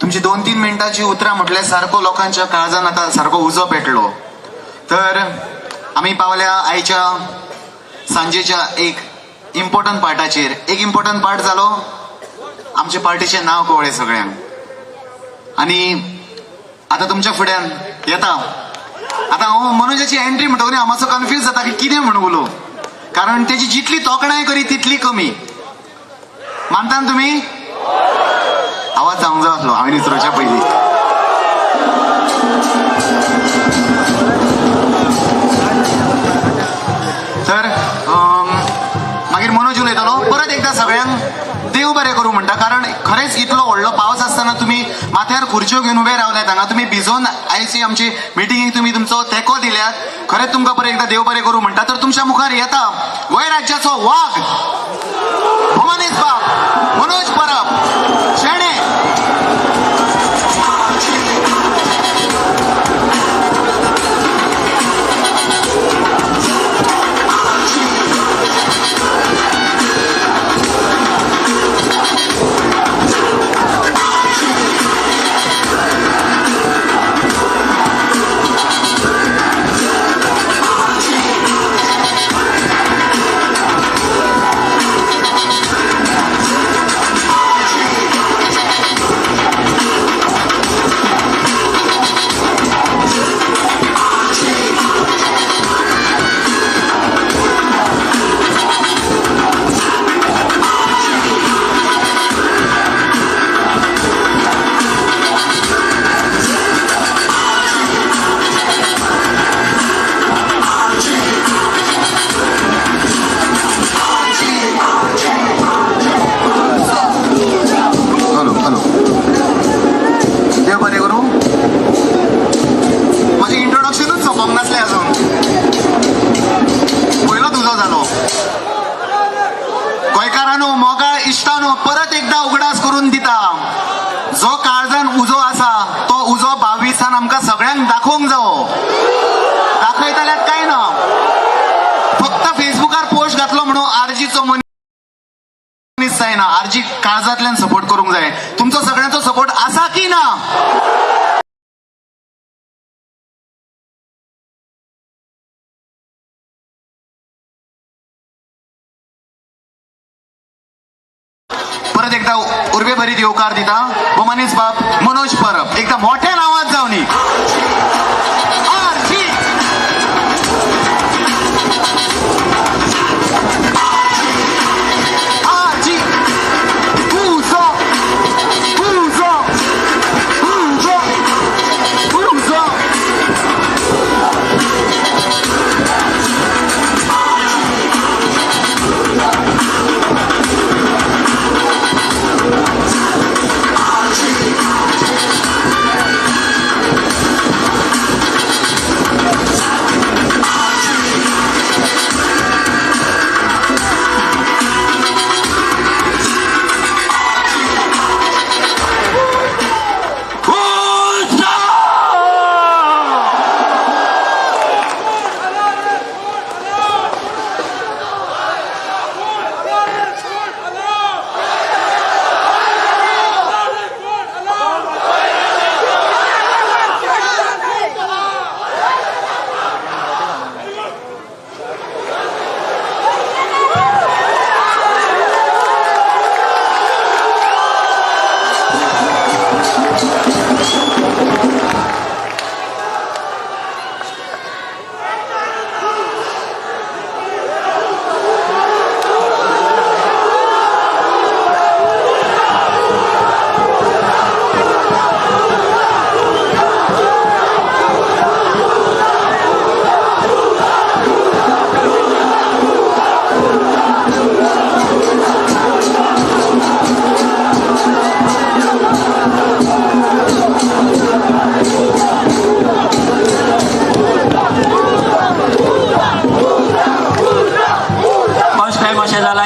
तुमची 2-3 मिनटाची उतरां म्हटल्यार सारको लोकांच्या काळजान आता सारको उजो पेटलो तर आम्ही पावल्या आयच्या सांजेच्या एक इम्पॉर्टंट पार्टाचेर एक इम्पॉर्टंट पार्ट जालो आमच्या पार्टीचे नाव कळ्ळें सगळ्यांक आणि आता तुमच्या फुड्यान येता आता हांव मनोजाची एंट्री म्हणटकूच हांव मातसो कन्फ्यूज जाता की कितें म्हणून उलोव कारण तेजी जितली तोखणाय करी तितली कमी मानता तुम्ही आवाज जावंक जाय आसलो हांवें विचारच्या पयलीं तर मागीर मनोज उलयतलो परत एकदा सगळ्यांक देव बरें करूं म्हणटा कारण खरेंच इतलो व्हडलो पावस आसतना तुमी मात माथ्यार खुर्च्यो घेवन उभे रावल्यात हांगा तुमी भिजोन आयची आमची मिटिंगेक तुमी तुमचो तेंको दिल्यात खरेंच तुमकां बरें एकदां देव बरें करूं म्हणटा तर तुमच्या मुखार येता गोंय राज्याचो वाघ भवानीस बाब मनोज परब शेणे परत एकदा उगडास करून दिता जो काळजान उजो आसा तो उजो 22 आमकां सगळ्यांक दाखोवंक जावो दाखयतल्यात काय ना फक्त फेसबुकार पोस्ट घातलो म्हणून आरजीचो मनीस जायना आरजी काळजांतल्यान सपोर्ट करूंक जाय तुमचो सगळ्यांचो सपोर्ट आसा की ना परत एकदा उर्बे भरीत येवकार दिता वो मनीस बाब मनोज परब एकदा मोठ्या नावात जावनी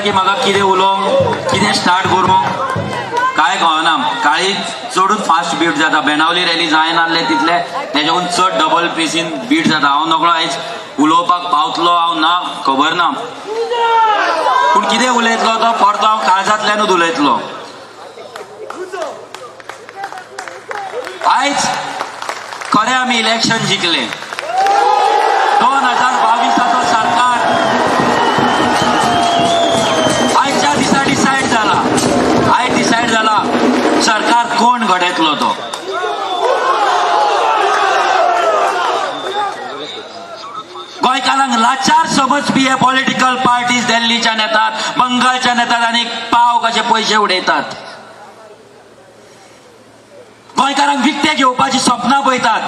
की म्हाका कितें उलोवंक कितें स्टार्ट करूं कांय कळना काळी चडूच फास्ट बीट जाता बेनावली रॅली जायना आसले तितले तेज्याकून चड डबल पेसीन बीट जाता हांव नकळो आयज उलोवपाक पावतलो हांव ना खबर ना पूण कितें उलयतलो तो परतो हांव काळजांतल्यानूच उलयतलो आयज खरें आमी इलेक्शन जिखले 2022 सरकार आयच्या दिसा डिसायड जाला सरकार कोण घडयतलो तो गोंयकारांक लाचार समजपी हे पॉलिटिकल पार्टीज दिल्लीच्यान येतात बंगालच्यान येतात आनी पाव कशे पयशे उडयतात गोंयकारांक विकते घेवपाची स्वप्नां पळयतात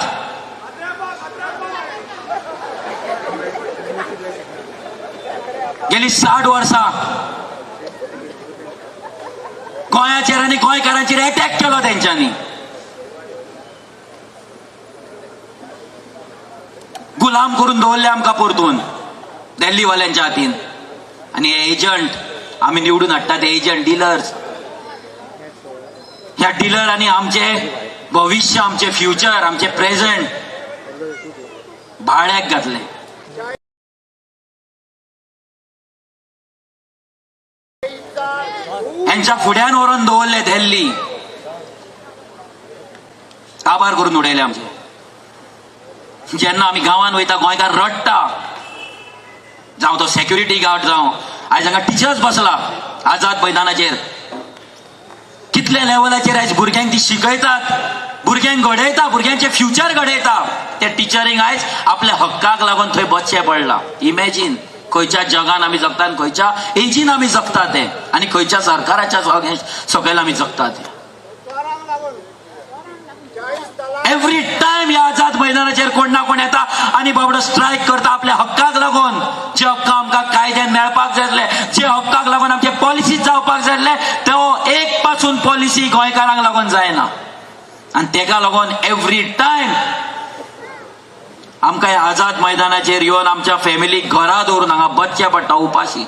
गेली 60 वर्सां गोंयाचेर आनी गोंयकारांचेर अटॅक केलो तेंच्यांनी गुलाम करून दवरले आमकां परतून दिल्लीवाल्यांच्या हातीन. आणि हे एजंट आम्ही निवडून हाडटात, ते एजंट डीलर्स, ह्या डीलरांनी आमचे भविष्य, आमचे फ्युचर, आमचे प्रेझेंट भाड्याक घातले. यांच्या फुड्यान व्हरून दवरले दिल्ली, काबार करून उडयले आमचे. जेन्ना आमी गांवांत वयता गोंयकार रडटा, जावं तो सेक्युरिटी गार्ड जावं, आयज हांगा टिचर्स बसला आझाद मैदानाचेर. कितल्या लेवलाचेर आयज भुरग्यांक ती शिकयतात, भुरग्यांक घडयता, भुरग्यांचे फ्युचर घडयता. ते टिचरींक आयज आपल्या हक्काक लागून थंय बसचें पडलां. इमॅजीन खंयच्या जगान आमी जगता, आनी खंयच्या एजीन आमी जगता ते, आनी खंयच्या सरकाराच्या सकयल आमी जगता ते. एव्हरी टाइम या आझाद मैदानाचेर कोण ना कोण येता आनी बाबडो स्ट्रायक करता आपल्या हक्काक लागून. जे हक्क आमकां कायद्यान मेळपाक जाय आसले, जे हक्काक लागून आमचे पॉलिसीज जावपाक जाय आसले, तो एक पासून पॉलिसी गोंयकारांक लागून जायना. आनी तेका लागून एव्हरी टाइम आमकां ह्या आझाद मैदानाचेर येवन आमच्या फॅमिलीक घरा दवरून हांगा बसचें पडटा उपाशी.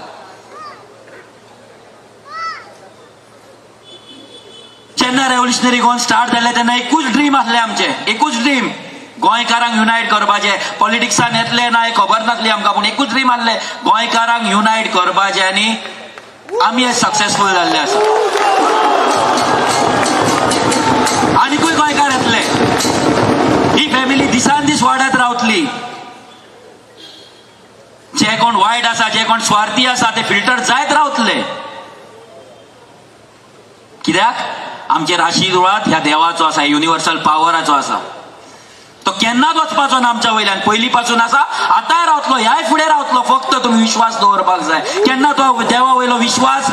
जेन्ना रेव्होल्युशनरी गोवन स्टार्ट जालें तेन्ना एकूच ड्रीम आसलें आमचें, एकूच ड्रीम, गोंयकारांक युनायट करपाचें. पॉलिटिक्सान येतले ना खबर नासली आमकां, पूण एकूच ड्रीम आसलें, गोंयकारांक युनायट करपाचें. आनी आमी हे सक्सेसफूल जाल्ले आसा. आनीकूय गोंयकार येतले, ही फॅमिली दिसान दीस वाडत रावतली. जे कोण वायट आसा, जे कोण स्वार्थी आसा, ते फिल्टर जायत रावतले. कित्याक आमचेर आशिर्वाद ह्या देवाचो आसा, युनिवर्सल पावराचो आसा. तो केन्नाच वचपाचो ना आमच्या वयल्यान, पयलीं पासून आसा, आतांय रावतलो, ह्याय फुडें रावतलो. फक्त तुमी विश्वास दवरपाक जाय. केन्ना तो देवा वयलो विश्वास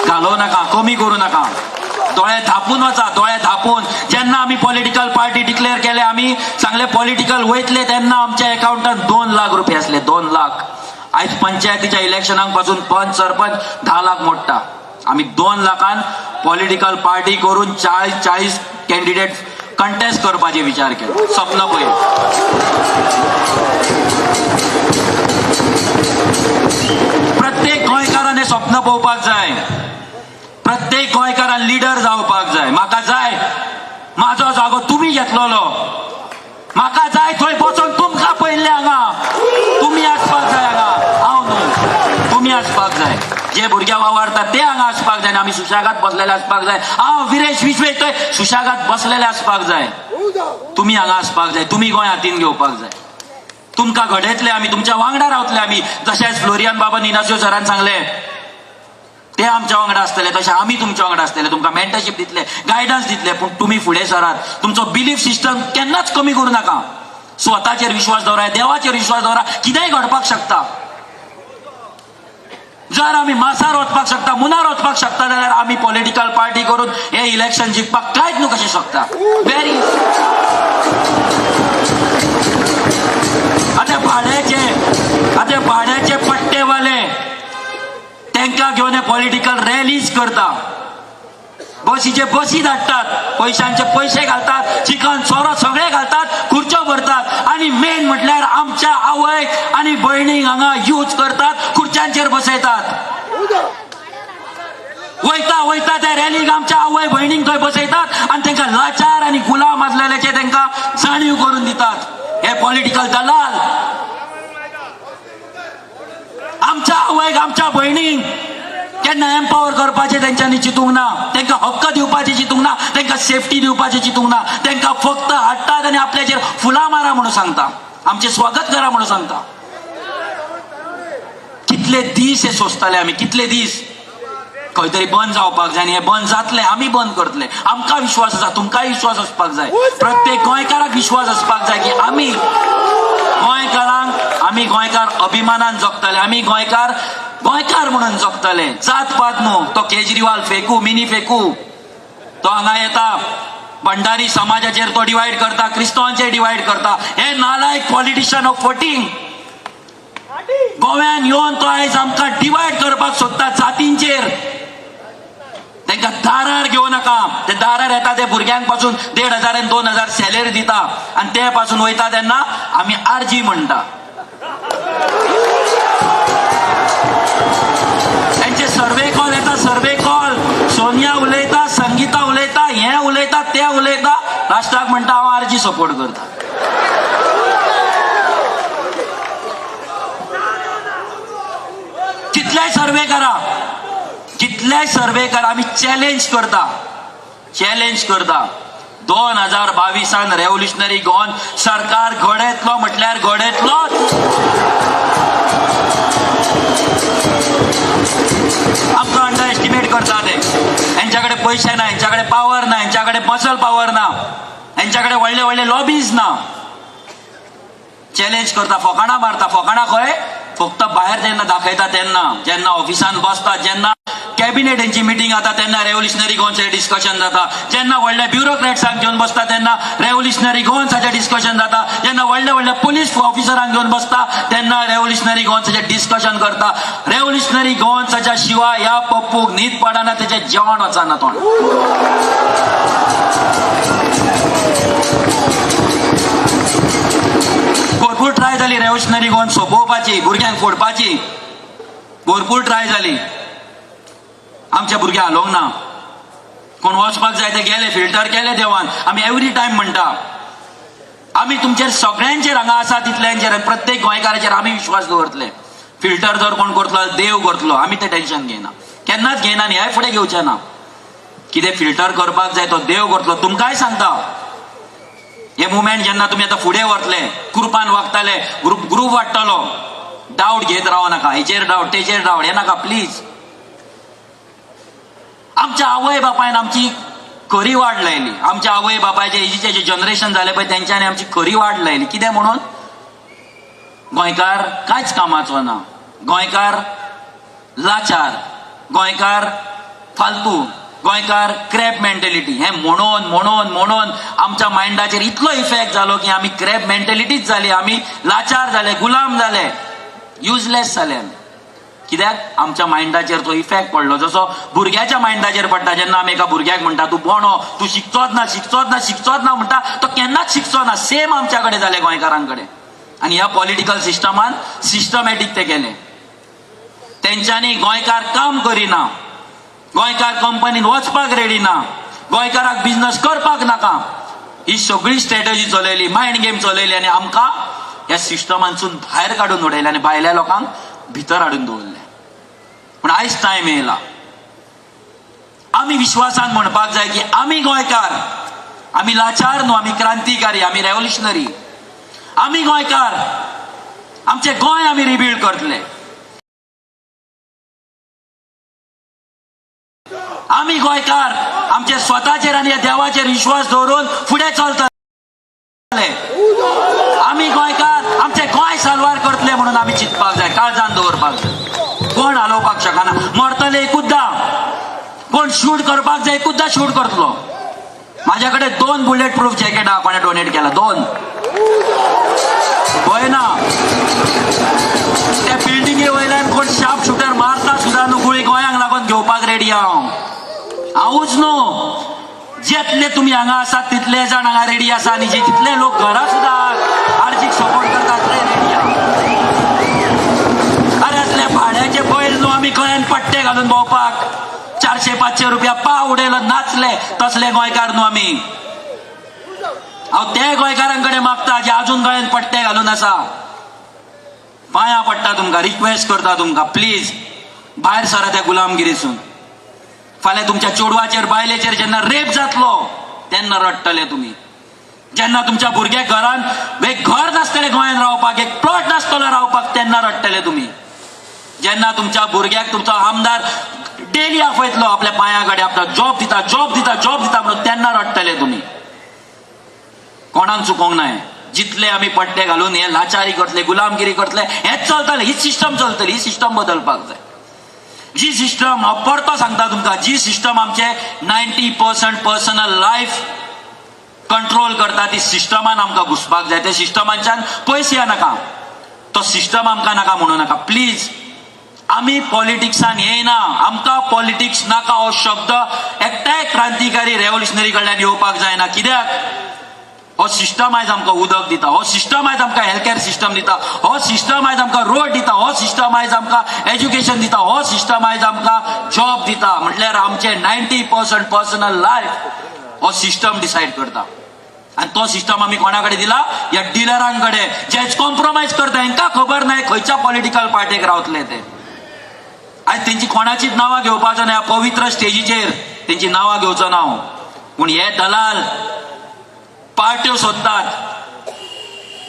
घालोव नाका, कमी करूं नाका. दोळे धापून वचा, दोळे धापून. जेन्ना आमी पॉलिटिकल पार्टी डिक्लेअर केले, आमी सांगले पॉलिटिकल वयतले, तेन्ना आमच्या अकाउंटांत 2 लाख रुपये आसले, 2 लाख. आयज पंचायतीच्या इलेक्शनाक पासून पंच सरपंच 10 लाख मोडटा. आमी 2 लाखान पॉलिटिकल पार्टी करून 40 कॅन्डिडेट कंटेस्ट करपाचे विचार केलो. सपन पळय. प्रत्येक गोंयकारान हे स्वप्न पळोवपाक जाय. प्रत्येक गोंयकारान लिडर जावपाक जाय. म्हाका जाय म्हाजो जागो तुमी घेतलोलो, म्हाका जाय थंय बसून तुमकां पळयल्ले हांगा. तुमी आसपाक जाय हांगा, हांव न्हू, तुमी आसपाक जाय. जे भुरगे वावरतात ते हांगा आसपाक जाय, आमी सुशेगाद बसलेले आसपाक जाय. हांव विरेश विश्वे थंय सुशेगाद बसलेले आसपाक जाय. तुमी हांगा आसपाक जाय, तुमी गोंय हातीन घेवपाक जाय. तुमकां घडयतले आमी, तुमच्या वांगडा रावतले आमी. जशें फ्लोरियन बाबा निनासियो सरान सांगले, ते आमच्या वांगडा आसतले, तशें आमी तुमच्या वांगडा आसतले. तुमकां मेंटरशीप दितले, गायडन्स दितले, पूण तुमी फुडें सरात. तुमचो बिलीफ सिस्टम केन्नाच कमी करूं नाका. स्वताचेर विश्वास दवरा, देवाचेर विश्वास दवरा. कितेंय घडपाक शकता. जर आमी मासार वचपाक शकता, मुनार वचपाक शकता, जाल्यार आमी पॉलिटिकल पार्टी करून हे इलेक्शन जिखपाक कांयच न्हू कशें शकता. व्हेरी आतां भाड्याचे पट्टेवाले तांकां घेवन हे पॉलिटिकल रॅलीज करता, बसीचे बसी धाडटात, पैशांचे पैसे घालतात, चिकन सोरो सगळे घालतात, खुर्च्यो भरतात. आनी मेन म्हटल्यार आमच्या आवय आनी भयणीक हांगा यूज करतात, खुर्च्यांचेर बसयतात. वयता वयता त्या रॅलीक आमच्या आवय भयणीक थंय बसयतात आनी तांकां लाचार आनी गुलाम आसलेल्याचे तांकां जाणीव करून दितात. हे पॉलिटिकल दलाल आमच्या आवयक, आमच्या भयणीक केन्ना एम्पावर करपाचें तेंच्यांनी चिंतूंक ना. तांकां हक्क दिवपाचें चिंतूंक ना, तांकां सेफ्टी दिवपाचें चिंतूंक ना. तांकां फक्त हाडटात आनी आपल्याचेर फुलां मारा म्हणून सांगता, आमचें स्वागत करा म्हणून सांगता. कितले दीस हे सोंसताले आमी, कितले दीस. खंय तरी बंद जावपाक जाय आनी हे बंद जातले, आमी बंद करतले. आमकां विश्वास आसा, तुमकांय विश्वास आसपाक जाय. प्रत्येक गोंयकाराक विश्वास आसपाक जाय की आमी गोंयकार अभिमानान जगतले, आमी गोंयकार म्हणून जगतले. जात पात न्हू. तो केजरीवाल फेकू, मिनी फेकू, तो हांगा येता, भंडारी समाजाचेर तो डिवायड करता, क्रिस्तांवांचेर डिवायड करता. हे नालायक पॉलिटिशियन ऑफ वोटिंग गोव्यान येवन तो आयज आमकां डिवायड करपाक सोदता जातींचेर. तांकां दारार घेवं नाका. ते दारार येता ते भुरग्यांक पासून 1,500 आणि 2,000 सॅलरी दिता आणि ते पासून वयता तेन्ना आमी आरजी म्हणटा. त्यांचे सर्वे कॉल येता, सर्वे कॉल. सोनिया उलयता, संगीता उलयता, हे उलयता, ते उलयता, राष्ट्राक म्हणटा हांव आरजी सपोर्ट करता. कितलेय सर्वे करा, कितलेय सर्वे करा, आम्ही चॅलेंज करता. 2022 रेव्होल्युशनरी गोवन सरकार घोडेतलो म्हटल्यार घोडेतलोच. आमकां अंडर एस्टिमेट करता ते. यांच्याकडे पैसे ना, यांच्याकडे पावर ना, यांच्याकडे मसल पावर ना, यांच्याकडे व्हडले व्हडले लॉबीज ना. चॅलेंज करता, फोकाणा मारता. फोकाणा खंय? फक्त बाहेर जेन्ना दाखयता तेन्ना, जेन्ना ऑफिसान बसता, जेन्ना कॅबिनेटांची मिटींग जाता तेन्ना रेव्होल्युशनरी गोवन्साचें डिस्कशन जाता. जेन्ना व्हडल्या ब्युरोक्रेट्सांक घेवन बसता तेन्ना रेव्होल्युशनरी गोवन्साचें डिस्कशन जाता. जेन्ना व्हडल्या व्हडल्या पुलीस ऑफिसरांक घेवन बसता तेन्ना रेव्होल्युशनरी गोवन्साचें डिस्कशन करता. रेव्होल्युशनरी गोवन्साच्या शिवाय ह्या पप्पूक न्हीद पडना, तेचें जेवण वचना तोंड. भरपूर ट्राय जाली रेव्होल्युशनरी गोवन सोंपोवपाची, भुरग्यांक फोडपाची. भरपूर ट्राय जाली. आमच्या भुरगे हालोवंक ना. कोण वचपाक जाय ते गेले, फिल्टर केले देवान. आमी एवरी टायम म्हणटा आमी तुमचेर सगळ्यांचेर हांगा आसा तितल्यांचेर, प्रत्येक गोंयकाराचेर आमी विश्वास दवरतले. फिल्टर जर कोण करतलो देव करतलो, आमी ते टेन्शन घेयना, केन्नाच घेयना आनी ह्याय फुडें घेवचे ना. कितें फिल्टर करपाक जाय तो देव करतलो. तुमकांय सांगता, हे मुवमेंट जेन्ना तुमी आतां फुडें व्हरतले, ग्रुपान वागताले, ग्रुप वाडटलो, डावट घेत रावो नाका. हेचेर डावट, तेचेर डावट, हे नाका प्लीज. आमच्या आवय बापायन आमची खरी वाड लायली. आमच्या आवय बापायचे हेजीचे जे जनरेशन जाले पळय तेंच्यांनी आमची खरी वाड लायली. कितें म्हणून? गोंयकार कांयच कामाचो ना, गोंयकार लाचार, गोंयकार फालतू, गोंयकार क्रॅब मेंटेलिटी. हे म्हणून म्हणून म्हणून आमच्या मायंडाचेर इतलो इफेक्ट जालो की आमी क्रॅब मेंटेलिटीच जाली. आमी लाचार जाले, गुलाम जाले, युजलेस जाले आमी. कित्याक? आमच्या मायंडाचेर तो इफेक्ट पडलो. जसो भुरग्याच्या मायंडाचेर पडटा. जेन्ना आमी एका भुरग्याक म्हणटा तूं बोणो, तूं शिकचोच ना, शिकचोच ना, शिकचोच ना म्हणटा, तो केन्नाच शिकचो ना. सेम आमच्या कडेन जालें गोंयकारांकडे. आनी ह्या पॉलिटिकल सिस्टमान सिस्टमॅटीक ते केले. तेंच्यांनी गोंयकार काम करिना, गोंयकार कंपनीन वचपाक रेडी ना, गोंयकाराक बिझनस करपाक नाका, ही सगळी स्ट्रॅटजी चलयली, मायंड गेम चलयली आनी आमकां ह्या सिस्टमांतसून भायर काडून उडयले आनी भायल्या लोकांक भितर हाडून दवरले. पूण आयज टायम येयला, आमी विश्वासान म्हणपाक जाय की आमी गोंयकार, आमी लाचार न्हू, आमी क्रांतिकारी, आमी रेव्होल्युशनरी. आमी गोंयकार, आमचें गोंय आमी रिबिल्ड करतले. आमी गोंयकार आमचे स्वताचेर आनी देवाचेर विश्वास दवरून फुडें चलतले. आमी गोंयकार आमचे गोंय साल्वार करतले म्हणून आमी चिंतपाक जाय, काळजान दवरपाक जाय. कोण हालोवपाक शकना. मरतले एकूचदा, कोण शूट करपाक जाय एकूचदा शूट करतलो. म्हाज्या कडेन 2 बुलेट प्रूफ जॅकेट आहा, कोणे डोनेट केला 2. पळयना त्या बिल्डिंगे वयल्यान कोण शार्प शूटर मारता सुद्दां न्हू, गुळी गोंयांक लागून घेवपाक रेडी हांवूच न्हू. जितले तुम्ही हांगा आसात तितले जाण हांगा रेडी आसा आनी जितले लोक घरा सुद्धा आर्जीक सपोर्ट करतात ते रेडी आहा. अरे असले भाड्याचे बैल न्हू आमी खंय पट्टे घालून भोंवपाक, 400-500 रुपया पाव उडयलो नाचले, तसले गोंयकार न्हू आमी. हांव ते गोंयकारांकडे मागता जे अजून गळ्यान पट्टे घालून आसा. पांयां पडटा तुमकां, रिक्वेस्ट करता तुमकां, प्लीज भायर सरा त्या गुलामगिरीसून. फाल्यां तुमच्या चेडवाचेर बायलेचेर जेन्ना रेप जातलो तेन्ना रडटले तुमी. जेन्ना तुमच्या भुरग्याक घरान एक घर नासतलें गोंयांत रावपाक, एक प्लॉट नासतलो रावपाक, तेन्ना रडटले तुमी. जेन्ना तुमच्या भुरग्याक तुमचो आमदार डेली आपयतलो आपल्या पांया कडेन, आपलो जॉब दिता जॉब दिता जॉब दिता म्हणून, तेन्ना रडटले तुमी. कोणाक चुकोवंक नाय. जितले आमी पट्टे घालून हे लाचारी करतले, गुलामगिरी करतले, हेच चलतले, ही सिस्टम चलतली. ही सिस्टम बदलपाक जाय. जी सिस्टम, हांव परतो सांगता तुमकां, जी सिस्टम आमचे 90% पर्सनल लायफ कंट्रोल करता, ती सिस्टमान आमकां घुसपाक जाय. त्या सिस्टमांच्यान पयस या नाका, तो सिस्टम आमकां नाका म्हणू नाका प्लीज. आम्ही पॉलिटिक्सान येयना, आमकां पॉलिटिक्स नाका हो शब्द एकटाय क्रांतिकारी रेव्होल्युशनरी कडल्यान येवपाक जायना. कित्याक हो सिस्टम आयज आमकां उदक दिता, हो सिस्टम आयज आमकां हेल्थ केअर सिस्टम दिता, हो सिस्टम आयज आमकां रोड दिता, हो सिस्टम आयज आमकां एज्युकेशन दिता, हो सिस्टम आयज आमकां जॉब दिता. म्हटल्यार आमचे 90% पर्सनल लायफ हो सिस्टम डिसायड करता. आणि तो सिस्टम आम्ही कोणाकडे दिला? या डिलरांकडे, जे कॉम्प्रोमाइज करता. हांकां खबर नाही खंयच्या पॉलिटिकल पार्टीक रावतले ते. आयज तेंची कोणाचीच नांवां घेवपाचो ना, पवित्र स्टेजीचेर तेंची नांवां घेवचो ना. पूण हे दलाल पार्ट्यो सोदतात.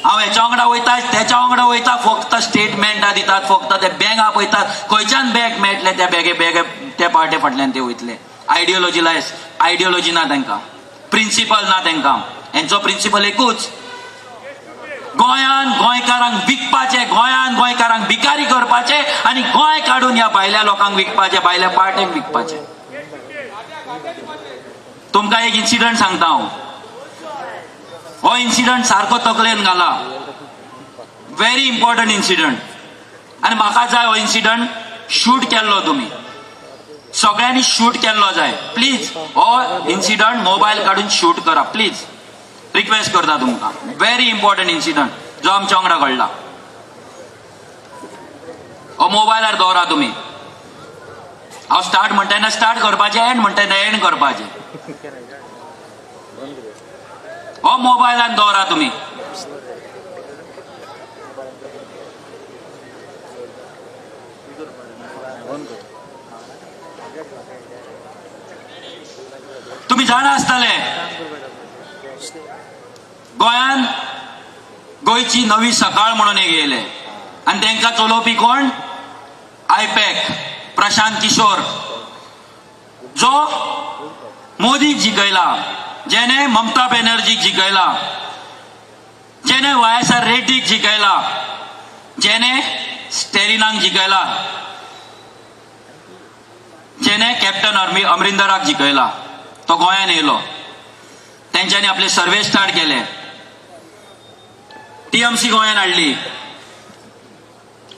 हांव हेच्या वांगडा वयता, त्याच्या वांगडा वयता, फक्त स्टेटमेंटां दितात, फक्त ते बँक आपयतात. खंयच्यान बँक मेळटले त्या बॅगे त्या पार्टी फाटल्यान ते वयतले. आयडियोलॉजी ना तांकां, प्रिन्सिपल ना तांकां. हेंचो प्रिन्सिपल एकूच, गोंयान गोंयकारांक विकपाचे, गोंयान गोंयकारांक भिकारी करपाचे आनी गोंय काडून ह्या भायल्या लोकांक विकपाचे, भायल्या पार्ट्यांक विकपाचे. तुमकां एक इन्सिडंट सांगता हांव. हो इन्सिडंट सारको तकलेन घाला, व्हेरी इम्पॉर्टंट इन्सिडंट. आनी म्हाका जाय हो इन्सिडंट शूट केल्लो तुमी सगळ्यांनी शूट केल्लो जाय. प्लीज हो इन्सिडंट मोबायल काडून शूट करा प्लीज, रिक्वेस्ट करता तुमकां. व्हेरी इम्पॉर्टंट इन्सिडंट जो आमच्या वांगडा घडला. हो मोबायलार दवरा तुमी. हांव स्टार्ट म्हणटा तेन्ना स्टार्ट करपाचें, एंड म्हणटा तेन्ना एंड करपाचें. हो मोबायलान दवरा तुमी. तुम्ही जाणा आसतले गोंयान गोंयची नवी सकाळ म्हणून एक येयले आनी तांकां चलोवपी कोण? आयपॅक प्रशांत किशोर, जो मोदीक जिखयला, जेणे ममता बॅनर्जीक जिखयला, जेणे YSR रेड्डीक जिखयला, जेणे स्टॅलिनाक जिखयला, जेणे कॅप्टन अमरिंदराक जिखयला. तो गोंयान येयलो. तेंच्यांनी आपले सर्वे स्टार्ट केले. TMC गोंयान हाडली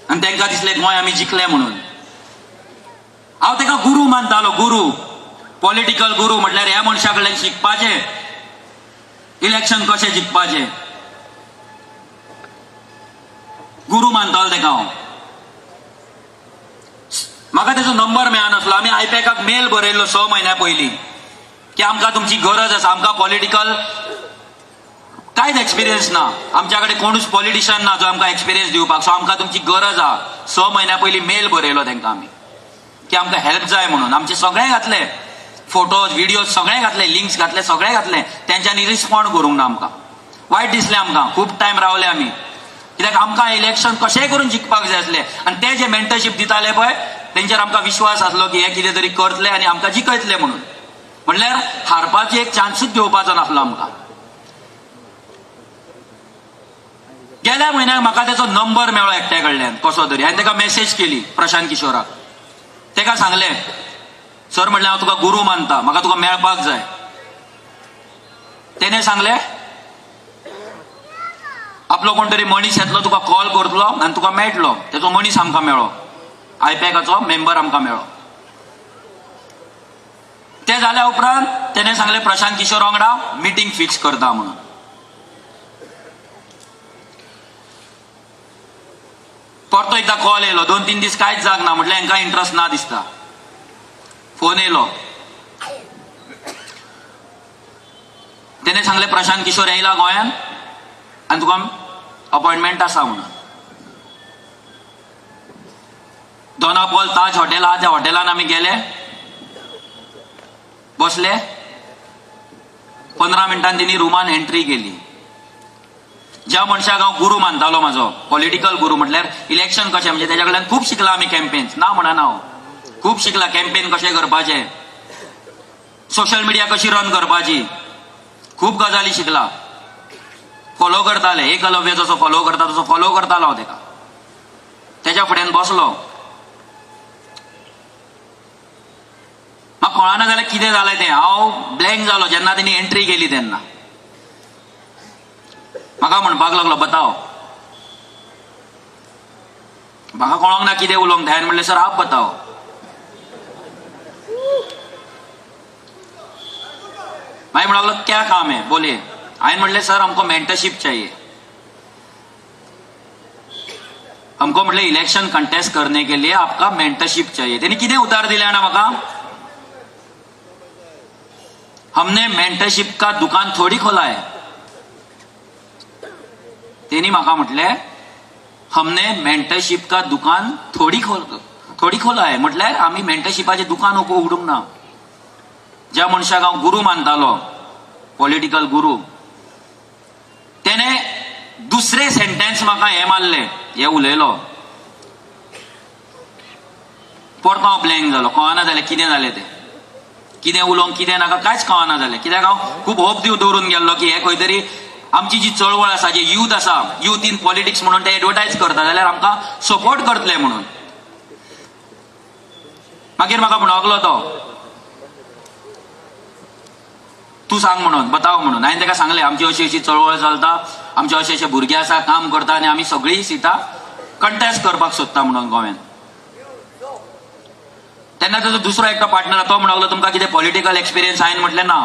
आनी तांकां दिसलें गोंय आमी जिखले म्हणून. हांव ताका गुरू मानतालो, गुरू, पॉलिटिकल गुरू. म्हटल्यार ह्या मनशा कडल्यान शिकपाचें, इलेक्शन कशें जिखपाचें. गुरू मानतालो ताका हांव. म्हाका तेजो नंबर मेळनासलो. आमी आयपॅकाक मेल बरयल्लो 6 म्हयन्या पयलीं की आमकां तुमची गरज आसा. आमकां पॉलिटिकल कांयच एक्सपिरियन्स ना, आमच्या कडेन कोणूच पॉलिटिशियन ना जो आमकां एक्सपिरियन्स दिवपाक. सो आमकां तुमची गरज आहा. 6 म्हयन्या पयलीं मेल बरयलो तांकां आमी की आमकां हेल्प जाय म्हणून. आमचे सगळें घातले, फोटोज व्हिडिओज सगळें घातले, लिंक्स घातले, सगळें घातलें. तेंच्यांनी रिस्पॉन्ड करूंक ना आमकां. वायट दिसलें आमकां. खूब टायम रावले आमी, कित्याक आमकां इलेक्शन कशेंय करून जिखपाक जाय आसलें. आनी ते जे मेंटरशीप दिताले पळय तेंचेर आमकां विश्वास आसलो की हे कितें तरी करतले आनी आमकां जिखयतले म्हणून. म्हणल्यार हारपाची एक चान्सूच घेवपाचो नासलो आमकां. गेल्या म्हयन्याक म्हाका तेचो नंबर मेळ्ळो एकट्या कडल्यान कसो तरी. हांवें ताका मेसेज केली, प्रशांत किशोराक. ताका सांगलें, सर म्हणलें हांव तुका गुरू मानता, म्हाका तुका मेळपाक जाय. तेणें सांगलें आपलो कोण तरी मनीस येतलो, तुका कॉल करतलो आनी तुका मेळटलो. तेचो मनीस आमकां मेळ्ळो, आयपॅकाचो मेंबर आमकां मेळ्ळो. ते जाल्या उपरांत तेणें सांगलें प्रशांत किशोर वांगडा मिटींग फिक्स करता म्हणून. परतो एकदां कॉल येयलो. 2-3 दीस कांयच जाग ना. म्हटल्यार हांकां इंट्रस्ट ना दिसता. फोन येयलो. तेणें सांगलें प्रशांत किशोर येयला गोंयान आनी तुका अपॉइंटमेंट आसा म्हणून. दोनापॉल ताज हॉटेल आहा त्या हॉटेलान आमी गेले, बसले. 15 मिनटांनी तिणी रुमान एंट्री केली. ज्या मनशाक हांव गुरू मानतालो, म्हाजो पॉलिटिकल गुरू, म्हटल्यार इलेक्शन कशें, म्हणजे तेच्या कडल्यान खूब शिकला आमी. कॅम्पेन्स ना म्हणना हांव, खूब शिकला. कॅम्पेन कशें करपाचें, सोशल मिडिया कशी रन करपाची, खूब गजाली शिकला. फॉलो करताले, एकलव्य जसो फॉलो करता तसो फॉलो करतालो हांव ताका. तेच्या फुड्यान बसलो. म्हाका कळना जाल्यार कितें जालें तें. हांव ब्लँक जालो जेन्ना तेणी एंट्री केली तेन्ना. म्हाका म्हणपाक लागलो, बताव म्हाका कळोंक ना कितें उलोवंक जाय म्हणलें सर आप बताओ. मागीर म्हणूंक लागलो क्या काम है बोलिए. हांवें म्हणलें सर हमको मेंटरशिप चाहिए. हमको म्हटले इलेक्शन कंटेस्ट करने के लिए आपका मेंटरशिप चाहिए. त्यांनी कितें उतर दिलें ना म्हाका. हमने मेंटरशिप का दुकान थोड़ी खोला है. त्यांनी म्हाका म्हटले हमने मेंटरशिप का दुकान थोडी खोला है. म्हटल्यार आमी मेंटरशिपाचें दुकान उगडूंक ना. ज्या मनशाक हांव गुरू मानतालो पॉलिटिकल गुरू तेणे दुसरे सेंटेन्स म्हाका हे मारले हे उलयलो. परतो हांव ब्लँक जालो. कळना जालें कितें जालें तें. कितें उलोवंक कितें नाका कांयच कळना जालें. कित्याक हांव खूब होप दवरून गेल्लो की हे खंय तरी आमची जी चळवळ आसा जे यूथ आसा यूथ इन पॉलिटिक्स म्हणून ते एडवर्टायज करता जाल्यार आमकां सपोर्ट करतले म्हणून. मागीर म्हाका म्हणूंक लागलो तो तूं सांग म्हणून बताव म्हणून. हांवें ताका सांगलें आमची अशी अशी चळवळ चलता आमचे अशे अशे भुरगे आसा काम करता आनी आमी सगळीं सिटां कंटेस्ट करपाक सोदता म्हणून गोंयांत. तेन्ना ताजो दुसरो एकटो पार्टनर तो म्हणूंक लागलो तुमकां कितें पॉलिटिकल एक्सपिरियन्स. हांवें म्हटलें ना.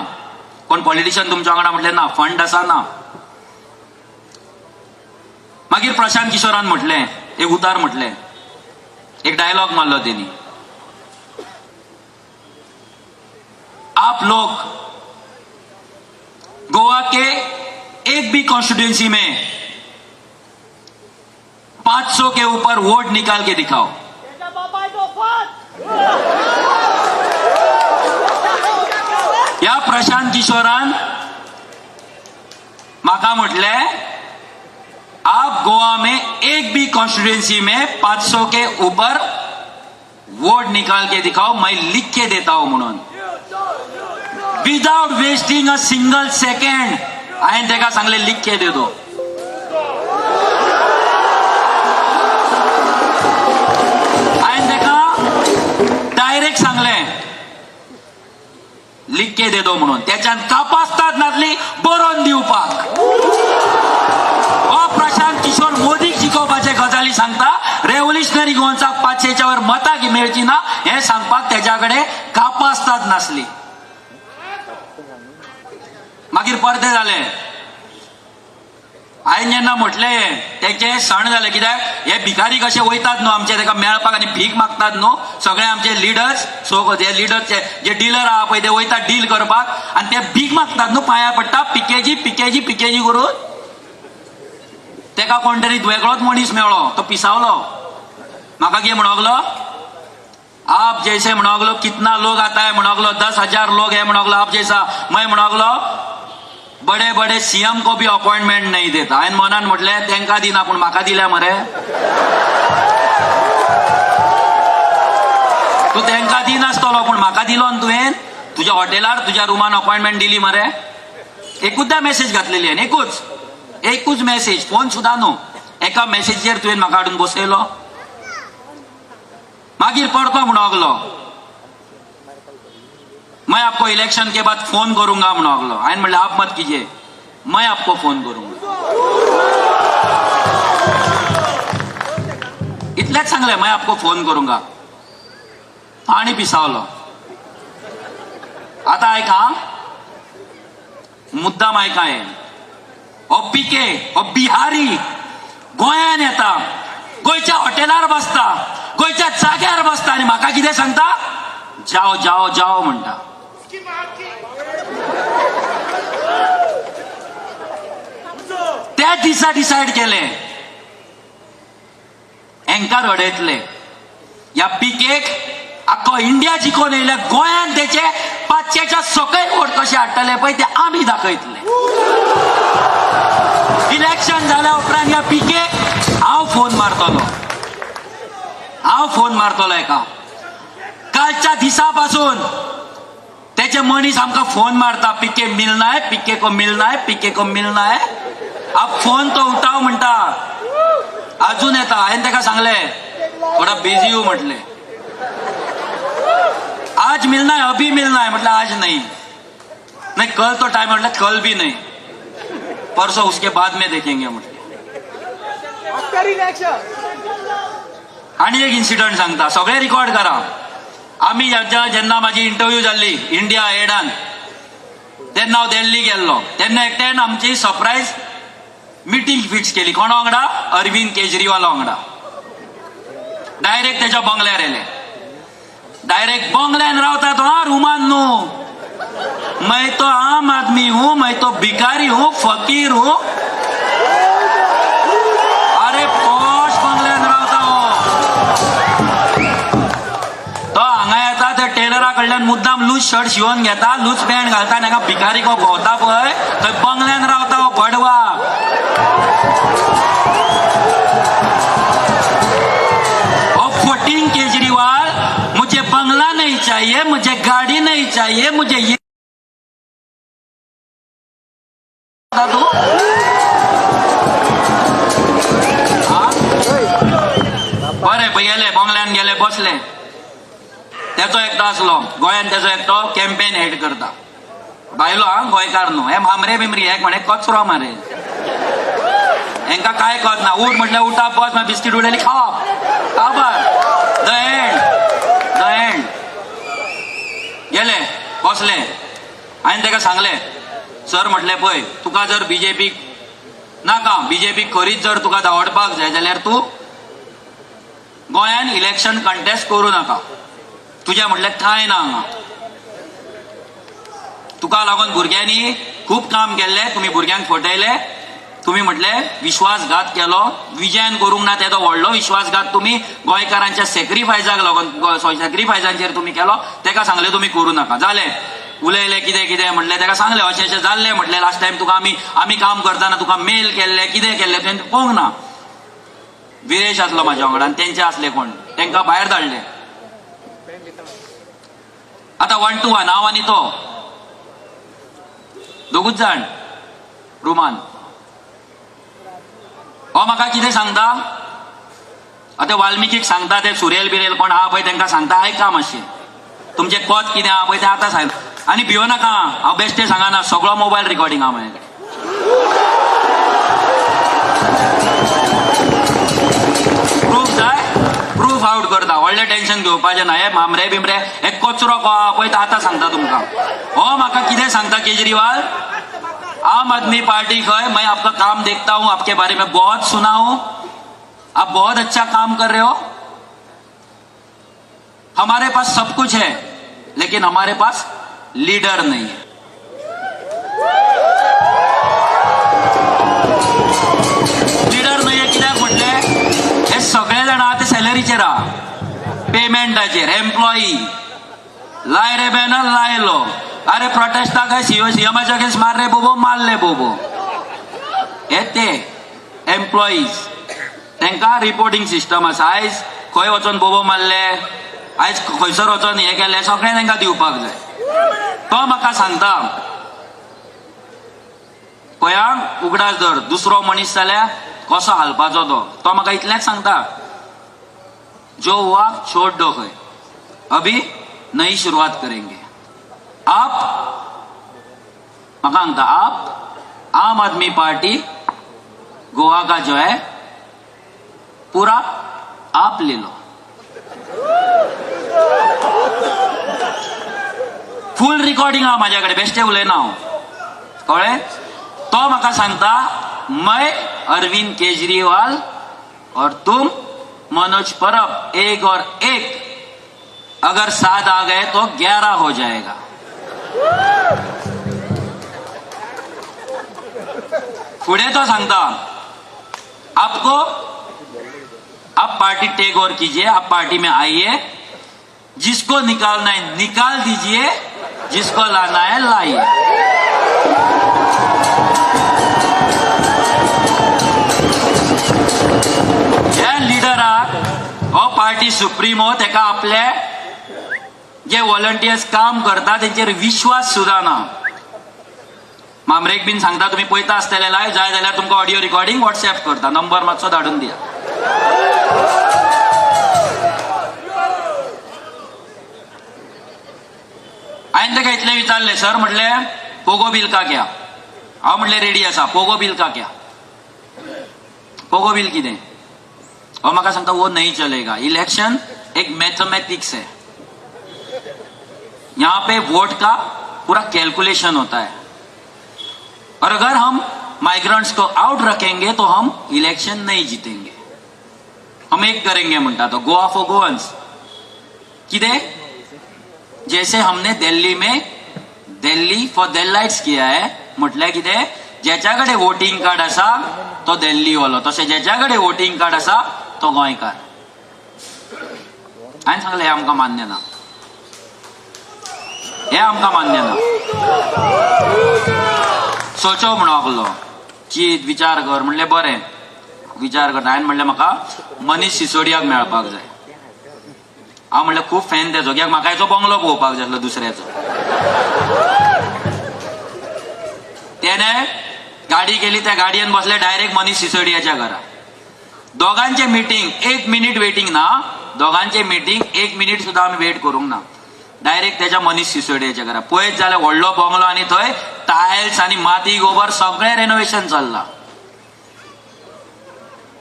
कोण पॉलिटिशियन तुमच्या वांगडा म्हटलें ना. फंड आसा ना. मागीर प्रशांत किशोरान म्हटलें एक उतार म्हटलें एक डायलॉग मारलो तेणी. आप लोग गोवा के एक भी कॉन्स्टिट्यूंसी में 500 के ऊपर वोट निकाल के दिखाओ. या प्रशांत किशोरान म्हाका म्हटले आप गोवा में एक भी कॉन्स्टिट्यूंसी में 500 के ऊपर वोट निकाल के दिखाओ मैं लिख के देता हूं म्हणून. Without wasting a single second हांवें ताका सांगलें लिख के दे दो. हांवें ताका डायरेक्ट सांगलें लिख के दे दो म्हणून. त्याच्यान कापासतात नासली बरोवन दिवपाक. प्रशांत किशोर मोदीक शिकोवपाचे गजाली सांगता. रेव्होल्युशनरी गोवन्साक 500च्या वर मतां मेळची ना हे सांगपाक तेच्या कडेन कापासतात नासली. मागीर परते जाले. हांवें जेन्ना म्हटलें तेचे सण जाले कित्याक हे भिकारी कशे वयतात न्हू आमचे ताका मेळपाक आनी भीक मागतात न्हू सगळे आमचे लिडर्स. सो जे लिडर्सचे जे डीलर आहा पळय ते वयतात डील करपाक आनी ते भीक मागतात न्हू पांयां पडटा पिकेजी करून. तेका कोण तरी वेगळोच मनीस मेळ्ळो तो पिसावलो. म्हाका कितें म्हणूंक लागलो आप जैसे म्हणूंक लागलो कितना लोग आता है म्हणूंक लागलो 10,000 लोग है म्हणूंक लागलो आप जैसा. मैं म्हणूंक लागलो बड़े बड़े सीएम को भी अपॉइंटमेंट नहीं देता. हांवें मनान म्हटलें तेंका दिना पूण म्हाका दिल्या मरे. तूं तेंका दिनासतलो पूण म्हाका दिलो न्ही तुवें. तुज्या हॉटेलार तुज्या रुमान अपॉइंटमेंट दिली मरे. एकूचदा मेसेज घातलेली हांवें एकूच मेसेज फोन सुद्धा न्हू. एका मेसेजीचेर तुवें म्हाका हाडून बसयलो. मागीर परतो म्हणूंक लागलो मैं आपको इलेक्शन के बाद फोन करूंगा म्हणूंक लागलो. हांवें म्हणलें आप मत कीजिए मैं आपको फोन करूंगा. इतलेंच सांगलें मैं आपको फोन करूंगा. आनी पिसावलो. आतां आयका मुद्दाम आयका हे पीके बिहारी गोंयान येता गोंयच्या हॉटेलार बसता गोंयच्या जाग्यार बसता आनी म्हाका कितें सांगता जाओ जाओ जाओ म्हणटा. त्या दिसा डिसायड केले हांकां रडयतले. ह्या पिकेक आख्खो इंडिया जिखोन येयले गोंयान तेचे 500च्या सकयल वोट कशे हाडटले पळय ते आमी दाखयतले. इलेक्शन जाल्या उपरांत ह्या पिकेक हांव फोन मारतलो एका. कालच्या दिसा पासून तेचे मनीस आमकां फोन मारता पिके मिलना है पिके को मिलना है. आप फोन तो उठाव म्हणटा अजून येता. हांवें ताका सांगलें थोडा बिझी हूं म्हटलें. आज मिलना है अभी मिलना है मतलब आज नहीं कल तो टाइम मतलब कल भी नहीं परसों उसके बाद में देखेंगे मतलब. आनी एक इन्सिडंट सांगता, सगळे रिकॉर्ड करा. आमी जेन्ना म्हाजी इंटरव्यू जाल्ली इंडिया एडान, तेन्ना हांव दिल्ली गेल्लो. तेन्ना एकट्यान आमची सरप्रायज मिटींग फिक्स केली. कोणा वांगडा? अरविंद केजरीवाला वांगडा. डायरेक्ट त्याच्या बंगल्यार येले. डायरेक्ट बंगल्यान रावता तो, हा रुमान न्हू. मैं तो आम आदमी हूं, मैं तो भिकारी हूं, फकीर हूं. अरे पॉश बंगल्यान रावता हो तो. हांगा येता त्या टेलरा कडल्यान मुद्दाम लूज शर्ट शिवून घेता, लूज पॅन्ट घालता, ताका भिकारी को भोंवता पळय, थंय बंगल्यान रावता हो भडवा. केजरीवाल, मुझे बंगला नहीं चाहिए, मुझे गाड़ी नहीं चाहिए, मुझे ये बरे गेले बंगल्यान गेले बसले. त्याचो एकटो आसलो गोंयान, त्याचो एकटो कॅम्पेन हेड करता. भायलो हा, गोंयकार न्हू. हे मामरे बिमरी एक म्हणे कचरो मारे, हेंका काय कळत ना. उठ म्हटल्यार उठा, बस मागीर बिस्कीट उडयली खावप. द एंड गेले बसले. हांवें ताका सांगले, सर म्हटले पळय, तुका जर बीजेपीक नाका, बीजेपीक खरीच जर तुका धांवडपाक जाय जाल्यार तूं गोंयान इलेक्शन कंटेस्ट करूं नाका. तुजें म्हटलें कांय ना हांगा. तुका लागून भुरग्यांनी खूब काम केल्लें, तुमी भुरग्यांक फटयले, तुम्ही म्हटले विश्वासघात केलो. विजयान करूंक ना तेजो व्हडलो विश्वासघात तुम्ही गोंयकारांच्या सॅक्रिफायसाक लागून, सॅक्रिफायसांचेर तुम्ही केलो. तेका सांगले तुम्ही करूं नाका. जाले उलयले कितें कितें म्हटलें, तेका सांगलें अशें अशें जाल्लें म्हटलें. लास्ट टायम तुका आमी काम करताना तुका मेल केल्ले, कितें केल्लें तुवें पळोवंक ना. विरेश आसलो म्हाज्या वांगडा आनी तेंचे आसले कोण, तेंकां भायर धाडले. आतां 1 to 1 हांव आनी तो दोगूच जाण रुमान. हो म्हाका कितें सांगता, आतां वाल्मिकीक सांगता, ते सुरेल बिरेल कोण आहा पळय तेंकां सांगता, आयका मातशें तुमचें कोच कितें आहा पळय तें आतां सांग. आनी भियो नाका, हांव बेश्टें सांगना, सगळो मोबायल रिकॉर्डिंग आहा म्हळ्यार. प्रूफ जाय, प्रूफ आउट करता. व्हडलें टेन्शन घेवपाचें ना. हे मामरे बिमरे हे कचरो को आहा पळय तो आतां सांगता तुमकां. हो म्हाका कितें सांगता केजरीवाल, आम आदमी पार्टी खै, मैं आपका काम देखता हूं, आपके बारे में बहुत सुना हूं, आप बहुत अच्छा काम कर रहे हो. हमारे पास सब कुछ है लेकिन हमारे पास लीडर नहीं है. लीडर नाही आहे कित्याक म्हटले, हे सगळे जाण आहा ते सॅलरीचेर आहा, पेमेंटाचेर. एम्प्लॉई लाय रे बॅनर लायलो, अरे प्रोटेस्टाक सीएमाच्या अगेन्स्ट मार रे बोबो, मारले बोबो. हे ते एम्प्लॉईज, तांकां रिपोर्टिंग सिस्टम आसा. आयज खंय वचून बोबो मारले, आयज खंयसर वचून हे केले, सगळें तांकां दिवपाक जाय. तो म्हाका सांगता, पळयां उगडास धर, दुसरो मनीस जाल्यार कसो हालपाचो तो म्हाका इतलेंच सांगता, जो हुआ छोड़ दो खंय, अभी नई शुरुआत करेंगे. आप म्हाका सांगता, आप आम आदमी पार्टी गोवा का जो है पूरा आप ले लो. फुल रिकॉर्डिंग आहा म्हाज्याकडे, बेश्टे उलयना हांव, कळ्ळें. तो म्हाका सांगता, मैं अरविंद केजरीवाल और तुम मनोज परब, एक और एक अगर साथ आ गए तो 11 हो जाएगा. पुढे तो सांगता, आपको आप पार्टी टेक ओवर कीजिए, आप पार्टी में आइए, जिसको निकालना है निकाल दीजिए, जिसको लाना है लाइए. हे लीडर हो पार्टी सुप्रीमो, तेका आपले जे व्हॉलंटियर्स काम करता तेंचेर विश्वास सुद्धा ना. मामरेक बीन सांगता, तुम्ही पळयता आसतले लायव्ह, जाय जाल्यार तुमकां ऑडिओ रिकॉर्डिंग व्हॉट्सएप करता, नंबर मातसो धाडून दिया. हांवें ताका इतलें विचारलें, सर म्हटले पोगो बिल का क्या. हांव म्हटलें रेडी आसा. पोगो बिल का क्या, पोगो बिल कितें. और मका सांगता वो नहीं चलेगा. इलेक्शन एक मैथमेटिक्स है. यहाँ पे वोट का पूरा कैलकुलेशन होता है और अगर हम माइग्रेंट्स को आउट रखेंगे तो हम इलेक्शन नहीं जीतेंगे. हम एक करेंगे म्हणता तो गोवा फॉर गोवन्स. किदे जैसे हमने दिल्ली फॉर दिल्लाइट्स किया है. म्हटल्यार किदे ज्याच्याकडे वोटिंग कार्ड असा तो दिल्ली वालो, तसे ज्याच्याकडे वोटिंग कार्ड असा तो गोंयकार. हांवें सांगलें हें आमकां मान्य ना, हें आमकां मान्य ना. सोचो म्हणून लागलो, चिंत विचार कर. म्हणलें बरें विचार करता. हांवें म्हणलें म्हाका मनीस सिसोडियाक मेळपाक जाय. हांव म्हणलें खूब फॅन तेजो, कित्याक म्हाका हेचो बंगलो पळोवपाक जाय आसलो दुसऱ्याचो. तेणे गाडी केली, त्या गाडयेन बसले डायरेक्ट मनीस सिसोडियाच्या घरा. दोगांचे मिटींग 1 मिनिट वेटिंग ना. दोगांचे मिटींग 1 मिनिट सुद्धा आम्ही वेट करूंक ना. डायरेक्ट त्याच्या मनीस सिसोडियाच्या घरा. पळयत जाल्यार व्हडलो बंगलो आनी थंय टायल्स आनी माती गोबर सगळें रेनोवेशन चल्लां.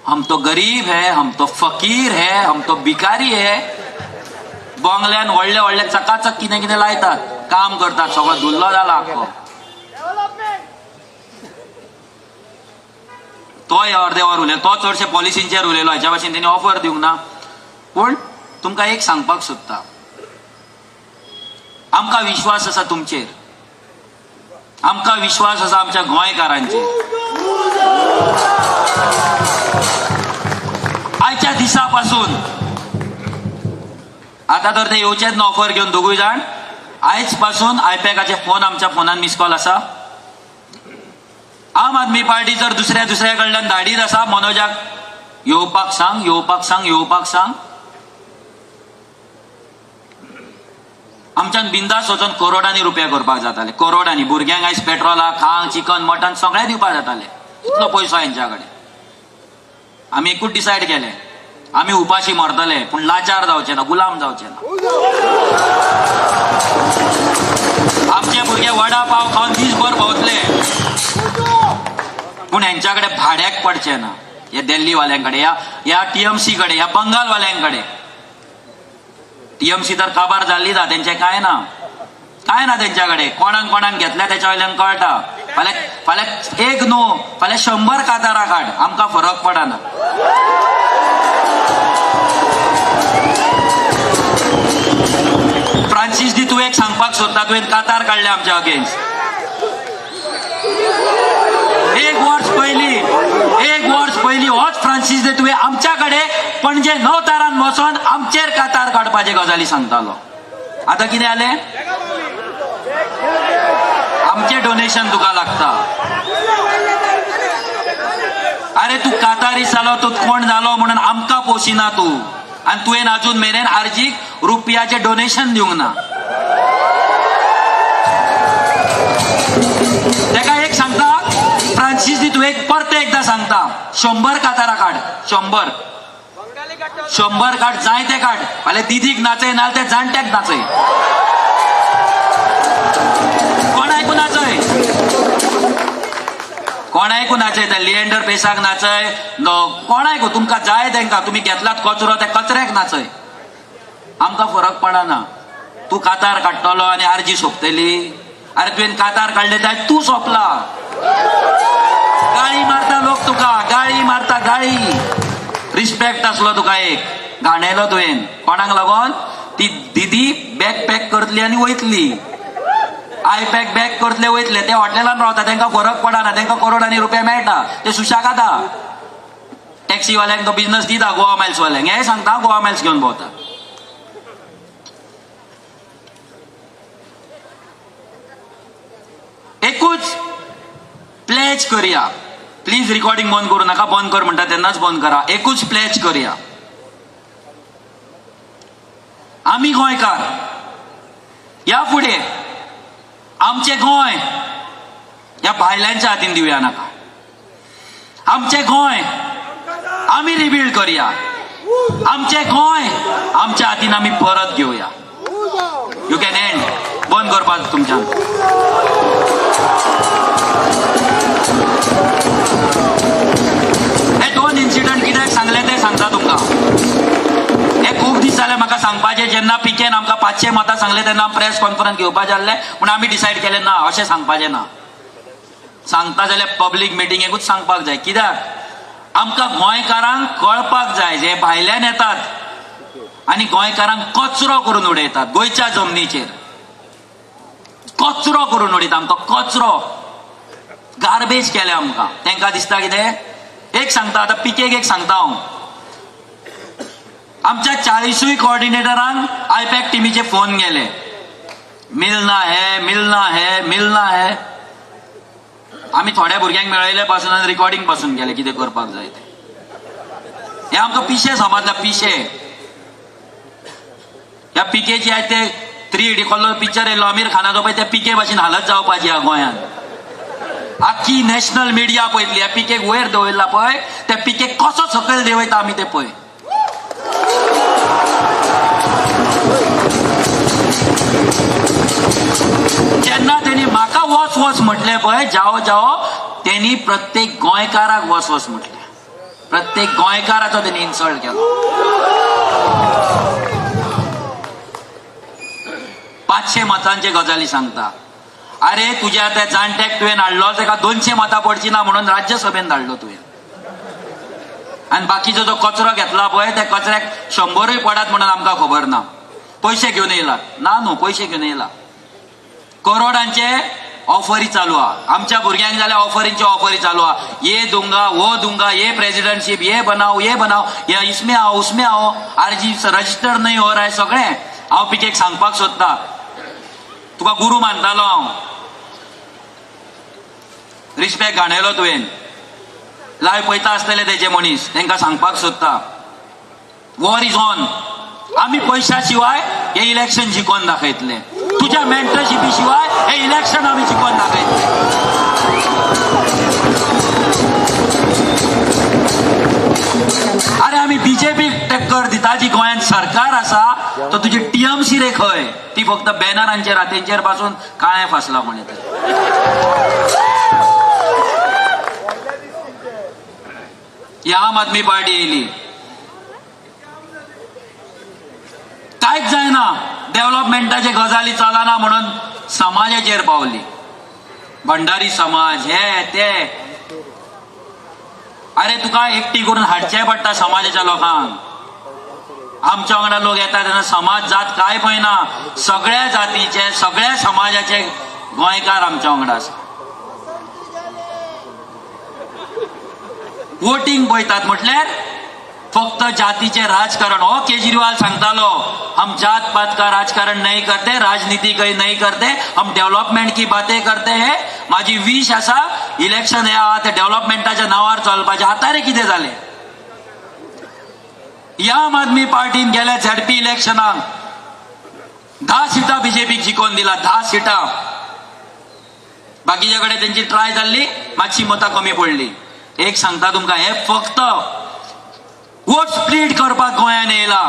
हम तो गरीब है, हम तो फकीर है, हम तो भिकारी है. बंगल्यान व्हडले व्हडले चकाचक कितें कितें लायतात, काम करतात, सगळो धुल्लो जाला आख्खो. तोय अर्दे वर उरलेलो, तो चडशे पॉलिसींचेर उरलेलो. हाच्या भाशेन तेणी ऑफर दिवंक ना. पूण तुमकां एक सांगपाक सोदता, आमकां विश्वास आसा तुमचेर, आमकां विश्वास आसा आमच्या गोंयकारांचेर. आयच्या दिसा पासून आता तर ते येवचेच ना ऑफर घेवन दोगूय जाण. आयज पासून आयपॅकाचे फोन आमच्या फोनान मिस कॉल आसा. आम आदमी पार्टी जर दुसऱ्या कडल्यान धाडीत आसा मनोजाक येवपाक सांग, येवपाक सांग, येवपाक सांग. आमच्यान बिंदास वचून करोडांनी रुपया करपाक जाताले. करोडांनी. भुरग्यांक आयज पेट्रोलाक खांग चिकन मटन सगळें दिवपाक जाताले. इतलो पयसो हेंच्या कडेन. आमी एकूच डिसायड केलें, आमी उपाशी मरतले पूण लाचार जावचे ना, गुलाम जावचे ना. आमचे भुरगे वडा पाव खावन दीसभर भोंवतले पूण हेंच्याकडे भाड्याक पडचे ना. या दिल्लीवाल्यांकडे, या टीएमसी कडे, या बंगालवाल्यांकडे. टीएमसी तर काबार जाल्ली ना, तेंचे काय ना तेंच्याकडे. कोणाक घेतल्या त्याच्या वयल्यान कळटा. फाल्यां एक न्हू, फाल्यां 100 कातारां काड, आमकां फरक पडना. फ्रांसीस दी तुवें सांगपाक सोदता, तुवें कातार काडले आमच्या अगेन्स्ट. 1 वर्स पयलीं होच फ्रांसीस दी तुवें आमच्या कडेन पणजे 9 तारान वचोन आमचेर कातार काडपाचे गजाली सांगतालो. आतां कितें जालें? आमचे डोनेशन तुका लागता. अरे तू कातारी जालो, तू कोण जालो म्हणून आमकां पोशिना तू. आनी तुवें अजून मेरेन आर्जीक रुपयाचे डोनेशन दिवंक ना. तेका एक सांगता फ्रांसीस दी तुवें परत एकदा सांगता, 100 कातारां काड. 100 काड, जाय ते काड. फाल्यां दिदीक नाचय नाल्यार ते जाणट्याक नाचय. कोणायकू नाचयता. लिएंडर पेसाक नाचय, कोणायकू तुमकां जाय तेंकां. तुमी घेतलात कचरो, त्या कचऱ्याक नाचय. आमकां फरक पडना. तू कातार काडटलो आनी आर्जी सोंपतली. अरे तुवें कातार काडले जाय तू सोंपला. गाळी मारता लोक तुका, गाळी मारता, गाळी. रिस्पेक्ट आसलो तुका एक, घाणेलो तुवें. कोणाक लागून? ती दिदी बॅग पॅक करतली आनी वयतली. आयपॅक बॅग करतले वयतले. ते हॉटेलान रावता, तांकां फरक पडना. तांकां करोडांनी रुपया मेळटा, ते सुशागाद. टॅक्सीवाल्यांक तो बिझनस दिता, गोवा मायल्स वाल्यांक. हे सांगता गोवा मायल्स घेवन भोंवता. एकूच प्लेज करुया. प्लीज रिकॉर्डिंग बंद करू नका. बंद कर म्हणटा तेन्नाच बंद करा. एकूच प्लेज करुया. आमी गोंयकार या फुडें आमचे गोंय या भायल्यांच्या हातीन दिवया नाका. आमचे गोंय आमी रिबिल्ड करुया. आमचे गोंय आमच्या हातीन आमी परत घेवया. You can end. बंद करपाक तुमच्यान. हे 2 इंच प्रेसिडेंट कित्याक सांगले ते सांगता तुमकां. हे खूब दीस जाले म्हाका सांगपाचें. जेन्ना पिकेन आमकां 500 मतां सांगले तेन्ना प्रेस कॉन्फरन्स घेवपाचें आसलें, पूण आमी डिसायड केलें ना, अशें सांगपाचें ना. सांगता जाल्यार पब्लीक मिटिंगेकूच सांगपाक जाय. कित्याक आमकां गोंयकारांक कळपाक जाय जे भायल्यान येतात आनी गोंयकारांक कचरो करून उडयतात. गोंयच्या जमनीचेर कचरो करून उडयता. आमकां कचरो गार्बेज केले आमकां. तांकां दिसता कितें. एक सांगता, आतां पिकेक एक सांगता हांव. आमच्या 40 कोऑर्डिनेटरांक आयपॅक टिमीचे फोन गेले, मिलना है मिलना है मिलना है. आमी थोड्या भुरग्यांक मेळयले पासून आनी रिकॉर्डिंग पासून गेले कितें करपाक जाय ते. हे आमकां पिशे समजला. पिशे ह्या पिकेची आयज ते 3 इडी कसलो पिक्चर येयल्लो आमीर खानाचो पळय, त्या पिके भाशेन हालत जावपाची ह्या गोंयांत. आख्खी नॅशनल मिडिया पळयतली. ह्या पिकेक वयर दवरला पळय, त्या पिकेक कसो सकयल देंवयता आमी ते पळय. जेन्ना तेणी म्हाका वच वच म्हटलें पळय, जावो जावो तेणी प्रत्येक गोंयकाराक वच वच म्हटलें. प्रत्येक गोंयकाराचो तेणी इन्सल्ट केलो. 500 मतांचे गजाली सांगता. अरे तुज्या त्या जाणट्याक तुवें हाडलो, ताका 200 मतां पडची ना म्हणून राज्यसभेन धाडलो तुवें. आनी बाकीचो जो कचरो घेतला पळय, त्या कचऱ्याक 100 पडात म्हणून आमकां खबर ना. पयशे घेवन येयलात ना न्हू, पयशे घेवन येयला. करोडांचे ऑफरी चालू आहा. आमच्या भुरग्यांक जाल्यार ऑफरींची ऑफरी चालू आहा. ये दूंगा वो दूंगा, ये प्रेसिडेंटशिप, ये बनाव, या इसमें आओ उसमें आओ, आरजी रजिस्टर नाही हो रहा है. सगळें हांव पिकेक सांगपाक सोदता. तुका गुरू मानतालो हांव, रिस्पेक्ट घाणयलो तुवें. लायव्ह पळयता आसतले तेजे मनीस, तांकां सांगपाक सोदता, वॉर इज ऑन. आमी पयशा शिवाय हे इलेक्शन जिखोवन दाखयतले. तुज्या मेंटरशिपी शिवाय हे इलेक्शन आमी जिखोवन दाखयतले. अरे आमी बीजेपीक टक्कर दिता. जी गोंयांत सरकार आसा तो तुजी टीएमसी रे खंय, ती फक्त बॅनरांचेर हातींचेर पासून काळें फासला म्हण येता. ही आम आदमी पार्टी येयली, कांयच जायना. डेव्हलपमेंटाचे गजाली चलना म्हणून समाजाचेर पावली. भंडारी समाज हे ते. अरे तुका एकटी करून हाडचें पडटा समाजाच्या लोकांक. आमच्या वांगडा लोक येतात तेन्ना समाज जात काय पळयना. सगळ्या जातीचे सगळ्या समाजाचे गोंयकार आमच्या वांगडा आसा. वोटिंग पळयतात म्हटल्यार फक्त जातीचे राजकारण. हो केजरीवाल सांगतालो, हम जात पात का राजकारण नहीं करते, राजनीति नहीं करते, हम डेव्हलपमेंट की बातें करते है. माझी विश आसा इलेक्शन हे आहा ते डेव्हलपमेंटाच्या नावार चलपाचे. आता रे कितें जालें. या आम आदमी पार्टीन गेल्या झडपी इलेक्शनाक 10 सिटां बीजेपीक जिखोवन दिला. 10 सिटां. बाकीच्या कडेन तेंची ट्राय जाल्ली, मातशी मतां कमी पडली. एक सांगता तुमकां, हे फक्त वोट स्प्लिट करपाक गोंयान येयला.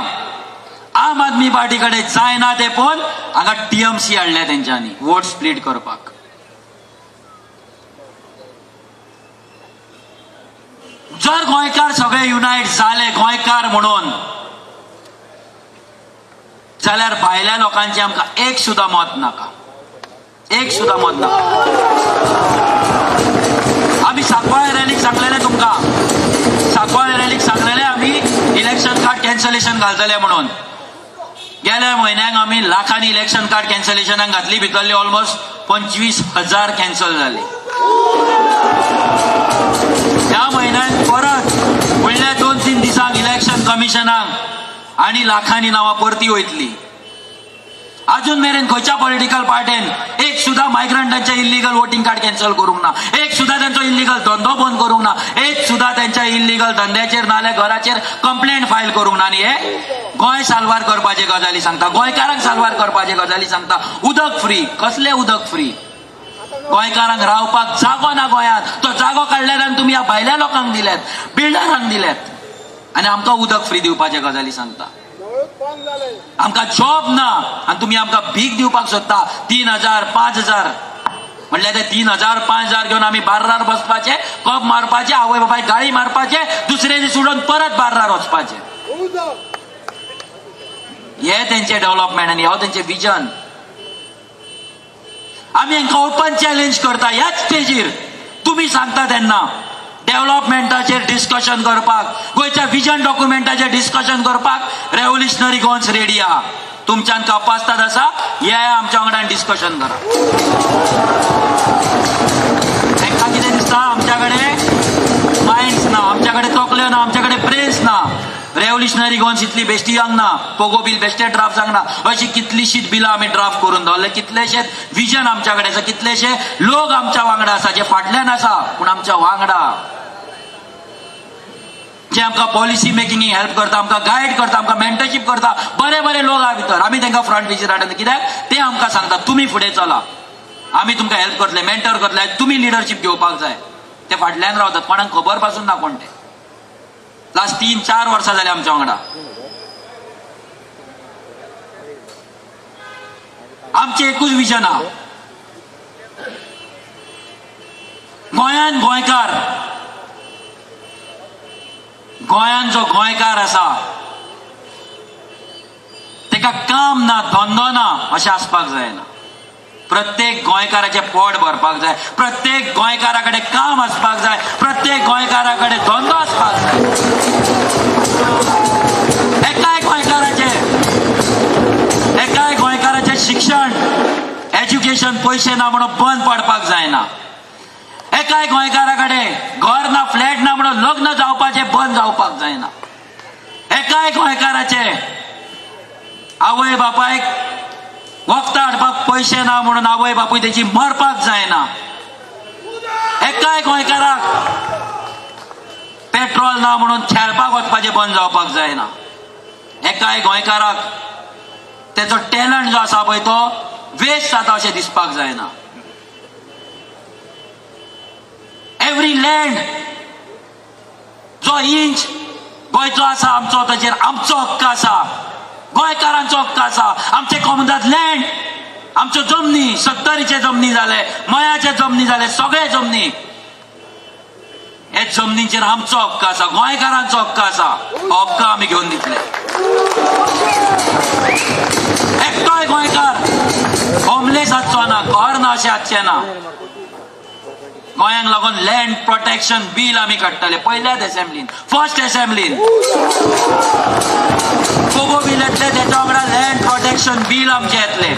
आम आदमी पार्टी कडेन जायना ते पळोवन हांगा टीएमसी हाडल्या तेंच्यांनी वोट स्प्लिट करपाक. जर गोंयकार सगळे युनायट जाले गोंयकार म्हणून, जाल्यार भायल्या लोकांचे आमकां एक सुद्दां मत नाका. एक सुद्दां मत नाका. आमी सांकवाळे रॅलीक सांगलेले तुमकां, सांकवाळे रॅलीक सांगलेले आमी इलेक्शन कार्ड कॅन्सलेशन घालतले म्हणून. गेल्या म्हयन्याक आमी लाखांनी इलेक्शन कार्ड कॅन्सलेशनाक घातली. भितरले ऑलमोस्ट 25,000 कॅन्सल जाले. ह्या म्हयन्यात परत फुडल्या 2-3 दिसांक इलेक्शन कमिशनाक आनी लाखांनी नांवां परती वयतली. अजून मेरेन खंयच्या पॉलिटिकल पार्टीन एक सुद्दां मायग्रंटांचे इल्लीगल वोटिंग कार्ड कॅन्सल करूंक ना. एक सुद्दां तांचो इल्लीगल धंदो बंद करूंक ना. एक सुद्दां त्यांच्या इल्लीगल धंद्याचेर नाल्यार घराचेर कंप्लेंट फायल करूंक ना. आनी हे गोंय साल्वार करपाचे गजाली सांगता, गोंयकारांक साल्वार करपाचे गजाली सांगता. उदक फ्री. कसले उदक फ्री. गोंयकारांक रावपाक जागो ना गोंयांत. तो जागो काडल्यार तुमी ह्या भायल्या लोकांक दिल्यात, बिल्डरांक दिल्यात. आनी आमकां उदक फ्री दिवपाचे गजाली सांगता. आमकां जॉब ना आनी तुमी आमकां भीक दिवपाक सोदता. 3,000 5,000 म्हणल्यार ते 3,000 5,000 घेवन आमी बार्रार बसपाचे, कप मारपाचे, आवय बापाय गाळी मारपाचे, दुसरे दीस सोडून परत बार्रार वचपाचे. हे तेंचे डेव्हलपमेंट आनी हो तेंचे विजन. आमी हांकां ओपन चॅलेंज करता ह्याच स्टेजीर. तुम्ही सांगता तेन्ना डेव्हलपमेंटाचेर डिस्कशन करपाक, गोंयच्या विजन डॉक्युमेंटाचेर डिस्कशन करपाक रेव्होल्युशनरी गोवन्स रेडी आहा. तुमच्यान कापासतात आसा, हे आमच्या वांगडा डिस्कशन करा. तांकां कितें दिसता आमच्याकडे मायंड्स ना, आमच्याकडे तकल्यो ना, आमच्याकडे ब्रेन्स ना. रेव्होल्युशनरी गोवन्स इतली बेश्टी जावंक ना, पोगो बील बेश्टे ड्राफ्ट जावंक ना. अशी कितलीशीच बिलां आमी ड्राफ्ट करून दवरले, कितलेशेच विजन आमच्याकडे आसा, कितलेशे लोक आमच्या वांगडा आसा जे फाटल्यान आसा पूण आमच्या वांगडा, जे आमकां पॉलिसी मेकिंगेक हेल्प करता, आमकां गायड करता, आमकां मेंटरशीप करता. बरे बरे लोक आहा भितर. आमी तांकां फ्रंट पेजीर हाडटा. कित्याक ते आमकां सांगतात तुमी फुडें चला, आमी तुमकां हेल्प करतले, मेंटर करतले. तुमी लिडरशीप घेवपाक जाय. ते फाटल्यान रावतात, कोणाक खबर पासून ना कोण ते. लास्ट 3-4 वर्सां जाली आमच्या वांगडा. आमचें एकूच विजन आहा, गोंयान गोंयकार, गोंयान जो गोंयकार आसा तेका काम ना, धंदो ना अशें आसपाक जायना. प्रत्येक गोंयकाराचें पोट भरपाक जाय, प्रत्येक गोंयकारा कडेन काम आसपाक जाय, प्रत्येक गोंयकारा कडेन धंदो आसपाक जाय. एकाय गोंयकाराचें शिक्षण, एज्युकेशन पयशे ना म्हणून बंद पडपाक जायना. एकाय गोंयकारा कडेन घर ना, फ्लॅट ना म्हणून लग्न जावपाचें बंद जावपाक जायना. एकाय गोंयकाराचे आवय बापायक वखदां हाडपाक पयशे ना म्हणून आवय बापूय तेची मरपाक जायना. एकाय गोंयकाराक पेट्रोल ना म्हणून खेळपाक वचपाचें बंद जावपाक जायना. एकाय गोंयकाराक तेचो टॅलंट जो आसा पळय तो वेस्ट जाता अशें दिसपाक जायना. एवरी लँड, जो इंच गोंयचो आसा आमचो, ताचेर आमचो हक्क आसा, गोंयकारांचो हक्क आसा. आमचे कॉमनात लँड, आमच्यो जमनी, 70चे जमनी जाले, मयाचे जमनी जाले, सगळे जमनी, हे जमनीचेर आमचो हक्क आसा, गोंयकारांचो हक्क आसा. हो हक्क आमी घेवन दितले. एकटोय गोंयकार होमलेस आसचो ना, घर ना अशें आसचें ना. गोंयांक लागून लँड प्रोटेक्शन बील आमी काडटले पयल्याच असेंब्लीन, फर्स्ट असेंब्लीन. पोगो बील येतले, तेच्या वांगडा लँड प्रोटेक्शन बील आमचे येतले.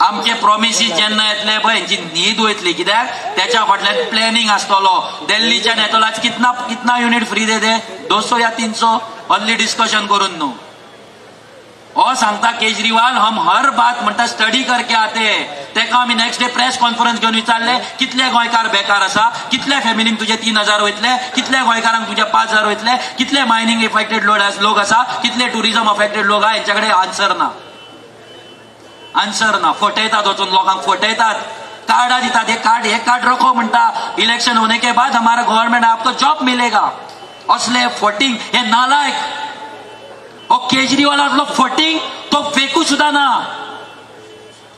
आमचे प्रॉमिसीस जेन्ना येतले पळय, हेंची न्हीद वयतली. कित्याक त्याच्या फाटल्यान प्लॅनिंग आसतलो. दिल्लीच्यान येतलो, आज कितना युनिट फ्री दे दे, 200 या 300 हल्ली डिस्कशन करून न्हू. हो सांगता केजरीवाल, हम हर बात म्हणटा स्टडी करके आते. तेका आमी नेक्स्ट डे प्रेस कॉन्फरन्स घेवन विचारले, कितले गोंयकार बेकार आसा, कितल्या फॅमिलींक तुजे 3,000 वयतले, कितल्या गोंयकारांक तुजे 5,000 वयतले, कितले मायनिंग इफेक्टेड लोक आसा, कितले टुरिझम अफेक्टेड लोक आहा. हेंच्या कडेन आन्सर ना, आन्सर ना. फटयतात, वचून लोकांक फटयतात, कार्डां दितात. हे कार्ड रखो म्हणटा, इलेक्शन होने के बाद हमारा गवर्नमेंट आपको जॉब मिलेगा. असले फटिंग, हे नालायक. हो केजरीवालातलो फटिंग तो फेकू सुद्धा ना.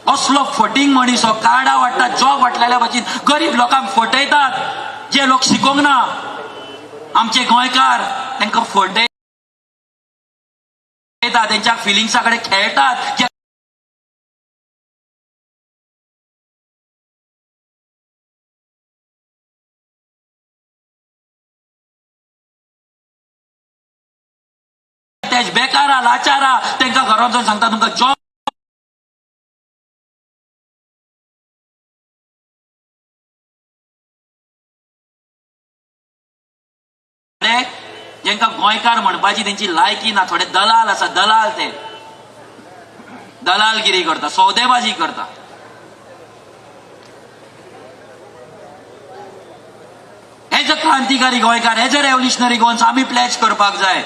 असलो फटिंग मनीस हो. कार्डां वाटतात, जॉब वाटलेल्या भाशेन गरीब लोकांक फटयतात. जे लोक शिकोंक ना, आमचे गोंयकार, तांकां फटयतात, तेंच्या फिलिंग्सा कडेन खेळटात. बेकारा, लाचारा, तांकां घरांत वचून सांगता तुमकां जॉब जेंकां गोंयकार म्हणपाची तेंची लायकी ना. थोडे दलाल आसा, दलाल, ते दलालगिरी करता, सौदेबाजी करता. एज अ क्रांतिकारी गोंयकार, एज अ रेव्होल्युशनरी गोवन्स आमी प्लेज करपाक जाय.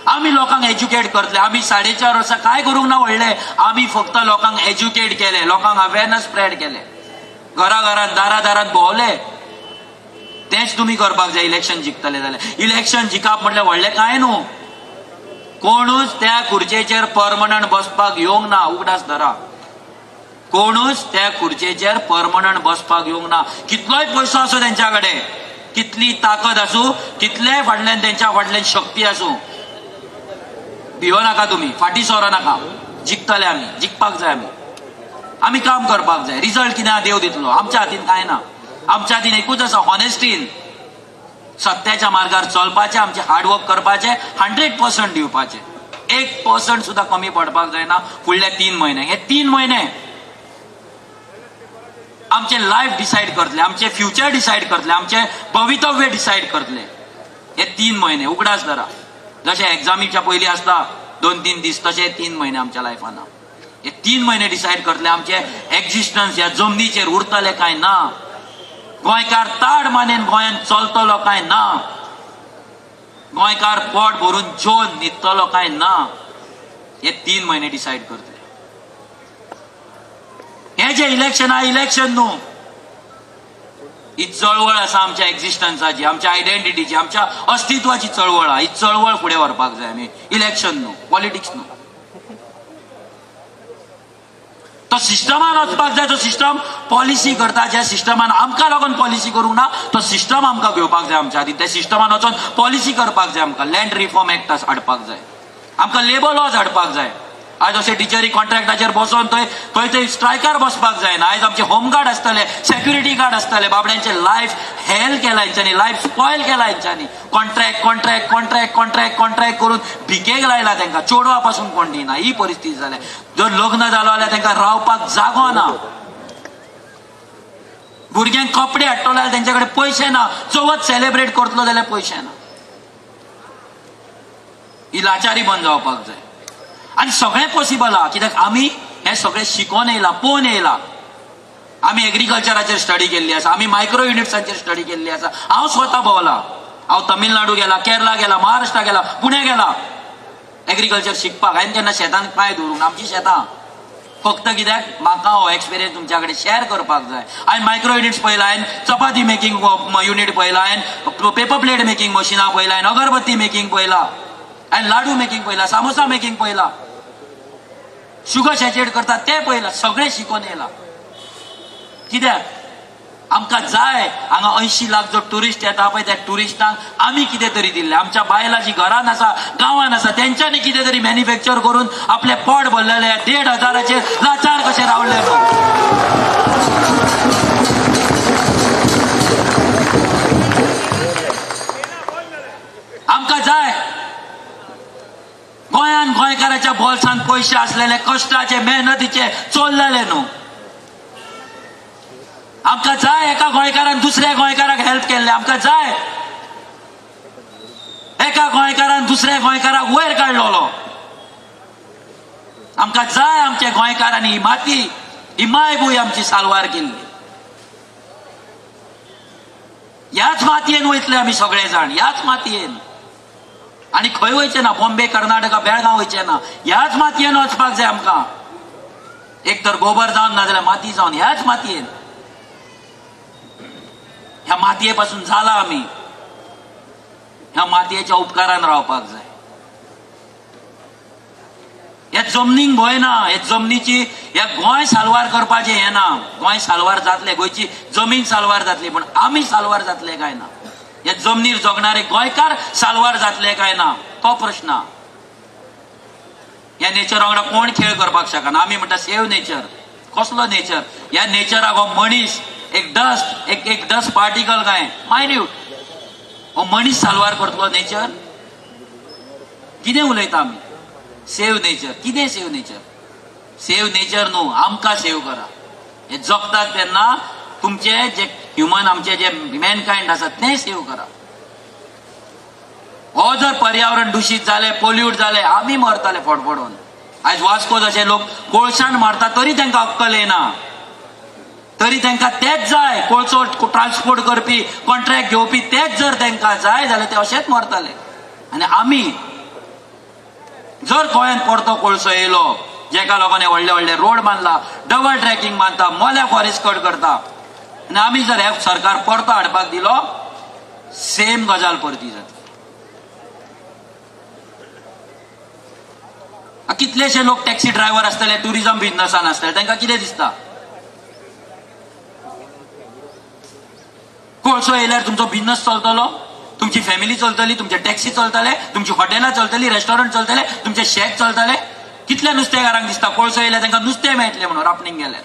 आमी लोकांक एज्युकेट करतले. आमी 4.5 वर्सां काय करूंक ना व्हडले. आमी फक्त लोकांक एज्युकेट केले, लोकांक अवेअरनेस स्प्रेड केले, घराघरांत दारादारांत भोंवले. तेच तुम्ही करपाक जाय इलेक्शन जिखतले जाल्यार. इलेक्शन जिखप म्हटल्यार व्हडलें कांय न्हू. कोणूच त्या खुर्चेचेर परमनंट बसपाक येवंक ना. उगडास धरा. कोणूच त्या खुर्चेचेर परमनंट बसपाक येवंक ना. कितलोय पयसो आसूं तेंच्या कडेन, कितली ताकद आसूं, कितलेय फाटल्यान तेंच्या फाटल्यान शक्ती आसूं, भियो नाका तुमी, फाटी सरो नाका. जिखतले आमी, जिखपाक जाय आमी काम करपाक जाय. रिजल्ट कितें देव दितलो, आमच्या हातीन कांय ना. आमच्या हातीन एकूच आसा, हॉनेस्टीन सत्याच्या मार्गार चलपाचें, आमचे हार्डवर्क करपाचें, 100% दिवपाचें. 1% सुद्धा कमी पडपाक जायना फुडल्या 3 म्हयने. हे 3 म्हयने आमचे लायफ डिसायड करतले, आमचे फ्युचर डिसायड करतले, आमचे भवितव्य डिसायड करतले. हे 3 म्हयने उगडास धरा. जशे एग्जामीच्या पयलीं आसता 2-3 दीस, तशे 3 म्हयने आमच्या लायफान. हे 3 म्हयने डिसायड करतले आमचे एक्झिस्टन्स ह्या जमनीचेर उरतले काय ना. गोंयकार ताड मानेन गोंयान चलतलो काय ना. गोंयकार पोट भरून जेवन न्हिदतलो काय ना. हे 3 म्हयने डिसायड करतले. हे जे इलेक्शन न्हू, ही चळवळ आसा आमच्या एक्झिस्टन्साची, आमच्या आयडेंटिटीची, आमच्या अस्तित्वाची चळवळ. ही चळवळ फुडें व्हरपाक जाय आमी. इलेक्शन न्हू, पॉलिटिक्स न्हू. तो सिस्टमान वचपाक जाय. तो सिस्टम पॉलिसी करता, ज्या सिस्टमान आमकां लागून पॉलिसी करूंक ना, तो सिस्टम आमकां घेवपाक जाय आमच्या हातीन. त्या सिस्टमान वचून पॉलिसी करपाक जाय आमकां. लँड रिफॉर्म एक्ट हाडपाक जाय आमकां, लेबर लॉज हाडपाक जाय. आज अशे टिचरी कॉन्ट्रॅक्टाचेर बसोन थंय स्ट्रायकार बसपाक जायना. आयज आमचे होमगार्ड आसतले, सेक्युरिटी गार्ड आसतले. बाबड्यांचे लायफ हेल केला हेंच्यांनी, लायफ स्पॉयल केला हेंच्यांनी. कॉन्ट्रॅक्ट करून भिकेक लायला तेंकां. चोडवा पासून कोण दिना, ही परिस्थिती जाल्या. जर लग्न जालो जाल्यार तेंकां रावपाक जागो ना. भुरग्यांक कपडे हाडटलो जाल्यार तेंच्या कडेन पयशे ना. चवथ सेलिब्रेट करतलो जाल्यार पयशे ना. ही लाचारी बंद जावपाक जाय. आणि सगळें पॉसिबल आहा, कित्याक आमी हे सगळें शिकोवन येयला, पळोवन येयला. आमी एग्रीकल्चराचेर स्टडी केल्ली आसा, आमी मायक्रो युनिट्सांचेर स्टडी केल्ली आसा. हांव स्वता भोंवला. हांव तमिळनाडू गेला, केरला गेला, महाराष्ट्रा गेला, पुणे गेला एग्रीकल्चर शिकपाक. हांवें केन्ना शेतान पांय दवरूंक ना. आमची शेतां फक्त कित्याक म्हाका हो एक्सपिरियन्स तुमच्या कडेन शेअर करपाक जाय. हांवें मायक्रो युनिट्स पळयला, हांवें चपाती मेकिंग युनिट पळयला, हांवें पेपर प्लेट मेकिंग मशिनां पळयला, हांवें अगरबत्ती मेकिंग पळयला, हांवें लाडू मेकिंग पळयला, सामोसा मेकिंग पळयला, शुगर सॅचुरेट करतात ते पळयला. सगळें शिकोवन येयला. कित्याक आमकां जाय हांगा 80 लाख जो टुरिस्ट येता पळय, त्या टुरिस्टांक आमी कितें तरी दिल्लें. आमच्या बायलां जी घरान आसा, गांवान आसा, तेंच्यांनी कितें तरी मॅन्युफॅक्चर करून आपले पोट भरलेले. 1,500 लाचार कशे रावले. आमकां जाय गोंयान गोंयकाराच्या बोल्सान पयशे आसलेले, कश्टाचे, मेहनतीचे चोरलेले न्हू. आमकां जाय एका गोंयकारान दुसऱ्या गोंयकाराक हेल्प केल्ले. आमकां जाय एका गोंयकारान दुसऱ्या गोंयकाराक वयर काडलेलो. आमकां जाय आमच्या गोंयकारांनी ही माती, ही मायभूंय आमची सालवार केल्ली. ह्याच मातयेन वयतले आमी सगळे जाण, ह्याच मातयेन. आणि खंय वयचे ना, बॉम्बे, कर्नाटका, बेळगांव वयचे ना. ह्याच मातयेन वचपाक जाय आमकां. एक तर गोबर जावन ना जाल्यार माती जावन, ह्याच मातयेन. ह्या मातये पासून जाला आमी. ह्या मातयेच्या उपकारान रावपाक जाय. ह्या जमनीक भंय ना. हे जमनीची ह्या गोंय सालवार करपाचें हें ना. गोंय सालवार जातले, गोंयची जमीन सालवार जातली, पण आमी सालवार जातले काय ना. ह्या जमनीर जगणारे गोंयकार सालवार जातले काय ना, तो प्रश्न. ह्या नेचर वांगडा कोण खेळ करपाक शकना. आमी म्हणटा सेव्ह नेचर. कसलो नेचर? ह्या नेचराक हो मनीस एक डस्ट पार्टिकल काय मायन्यूट, हो मनीस सालवार करतलो नेचर? कितें उलयता आमी? Save nature. कितें सेव्ह नेचर? सेव्ह नेचर न्हू, आमकां सेव्ह करा. हे जगतात तेन्ना तुमचे जे ह्युमन, आमचे जे मॅनकायंड आसात ते सेव्ह करा. हो जर पर्यावरण दूषित जाले, पोल्यूट जाले, आमी मरतले फडफडून. आयज वास्को जशे लोक कोळशान मारता तरी तांकां अक्कल येना. तरी तांकां तेच जाय. कोळसो ट्रान्सपोर्ट करपी, कॉन्ट्रॅक्ट घेवपी तेच जर तांकां जाय जाल्यार ते अशेंच मरतले. आनी आमी जर गोंयांत परतो कोळसो येयलो, जेका लोकांनी व्हडले व्हडले रोड बांदला, डबल ट्रॅकिंग बांदता, मोल्या फॉरेस्ट कट करता, आनी आमी जर हे सरकार परतो हाडपाक दिलो, सेम गजाल परती जातली. कितलेशे लोक टॅक्सी ड्रायव्हर आसतले, टुरिझम बिझनसान आसतले, तांकां कितें दिसता? कोळसो येयल्यार तुमचो बिझनेस चलतलो, तुमची फॅमिली चलतली, तुमचे टॅक्सी चलतले, तुमची हॉटेलां चलतली, रेस्टॉरंट चलतले, तुमचे शेत चलतले. कितल्या नुस्तेकारांक दिसता कोळसो येयल्यार तांकां नुस्तें मेळटलें म्हणून रापणीक गेल्यार?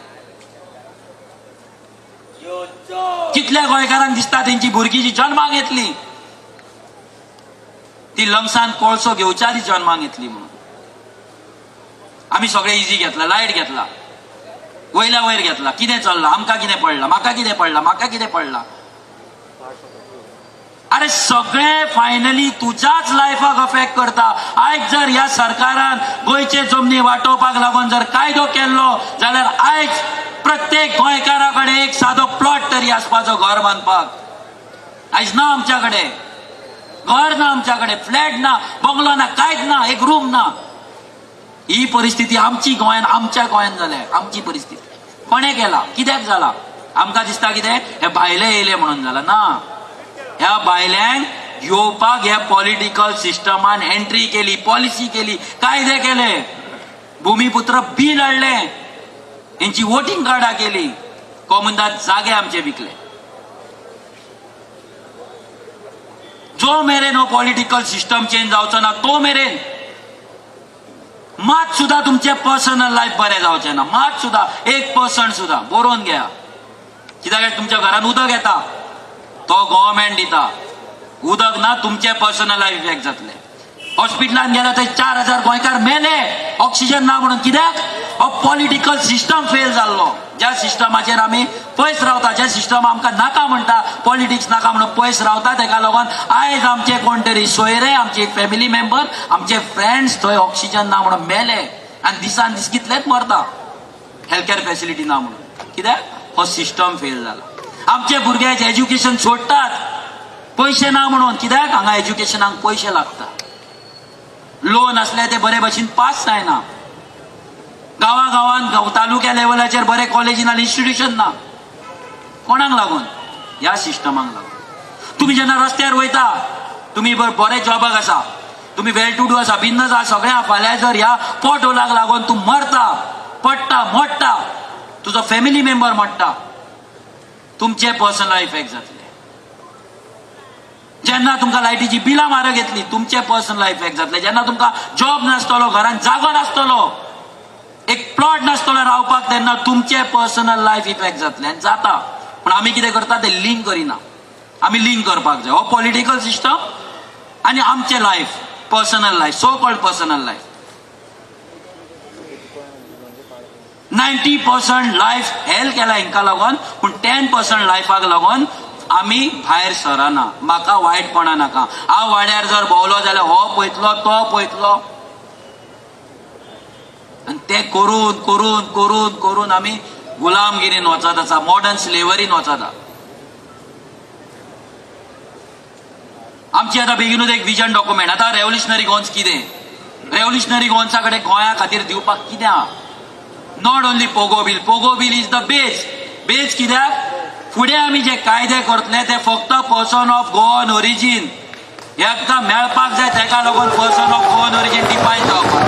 कितल्या गोंयकारांक दिसता तेंची भुरगीं जी जन्माक येतली ती लंगसान कोळसो घेवच्या आदी जन्माक येतली म्हणून? आमी सगळे इजी घेतला, लायट घेतला, वयल्या वयर घेतला. कितें चल्ला? आमकां कितें पडला, म्हाका कितें पडला, म्हाका कितें पडला? अरे सगळे फायनली तुझ्याच लायफाक अफेक्ट करता. आयज जर ह्या सरकारान गोंयचे जमनी वांटोवपाक लागून जर कायदो केल्लो जाल्यार आयज प्रत्येक गोंयकारा कडेन एक सादो प्लॉट तरी आसपाचो घर बांदपाक. आयज ना आमच्या कडेन घर, ना आमच्या कडेन फ्लॅट, ना बंगलो, ना कांयच ना, एक रूम ना. ही परिस्थिती आमची गोंयान, आमच्या गोंयान जाल्या. आमची परिस्थिती कोणे केला? कित्याक जाला? आमकां दिसता कितें हे भायले येयले म्हणून जाला? ना, ह्या भायल्यांक येवपाक ह्या पॉलिटिकल सिस्टमान एंट्री केली, पॉलिसी केली, कायदे केले, भूमिपुत्र बिल हाडले, यांची वोटिंग कार्डां केली, कोमुनदाद जागे आमचे विकले. जो मेरेन हो पॉलिटिकल सिस्टम चेंज जावचो ना तो मेरेन मात सुद्धा तुमचे पर्सनल लायफ बरें जावचें ना. मात सुद्धा 1% सुद्धा बरोवन घ्या. कित्याक तुमच्या घरात उदक येता तो गव्हर्नमेंट दिता. उदक ना, तुमचे पर्सनल लायफ इफेक्ट जातले. हॉस्पिटलान गेले थंय 4000 गोंयकार मेले ऑक्सिजन ना म्हणून. कित्याक? हो पॉलिटिकल सिस्टम फेल जाल्लो. ज्या सिस्टमाचेर आमी पयस रावता, ज्या सिस्टम आमकां नाका म्हणटा, पॉलिटिक्स नाका म्हणून पयस रावता, ताका लागून आयज आमचे कोण तरी सोयरे, आमचे फॅमिली मेंबर, आमचे फ्रेंड्स थंय ऑक्सिजन ना म्हणून मेले. आनी दिसान दीस कितलेच मरता हेल्थ केअर फॅसिलिटी ना म्हणून. कित्याक? हो सिस्टम फेल जाला. आमचे भुरग्याचे एज्युकेशन सोडटात पयशे ना म्हणून. कित्याक? हांगा एज्युकेशनाक पयशे लागता. लोन असले ते बरे भशेन पास जायना. गांवागांवान तालुक्या लेवलाचेर बरे कॉलेजीन आनी इन्स्टिट्यूशन ना. कोणाक लागून? ह्या सिस्टमाक लागून. तुम्ही जेन्ना रस्त्यार वयता, तुम्ही बरे जॉबाक आसा, तुम्ही वेल टू डू आसा, बिझनस आसा, सगळ्या फाल्यां जर ह्या पोट होलाक लागून तूं मरता, पडटा, मोडटा, तुजो फॅमिली मेंबर मोडटा, तुमचे पर्सनल इफेक्ट जातले. जेन्ना तुमकां लायटीची बिलां म्हारग येतली, तुमचे पर्सनल इफेक्ट जातले. जेन्ना तुमकां जॉब नासतलो, घरान जागो नासतलो, एक प्लॉट नासतलो रावपाक, तेन्ना तुमचे पर्सनल लायफ इफेक्ट जातले. आनी जाता. पूण आमी कितें करता ते लिंक करिना. आमी लिंक करपाक जाय. हो पॉलिटिकल सिस्टम आनी आमचे life, personal life, so called personal life. 90% life health केला हिंका लागून, पूण 10% लायफाक लागून आमी भायर सरना. म्हाका वायटपणा नाका. हांव वाड्यार जर भोंवलो जाल्यार हो पळयतलो, तो पळयतलो, आनी ते करून करून करून करून आमी गुलामगिरीन वचत आसा, मॉडर्न स्लेवरीन वचत आसा. आमची आतां बेगीनूच एक विजन डॉक्युमेंट. आतां रेव्होल्युशनरी गोन्स कितें? रेव्होल्युशनरी गोन्सा कडेन गोंया खातीर दिवपाक कितें आहा? Not only Pogo bill. Pogo bill is the base. Base कित्याक? फुडें आमी जे कायदे करतले ते फक्त पर्सन ऑफ गोवन ओरिजीन हेका मेळपाक जाय. तेका लागून person of Goan origin define जावपाक,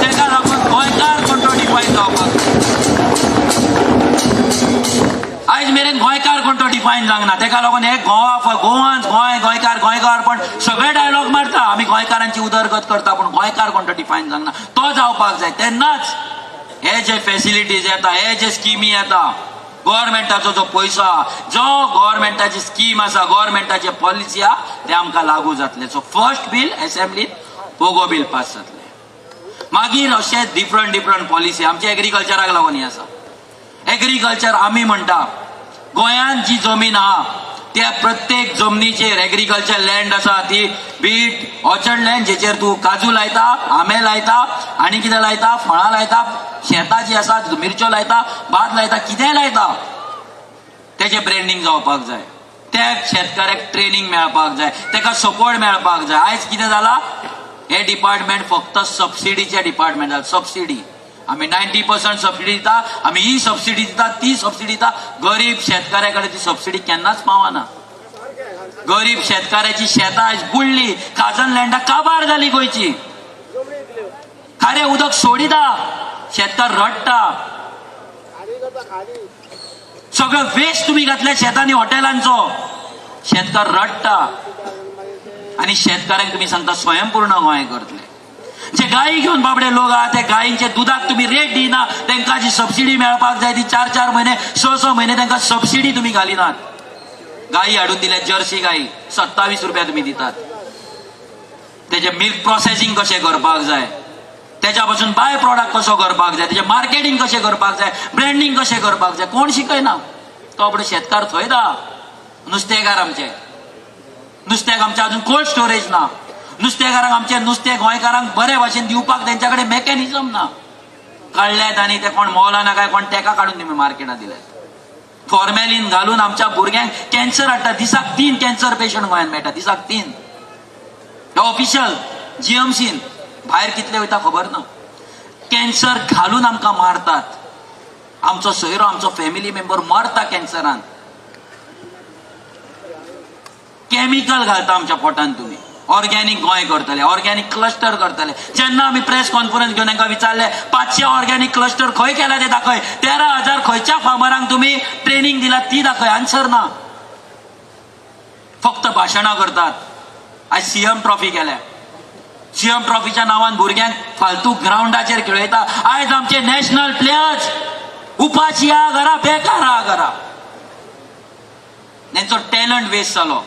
तेका लागून गोंयकार कोण तो डिफायन जावपाक. आयज मेरेन गोंयकार कोण तो डिफायन जावना. तेका लागून हे गोवान्स, गोंयकार पण सगळे डायलॉग मारता, आमी गोंयकारांची उदरगत करता, पूण गोंयकार कोण तो डिफायन जावना. तो जावपाक जाय. तेन्नाच हे जे फॅसिलिटीज येता, हे जे स्किमी येता, गव्हर्मेंटाचो जो पयसो आहा, जो गव्हर्मेंटाची स्कीम आसा, गव्हर्मेंटाचे पॉलिसी आहा, ते आमकां लागू जातले. सो फर्स्ट बील असेंब्लीत पोगो बील पास जातले. मागीर अशे डिफरंट पॉलिसी आमच्या एग्रीकल्चराक लागून ही आसा. एग्रीकल्चर आमी म्हणटा गोंयांत जी जमीन आहा त्या प्रत्येक जमनीचेर एग्रीकल्चर लँड आसा ती बीट ऑर्चर्ड लँड, जेचेर तूं काजू लायता, आंबे लायता, आनी कितें लायता, फळां लायता, शेतां जी आसा मिरच्यो लायता, भात लायता, कितेंय लायता, तेजें ब्रँडींग जावपाक जाय. त्या शेतकाऱ्याक ट्रेनिंग मेळपाक जाय, तेका सपोर्ट मेळपाक जाय. आयज कितें जाला? हे डिपार्टमेंट फक्त सबसिडीचे डिपार्टमेंट जाला. सबसिडी आमी 90% सबसिडी दिता, आमी ही सबसिडी दिता, ती सबसिडी दिता. गरीब शेतकाऱ्या कडेन ती सबसिडी केन्नाच पावना. गरीब शेतकाऱ्याची शेतां आयज बुडली, खाजन लँडां काबार जाली गोंयची. खारें उदक सोडिता, शेतकार रडटा. सगळं वेस्ट तुम्ही घातले शेतांनी हॉटेलांचो. शेतकार रडटा आणि शेतकऱ्यांक तुम्ही सांगता स्वयंपूर्ण गोंय करतले. जे गायी घेऊन बाबडे लोक आहात ते गायींचे दुधाक तुम्ही रेट दिना, त्यांना जी सबसिडी मेळपाक जाय ती 4-4 महिने 6-6 महिने त्यांना सबसिडी तुम्ही घालिनात. गायी हाडून दिल्या जर्सी गायी 27 रुपया तुम्ही दितात. त्याचे मिल्क प्रोसेसिंग कशें करपाक जाय, त्याच्यापासून बाय प्रॉडक्ट कसो करपाक जाय, त्याचे मार्केटिंग कशें करपाक जाय, ब्रँडिंग कशें करपाक जाय, कोण शिकयना. तो आपले शेतकार थंय दा. नुस्तेकार आमचे नुस्त्याक आमचे अजून कोल्ड स्टोरेज ना. नुस्तेकारांक आमचे नुस्तें गोंयकारांक बरे भाशेन दिवपाक तेंच्या कडेन मेकॅनिझम ना. काडल्यात आनी ते कोण मोला ना काय कोण तेका काडून तुम्ही मार्केटात दिल्यात. फॉर्मेलिन घालून आमच्या भुरग्यांक कॅन्सर हाडटा. दिसाक 3 कॅन्सर पेशंट गोंयांत मेळटा. दिसाक 3. ऑफिशियल जीएमसीन भायर कितले वयता खबर ना. कॅन्सर घालून आमकां मारतात. आमचो सोयरो आमचो फॅमिली मेंबर मरता कॅन्सरान. केमिकल घालता आमच्या पोटान तुम्ही. ऑर्गॅनिक गोंय करतले, ऑर्गॅनिक क्लस्टर करतले. जेन्ना आमी प्रेस कॉन्फरन्स घेवन तांकां विचारले 500 ऑर्गॅनिक क्लस्टर खंय केला ते दाखय, 13,000 खंयच्या फार्मरांक तुम्ही ट्रेनिंग दिला ती दाखय. आन्सर ना. फक्त भाशणां करतात. आज सीएम ट्रॉफी केल्या. सीएम ट्रॉफीच्या नावान भुरग्यांक फालतू ग्राउंडाचेर खेळयता. आयज आमचे नॅशनल प्लेयर्स उपाशी आहा घरा, बेकार आहा घरा. त्यांचो टॅलंट वेस्ट जालो.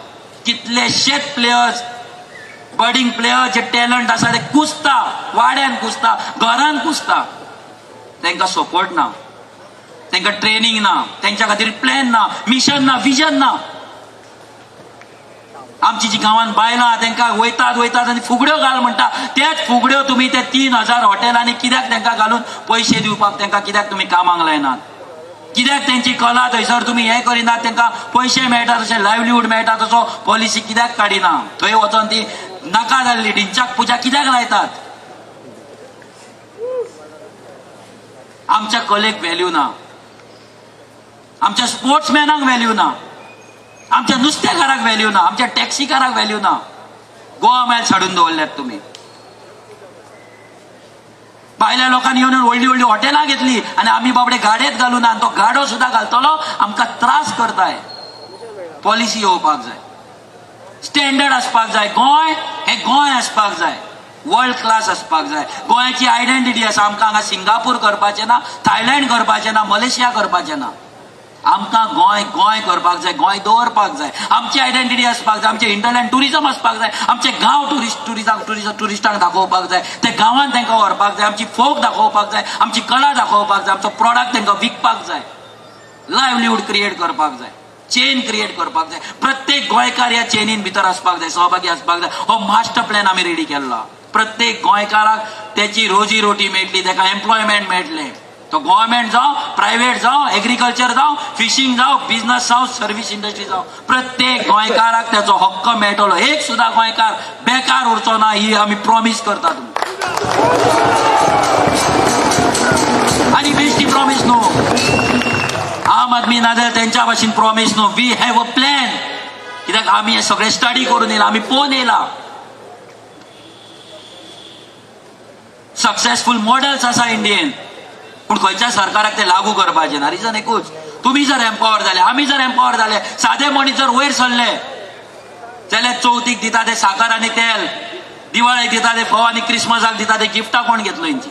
कितलेशेच प्लेयर्स बडिंग प्लेयर जे टॅलंट आसा ते कुसता, वाड्यान कुसता, घरान कुसता. तांकां सपोर्ट ना, तांकां ट्रेनिंग ना, तांच्या खातीर प्लॅन ना, मिशन ना, विजन ना. आमची जी गांवांत बायलां तांकां वयतात आनी फुगड्यो घाल म्हणटा. तेच फुगड्यो तुम्ही ते 3,000 हॉटेलांनी कित्याक तांकां घालून पयशे दिवपाक तांकां कित्याक तुम्ही कामाक लायनात? कित्याक त्यांची कला थंयसर तुम्ही हे करिनात, तांकां पयशे मेळटा तशे लायव्हलीहूड मेळटा तसो पॉलिसी कित्याक काडिना? थंय वचोन ती नाका जाल्ली ढिंच्याक पुजा कित्याक लायतात? आमच्या कलेक व्हॅल्यू ना, आमच्या स्पोर्ट्समॅनाक व्हॅल्यू ना, आमच्या नुस्तेकाराक व्हॅल्यू ना, आमच्या टॅक्सीकाराक व्हॅल्यू ना. गोवा मायल साडून दवरल्यात तुम्ही. भायल्या लोकांनी येऊन व्हडली व्हडली हॉटेलां घेतली आणि आम्ही बाबडे गाडयेत घालून आणि तो गाडो सुद्धा घालतलो आमकां त्रास करताय. पॉलिसी येवपाक जाय, स्टँडर्ड आसपाक जाय. गोंय हे गोंय आसपाक जाय, वर्ल्ड क्लास आसपाक जाय. गोंयाची आयडेंटिटी आसा. आमकां हांगा सिंगापूर करपाचें ना, थायलँड करपाचें ना, मलेशिया करपाचें ना. आमकां गोंय गोंय करपाक जाय, गोंय दवरपाक जाय. आमची आयडेंटिटी आसपाक जाय, आमचे इंटरलँड टुरिझम आसपाक जाय, आमचे गांव टुरिस्टांक दाखोवपाक जाय, ते गांवांत तांकां व्हरपाक जाय, आमची फोक दाखोवपाक जाय, आमची कला दाखोवपाक जाय, आमचो प्रॉडक्ट तांकां विकपाक जाय, लायव्हलीहूड क्रिएट करपाक जाय, चेन क्रिएट करपाक जाय. प्रत्येक गोंयकार ह्या चेनीन भितर आसपाक जाय, सहभागी आसपाक जाय. हो मास्टर प्लॅन आमी रेडी केल्लो. प्रत्येक गोंयकाराक त्याची रोजी रोटी मेळटली, ताका एम्प्लॉयमेंट मेळटलें. तो गव्हर्मेंट जावं, प्रायव्हेट जावं, एग्रीकल्चर जावं, फिशिंग जावं, बिझनेस जावं, सर्व्हिस इंडस्ट्री जावं, प्रत्येक गोंयकाराक त्याचो हक्क मेळटलो. एक सुद्धा गोंयकार बेकार उरचो ना, ही आमी प्रॉमिस करतात. आणि बेश्टी प्रॉमिस न्हू, आम आदमी नाजाल्यार तेंच्या भाशेन प्रॉमिस न्हू. We have a plan. कित्याक आमी हे सगळे स्टडी करून येयला, आमी पळोवन येयला. सक्सेसफुल मॉडेल्स आसा इंडियेन, पूण खंयच्या सरकाराक ते लागू करपाचें ना. रिजन एकूच, तुम्ही जर एम्पावर जाले, आमी जर एम्पावर जाले, सादे मनीस जर वयर सरले जाल्यार चवथीक दिता ते साकर आनी तेल, दिवाळेक दिता ते फोव आनी क्रिसमसाक दिता ते गिफ्टां कोण घेतलो हेंची?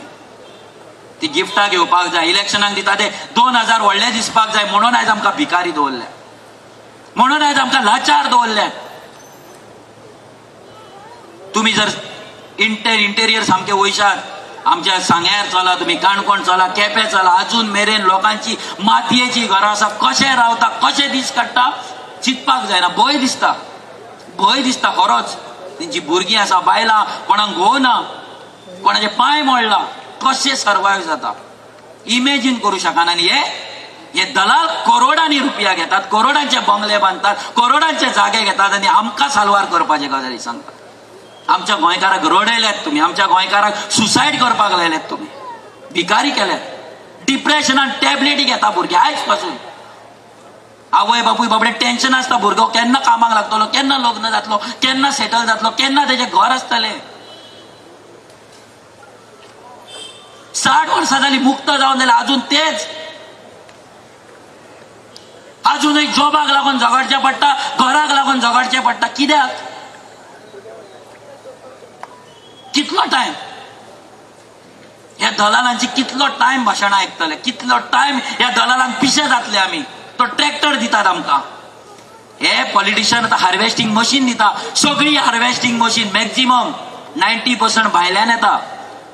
ती गिफ्टां घेवपाक जाय. इलेक्शनाक दिता ते 2,000 व्हडले दिसपाक जाय म्हणून आयज आमकां भिकारी दवरल्या, म्हणून आयज आमकां लाचार दवरल्या. तुम्ही जर इंटेरियर सामके वयशात, आमच्या सांग्यार चला, तुम्ही काणकोण चला, केपें चला, अजून मेरेन लोकांची मातयेची घरां आसा. कशें रावता, कशें दीस काडटा चिंतपाक जायना. भंय दिसता, भंय दिसता खरोच. तेंची भुरगीं आसा, बायलां कोणाक घोव ना, कोणाचे पांय मोडला, कशें सर्वायव जाता इमेजीन करूं शकना. आनी हे दलाल करोडांनी रुपया घेतात, करोडांचे बंगले बांदतात, करोडांचे जागे घेतात आनी आमकां साल्वार करपाचे गजाली सांगतात. आमच्या गोंयकाराक रडयल्यात तुम्ही, आमच्या गोंयकाराक सुसायड करपाक लायल्यात तुम्ही, भिकारी केल्यात. डिप्रेशनान टॅबलेटी घेता भुरगे आयज पासून. आवय बापूय बाबडे टेन्शन आसता भुरगो केन्ना कामाक लागतलो, केन्ना लग्न जातलो, केन्ना सेटल जातलो, केन्ना तेजें घर आसतलें. 60 वर्सां जालीं मुक्त जावन जाल्यार अजून तेच अजूनही जॉबाक लागून झगडचें पडटा, घराक लागून झगडचें पडटा. कित्याक? कितलो टायम ह्या दलालांची कितलो टायम भाशणां आयकतले, कितलो टायम ह्या दलालांक पिशे जातले आमी. तो ट्रॅक्टर दितात आमकां. हे पॉलिटिशियन आतां हार्वेस्टिंग मशीन दिता. सगळी हार्वेस्टिंग मशीन मॅक्झिमम 90% भायल्यान येता.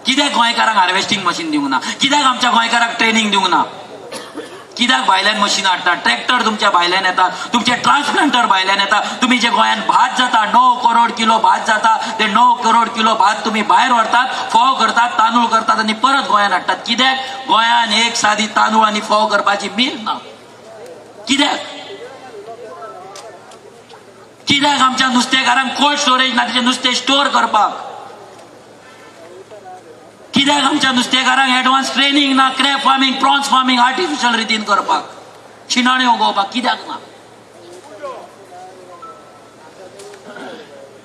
कित्याक गोंयकारांक हार्वेस्टिंग मशीन दिवंक ना? कित्याक आमच्या गोंयकारांक ट्रेनिंग दिवंक ना? कित्याक भायल्यान मशीन हाडटात? ट्रॅक्टर तुमच्या भायल्यान येतात, तुमचे ट्रान्सप्लांटर भायल्यान येता. तुम्ही जे गोंयान भात जाता 9 करोड किलो भात जाता, ते 9 करोड किलो भात तुम्ही भायर व्हरतात, फोव करतात, तांदूळ करतात आणि परत गोंयान हाडटात. कित्याक? गोंयान एक सादी तांदूळ आणि फोव करपाची मिल ना. कित्याक? कित्याक आमच्या नुस्तेकारांक कोल्ड स्टोरेज ना तेचे नुस्तें स्टोर करपाक? कित्याक आमच्या नुस्तेकारांक एडवान्स ट्रेनिंग ना crab farming, prawns farming artificial रितीन करपाक, शिणाणे उगोवपाक? कित्याक ना?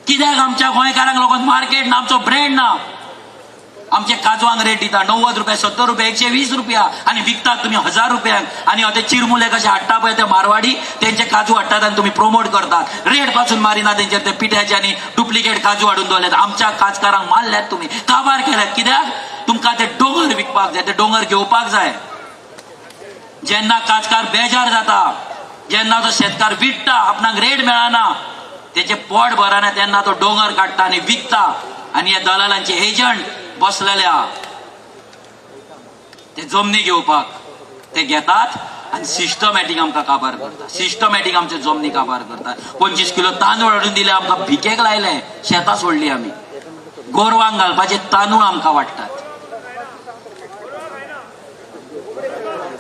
कित्याक आमच्या गोंयकारांक लागून मार्केट ना, आमचो ब्रँड ना? आमचे काजवांक रेट दिता 90 रुपया, 70 रुपया, 120 रुपया आणि विकतात तुम्ही 1000 रुपयांक. आणि ते चिरमुले कशे हाडटा पळय ते मारवाडी, तेंचे काजू हाडटात आणि तुम्ही प्रमोट करतात. रेट पासून मारिना तेंचेर ते पिठ्याचे आणि डुप्लिकेट काजू हाडून दवरल्यात. आमच्या काजकारांक मारल्यात तुम्ही, काबार केल्यात. कित्याक? तुमकां ते डोंगर विकपाक जाय, ते डोंगर घेवपाक जाय. जेन्ना काजकार बेजार जाता, जेन्ना तो शेतकार विकता, आपणाक रेट मेळना, तेचे पोट भरना, तेन्ना तो डोंगर काडटा आणि विकता. आणि हे दलालांचे एजंट बसलेले ते जमनी घेवपाक ते घेतात आणि सिस्टमॅटीक आमकां काबार करतात. सिस्टमॅटीक आमचे जमनी काबार करतात. 25 किलो तांदूळ हाडून दिले आमकां, भिकेक लायले, शेतां सोडली आमी. गोरवांक घालपाचे तांदूळ आमकां वाडटात.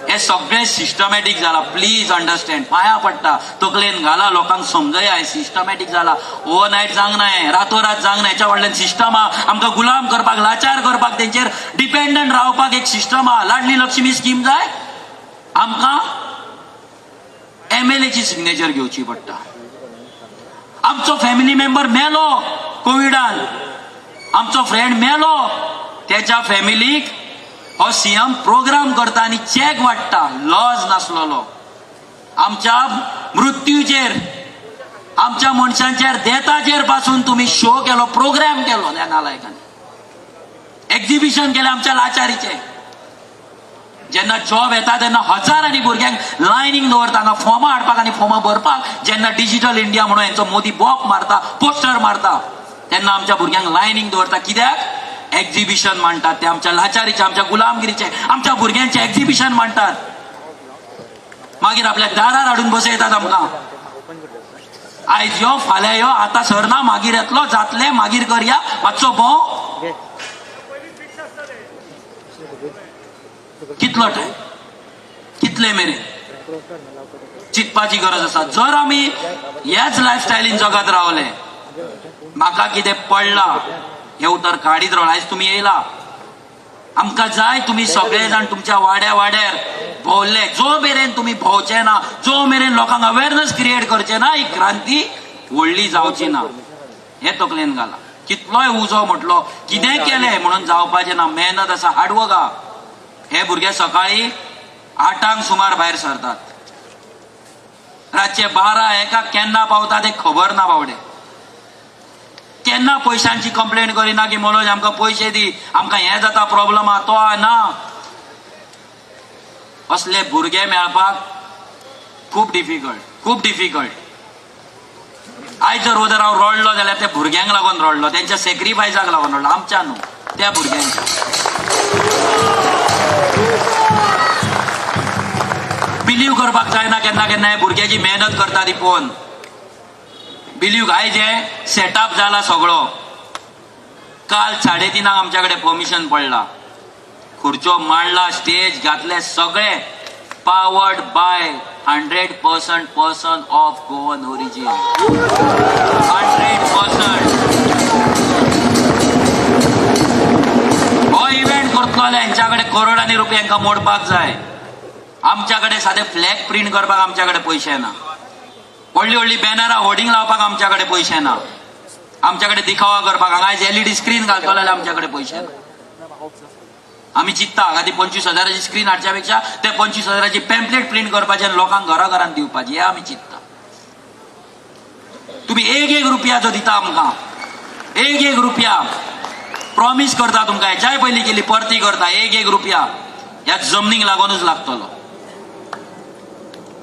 हे सगळे सिस्टमॅटीक जाला. Please understand. पांया पडटा, तकलेन घाला, लोकांक समजया. हे सिस्टमॅटीक जाला. ओव्हरनायट जावंक ना, रातोरात जावंक ना. हेच्या व्हडल्यान सिस्टम आहा. आमकां गुलाम करपाक, लाचार करपाक, तेंचेर डिपेंडंट रावपाक एक सिस्टम आहा. लाडली लक्ष्मी स्कीम जाय, आमकां MLA ची सिग्नेचर घेवची पडटा. आमचो फॅमिली मेंबर मेलो कोविडान, आमचो फ्रेंड मेलो, त्याच्या फॅमिलीक हो CM प्रोग्राम करता आणि चॅक वाटता. लॉज नासलोलो. आमच्या मृत्यूचेर, आमच्या मनशांचेर डेथाचेर पासून तुम्ही शो केलो, प्रोग्राम केलो त्या नालायकांनी. एक्झिबिशन केले आमच्या लाचारीचे. जेन्ना जॉब येता तेन्ना हजारांनी भुरग्यांक लायनींग दवरता हांगा फॉर्मां हाडपाक आणि फॉर्मां भरपाक. जेन्ना डिजिटल इंडिया म्हणून यांचो मोदी बॉप मारता, पोस्टर मारता, तेन्ना आमच्या भुरग्यांक लायनींग दवरता. कित्याक? एक्झिबिशन मांडटात. ते आमच्या लाचारीचे, आमच्या गुलामगिरीचे, आमच्या भुरग्यांचे एक्झिबिशन मांडटात. मागीर आपल्या दारार हाडून बसयतात आमकां. आयज यो, फाल्यां यो, आतां सरना, मागीर येतलो, जातले, मागीर करया, मातसो भोंव. कितलो टायम? कितले मेरेन चिंतपाची गरज आसा. जर आमी ह्याच लायफस्टायलीन जगत रावले, म्हाका कितें पडला हे उतर काडीत रावला. आयज तुमी येयला, आमकां जाय तुम्ही सगळे जाण तुमच्या वाड्या वाड्यार भोंवले. जो मेरेन तुम्ही भोंवचे ना, जो मेरेन लोकांक अवेअरनेस क्रिएट करचे ना, ही क्रांती व्हडली जावची ना. हे तकलेन घाला. कितलोय उजो म्हटलो, कितें केलें म्हणून जावपाचें ना. मेहनत आसा, हार्डवर्क आहा. हे भुरगे सकाळी 8 सुमार भायर सरतात, रातचे 12-1 केन्ना पावतात एक खबर ना बावडे. केन्ना पयशांची कंप्लेंट करिना की मनोज आमकां पयशे दी, आमकां हें जाता, प्रॉब्लम आहा, तो आहा. ना, असले भुरगे मेळपाक खूब डिफिकल्ट. आयज जर उदर हांव रडलो जाल्यार त्या भुरग्यांक लागून रडलो, त्यांच्या सॅक्रिफायसाक लागून रडलो, आमच्या न्हू, त्या भुरग्यांच्या. बिलीव करपाक जायना केन्ना केन्ना हे भुरग्याची मेहनत करता ती पळोवन. बिलीव आयज हे सेटअप जाला सगळो. काल 3:30 आमच्याकडे परमिशन पडला. खुर्च्यो मांडला, स्टेज घातले, सगळे powered by 100% person of Goan origin. 100%. हो इव्हेंट करतलो यांच्याकडे करोडांनी रुपयांका मोडपाक जाय. आमच्याकडे साधे फ्लॅग प्रिंट करपाक आमच्याकडे पैसे ना. व्हडली व्हडली बॅनरां होर्डिंग लावपाक आमच्याकडे पैसे ना. आमच्याकडे दिखावा करपाक हांगा LED स्क्रीन घालतलो जाल्यार आमच्याकडे पैसे ना. आमी चित्ता हाका ती 25,000ची स्क्रीन हाडच्या पेक्षा ते 25,000ची पॅम्पलेट प्रिंट करपाचे आनी लोकांक घराघरांत दिवपाची हे आमी चित्ता. तुम्ही एक रुपया जो दिता आमकां, एक रुपया प्रॉमिस करता तुमकां, हेच्याय पयलीं केली परती करता, एक रुपया ह्या जमनीक लागूनच लागतलो,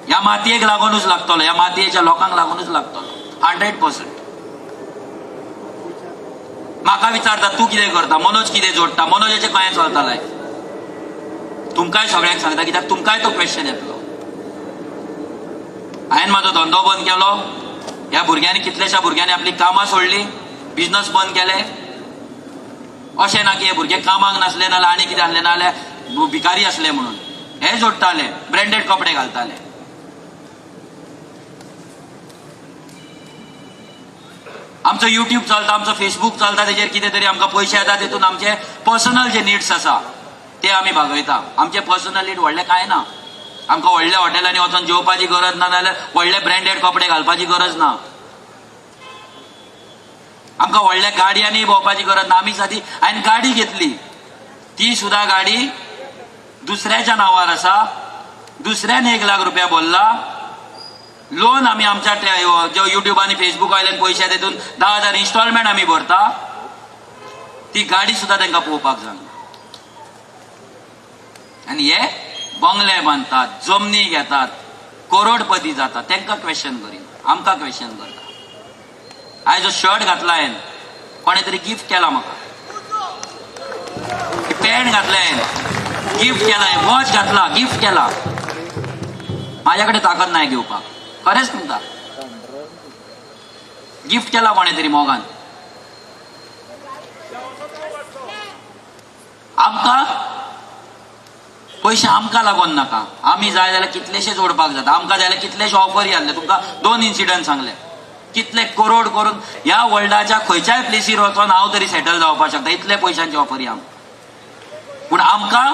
ह्या मातयेक लागूनच लागतलो, ह्या मातयेच्या लोकांक लागूनच लागतलो 100%. म्हाका विचारता तूं कितें करता, मनोज कितें जोडटा, मनोजाचें कशें चलता लायफ, तुमकांय सगळ्यांक सांगता कित्याक तुमकांय तो क्वेश्चन येतलो. हांवें म्हाजो धंदो बंद केलो, ह्या भुरग्यांनी कितल्याशा भुरग्यांनी आपली कामां सोडली, बिझनस बंद केले. अशें ना की हे भुरगे कामाक नासले नाल्यार आनी कितें आहले नाल्यार भिकारी असले म्हणून, हे जोडटाले, ब्रँडेड कपडे घालताले. आमचो युट्यूब चलता, आमचो फेसबुक चलता, तेजेर कितें तरी आमकां पयशे येता, तेतून आमचे पर्सनल जे निड्स आसा ते आमी भागयता. आमचे पर्सनल नीड व्हडले कांय ना. आमकां व्हडल्या हॉटेलांनी वचून जेवपाची गरज ना, नाल्यार व्हडले ब्रँडेड कपडे घालपाची गरज ना. आमकां व्हडल्या गाडयांनी भोंवपाची गरज ना. आमी सादी हांवें गाडी घेतली, ती सुद्धा गाडी दुसऱ्याच्या नांवार आसा, दुसऱ्यान 1 लाख रुपया भरला. लोन आमी आमच्या जो युट्यूब आनी फेसबुक वयल्यान पयशे तेतून 10,000 इन्स्टॉलमेंट आमी भरता. ती गाडी सुद्धा तांकां पळोवपाक जायना. आनी हे बंगले बांदतात, जमनी घेतात, करोडपती जातात, तांकां क्वेश्चन करिना, आमकां क्वेश्चन करता. हांवें जो शर्ट घातला, हांवें कोणे तरी गिफ्ट केला म्हाका, पॅन्ट घातलें हांवें गिफ्ट केला, वॉच घातला गिफ्ट केला. माझ्या कडेन ताकद नाही घेवपाक, खरेंच म्हणटा. गिफ्ट केला कोणे तरी मोगान. आमकां पयशे आमकां लागून नाका. आमी जाय जाल्यार कितलेशे जोडपाक जाता. आमकां जाय जाल्यार कितलेशे ऑफरी आहले. तुमकां 2 इन्सिडंट सांगले. कितले करोड करून ह्या वर्ल्डाच्या खंयच्याय प्लेसीर वचून हांव तरी सेटल जावपाक शकता, इतले पयशांची ऑफरी आमकां. पूण आमकां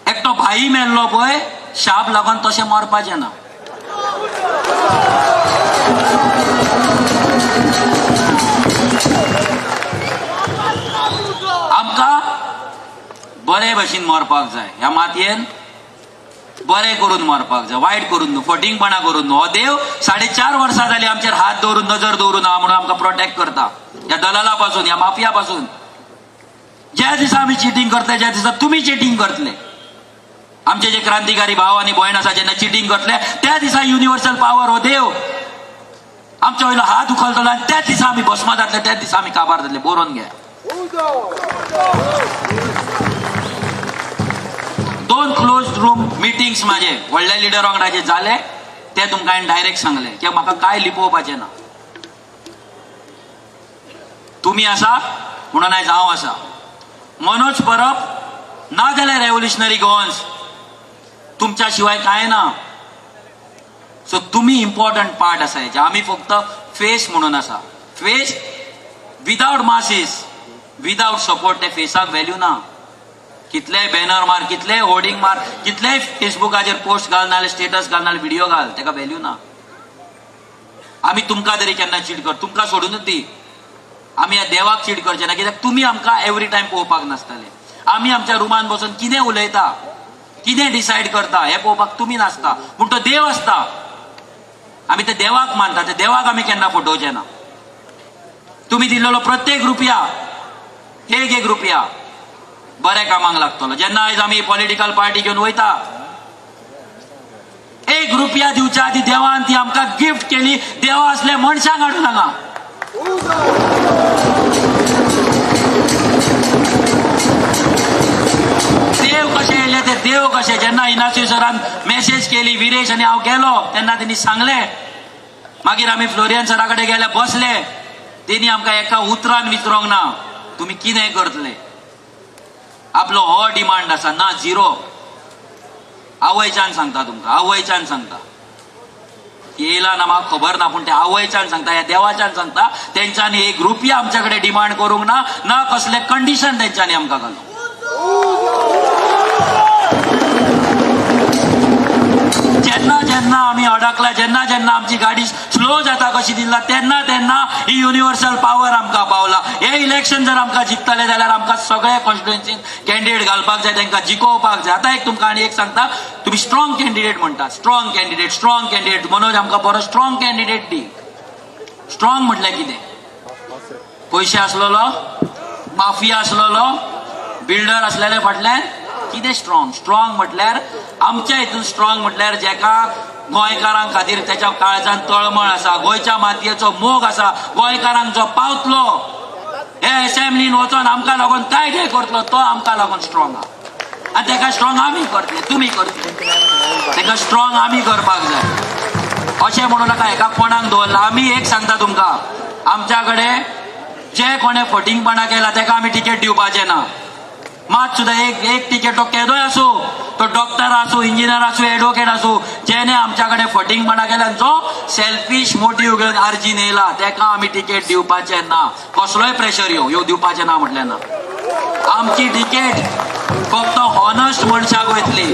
एकटो भाई मेल्लो पळय, शाप लागून तशें मरपाचें ना. आमकां बरे भशेन मरपाक जाय. ह्या मातयेन बरें करून मरपाक जाय, वायट करून न्हू, फटिंगपणा करून न्हू. हो देव 4.5 वर्सां जाली आमचेर हात दवरून, नजर दवरून आहा म्हणून आमकां प्रोटेक्ट करता ह्या दलाला पासून, ह्या माफिया पासून. ज्या दिसा आमी चिटींग करतले, ज्या दिसा तुमी चिटींग करतले, आमचे जे क्रांतिकारी भाव आणि भयण आसा जेन्ना चिटींग करतले, त्या दिसा युनिवर्सल पॉवर हो देव आमच्या वयलो हात उखलतलो आनी त्याच दिसा आमी भस्मा जातले, त्याच दिसा आमी काबार जातले. बरोवन घ्या. 2 क्लोज रूम मिटिंग्स माझे व्हडल्या लिडर वांगडाचे जाले, ते तुमकां हांवें डायरेक्ट सांगले की म्हाका काय लिपोवपाचें ना. तुमी आसा म्हणून आयज हांव आसा. मनोज परब ना जाल्यार रेव्होल्युशनरी गोवन्स तुमच्या शिवाय काय ना. सो तुम्ही इम्पॉर्टंट पार्ट आसा हेचे. आमी फक्त फेस म्हणून आसा. फेस विदाउट मासीस, विदाउट सपोर्ट, ते फेसाक व्हॅल्यू ना. कितलेय बॅनर मार, कितलेय होर्डिंग मार, कितलेय फेसबुकाचेर पोस्ट घाल, नाल्यार स्टेटस घाल, नाल्यार व्हिडिओ घाल, तेका व्हॅल्यू ना. आमी तुमकां तरी केन्ना चीट कर, तुमकां सोडूनच दी. आमी ह्या देवाक चीट करचे ना, कित्याक तुमी आमकां एवरी टायम पळोवपाक नासतले. आमी आमच्या रुमान बसून कितें उलयता, कितें डिसायड करता हें पळोवपाक तुमी नासता, पूण तो देव आसता. आमी ते देवाक मानता, ते देवाक आमी केन्ना फटोवचे ना. तुमी दिल्लो प्रत्येक रुपया, एक रुपया बऱ्या कामाक लागतलो. जेन्ना आयज आमी पॉलिटिकल पार्टी घेवन वयता, 1 रुपया दिवच्या आदी देवान ती आमकां गिफ्ट केली. देवा असले मनशांक हाडूं नाका. देव कशे येयले ते देव कशे. जेन्ना इनासी सरान मेसेज केली विरेश आनी हांव गेलो, तेन्ना तेणी सांगले. मागीर आमी फ्लोरियन सरा कडेन गेले, बसले. तेणी आमकां एका उतरान विचारूंक ना तुमी कितें करतले. आपलो हो डिमांड आसा ना, 0. आवयच्यान सांगता तुमकां, आवयच्यान सांगता. येयला ना म्हाका खबर ना, पूण ते आवयच्यान सांगता, ह्या देवाच्यान सांगता. तेंच्यांनी 1 रुपया आमच्या कडेन डिमांड करूंक ना, ना कसले कंडिशन तेंच्यांनी आमकां घालूंक. जेन्ना जेन्ना आमी अडकला, जेन्ना जेन्ना आमची गाडी स्लो जाता कशी दिला, तेन्ना तेन्ना ही युनिवर्सल पावर आमकां पावला. हे इलेक्शन जर आमकां जिखतले जाल्यार आमकां सगळ्या कॉन्स्टिट्युएन्सीन कॅन्डिडेट घालपाक जाय, तांकां जिखोवपाक जाय. आतां एक तुमकां आनी एक सांगता, तुम्ही स्ट्रॉंग कॅन्डिडेट म्हणटा, स्ट्रॉंग कॅन्डिडेट. मनोज आमकां बरो स्ट्रॉंग कॅन्डिडेट दी. स्ट्रॉंग म्हटल्यार कितें? पयशे आसलेलो, माफिया आसलेलो, बिल्डर असलेले फाटल्यान कितें स्ट्रॉंग? स्ट्रॉंग म्हटल्यार आमच्या हितून स्ट्रॉंग म्हटल्यार जेका गोंयकारां खातीर त्याच्या काळजान तळमळ आसा, गोंयच्या मातयेचो मोग आसा, गोंयकारांक जो पावतलो, हे असेंब्लीन वचोन आमकां लागून कायदे करतलो, तो आमकां लागून स्ट्रॉंग आहा. आनी तेका स्ट्रॉंग आमी करतले, तुमी करतले. तेका स्ट्रॉंग आमी करपाक जाय. अशें म्हणू नाका एका कोणाक दवरला. आमी एक सांगता तुमकां, आमच्या कडेन जे कोणे फटींगपणा केला तेका आमी टिकेट दिवपाचें ना. मात सुद्धा एक टिकेट तो केदोय असो, तो डॉक्टर असो, इंजिनियर असो, एडवोकेट असो, जेणे आमच्याकडे फटींगपणा केला, जो सेल्फिश मोटिव्ह घेवन आर्जीन येयला, तेका आमी टिकेट दिवपाचें ना. कसलोय प्रेशर येऊ दिवपाचें ना म्हटलें ना. आमची टिकेट फक्त हॉनस्ट मनशाक वयतली,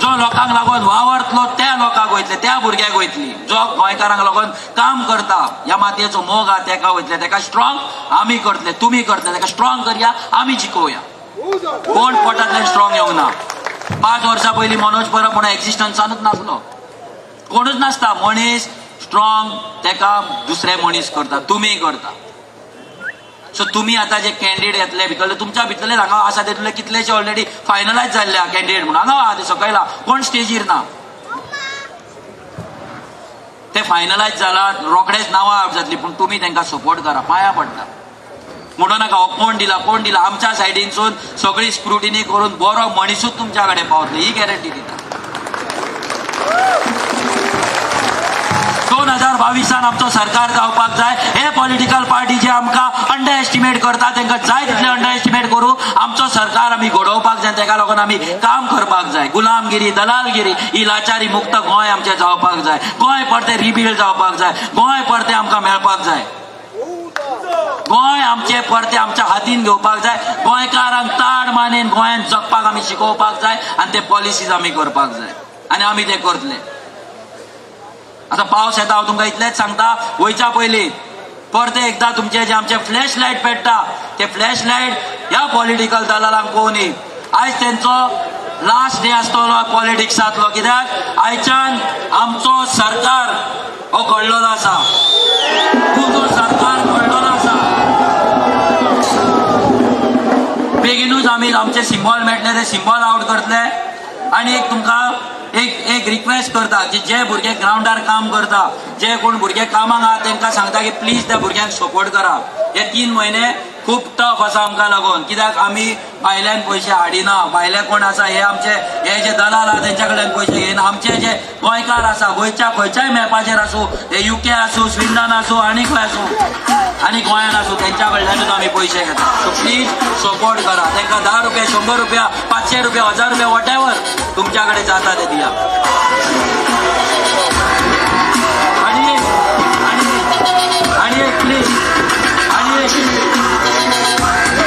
जो लोकांक लागून वावरतलो त्या लोकांक वयतले, त्या भुरग्याक वयतली, जो गोंयकारांक लागून काम करता, ह्या मातयेचो मोग आहा तेका वयतले. तेका स्ट्रॉंग आमी करतले, तुमी करतले. तेका स्ट्रॉंग करया, आमी जिखोवया. कोण पोटांतल्यान स्ट्रॉंग येवंक ना. 5 वर्सां पयलीं मनोज परब म्हणून एक्झिस्टन्सानूच नासलो, कोणूच नासता. मनीस स्ट्रॉंग तेका दुसरे मनीस करता, तुमी करता. सो तुम्ही आता जे कॅन्डिडेट येतले भितरले, तुमच्या भितरले हांगा आसा तेतुले कितलेशे ऑलरेडी फायनलायज जाल्ल्या कॅन्डिडेट म्हणून हांगा आहा ते सकयला, कोण स्टेजीर ना. ते फायनलायज जाला, रोखडेच नांवां आउट जातली, पूण तुमी तांकां सपोर्ट करा, पांया पडटा. म्हणू नाका हो कोण दिला. आमच्या सायडीनसून सगळी स्क्रुटिनी करून बरो मनीसूच तुमच्या कडेन पावतलो, ही गॅरंटी दिता. 2022 आमचो सरकार जावपाक जाय. हे पॉलिटिकल पार्टी जे आमकां अंडर एस्टिमेट करता, तांकां जाय तितले अंडर एस्टिमेट करूं. आमचो सरकार आमी घडोवपाक जाय, तेका लागून आमी काम करपाक जाय. गुलामगिरी, दलालगिरी ही लाचारी मुक्त गोंय आमचें जावपाक जाय. गोंय परते रिबिल्ड जावपाक जाय. गोंय परते आमकां मेळपाक जाय. गोंय आमचे परते आमच्या हातीन घेवपाक जाय. गोंयकारांक ताड मानेन गोंयांत जगपाक आमी शिकोवपाक जाय, आनी ते पॉलिसीज आमी करपाक जाय, आनी आमी ते करतले. आता पावस येता, हांव तुमकां इतलेंच सांगता, वयच्या पयलीं परते एकदां तुमचे जे आमचे फ्लॅश लायट पेट्टा, ते फ्लॅश लायट ह्या पॉलिटिकल दलालांक पळोवनी. आयज तेंचो लास्ट डे आसतलो पॉलिटिक्सांतलो, कित्याक आयच्यान आमचो सरकार हो घडलेलो आसा. तुजो सरकार घडलेलो आसा. बेगीनूच आमी आमचे सिंबॉल मेळटले ते सिंबॉल आउट करतले. आनी एक तुमकां एक रिक्वेस्ट करता की जे भुरगे ग्राउंडार काम करता, जे कोण भुरगे कामाक आहा, तांकां सांगता की प्लीज त्या भुरग्यांक सपोर्ट करा. हे 3 म्हयने खूब टफ आसा आमकां लागून, कित्याक आमी भायल्यान पयशे हाडिना. भायले कोण आसा हे आमचे हे जे दलाल आहा तेंच्या कडल्यान पयशे घेयना. आमचे जे गोंयकार आसा, गोंयच्या खंयच्याय मॅपाचेर आसूं, हे UK आसूं, स्विडन आसूं, आनी खंय आसूं, आनी गोंयान आसूं, तेंच्या कडल्यानूच आमी पयशे घेता. सो प्लीज सपोर्ट करा. तांकां 10 रुपया, 100 रुपया, 500 रुपया, 1000 रुपया, वॉट एवर तुमच्या कडेन जाता ते दिया.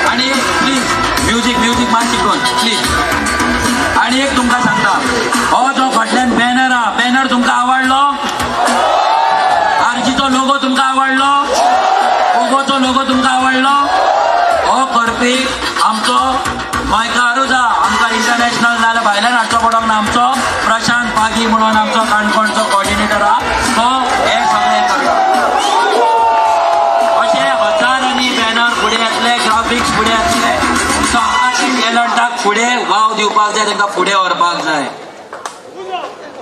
आणि प्लीज म्युझिक मातशी कोण प्लीज. आणि एक तुमकां सांगता, हो जो फाटल्यान बॅनर आहा, बॅनर तुमकां आवडलो? आरजीचो लोगो तुमकां आवडलो? ओगोचो लोगो तुमकां आवडलो? हो करपी आमचो गोंयकारूच आहा. आमकां इंटरनॅशनल नाल्यार भायल्यान हाडचो पडोंक ना. आमचो प्रशांत पागी म्हणून आमचो काणकोणचो कॉर्डिनेटर आहा, तो हे सगळें करता. अशे हजारांनी बॅनर फुडें येतले, ग्राफिक्स फुडें येतले. सो आमकां टॅलंटाक फुडें वाव दिवपाक जाय, तांकां फुडें व्हरपाक जाय.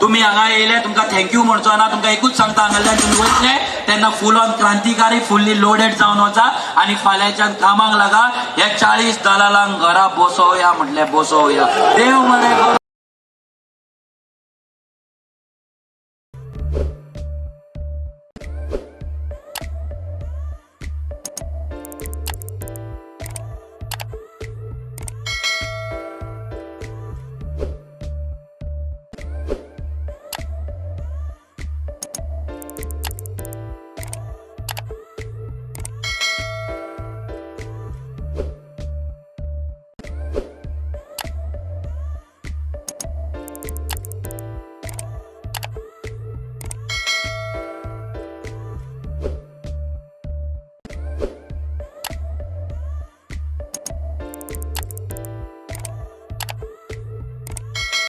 तुम्ही हांगा येयले, तुमकां थँक्यू म्हणचो ना. तुमकां एकूच सांगता, हांगाल्यान तुमी वयतले तेन्ना फूल ऑन क्रांतिकारी, फुल्ली लोडेड जावन वचा, आनी फाल्यांच्यान कामाक लागा. हे 40 दलालांक घरा बसोवया म्हटलें बसोवया. देव बरें करूं.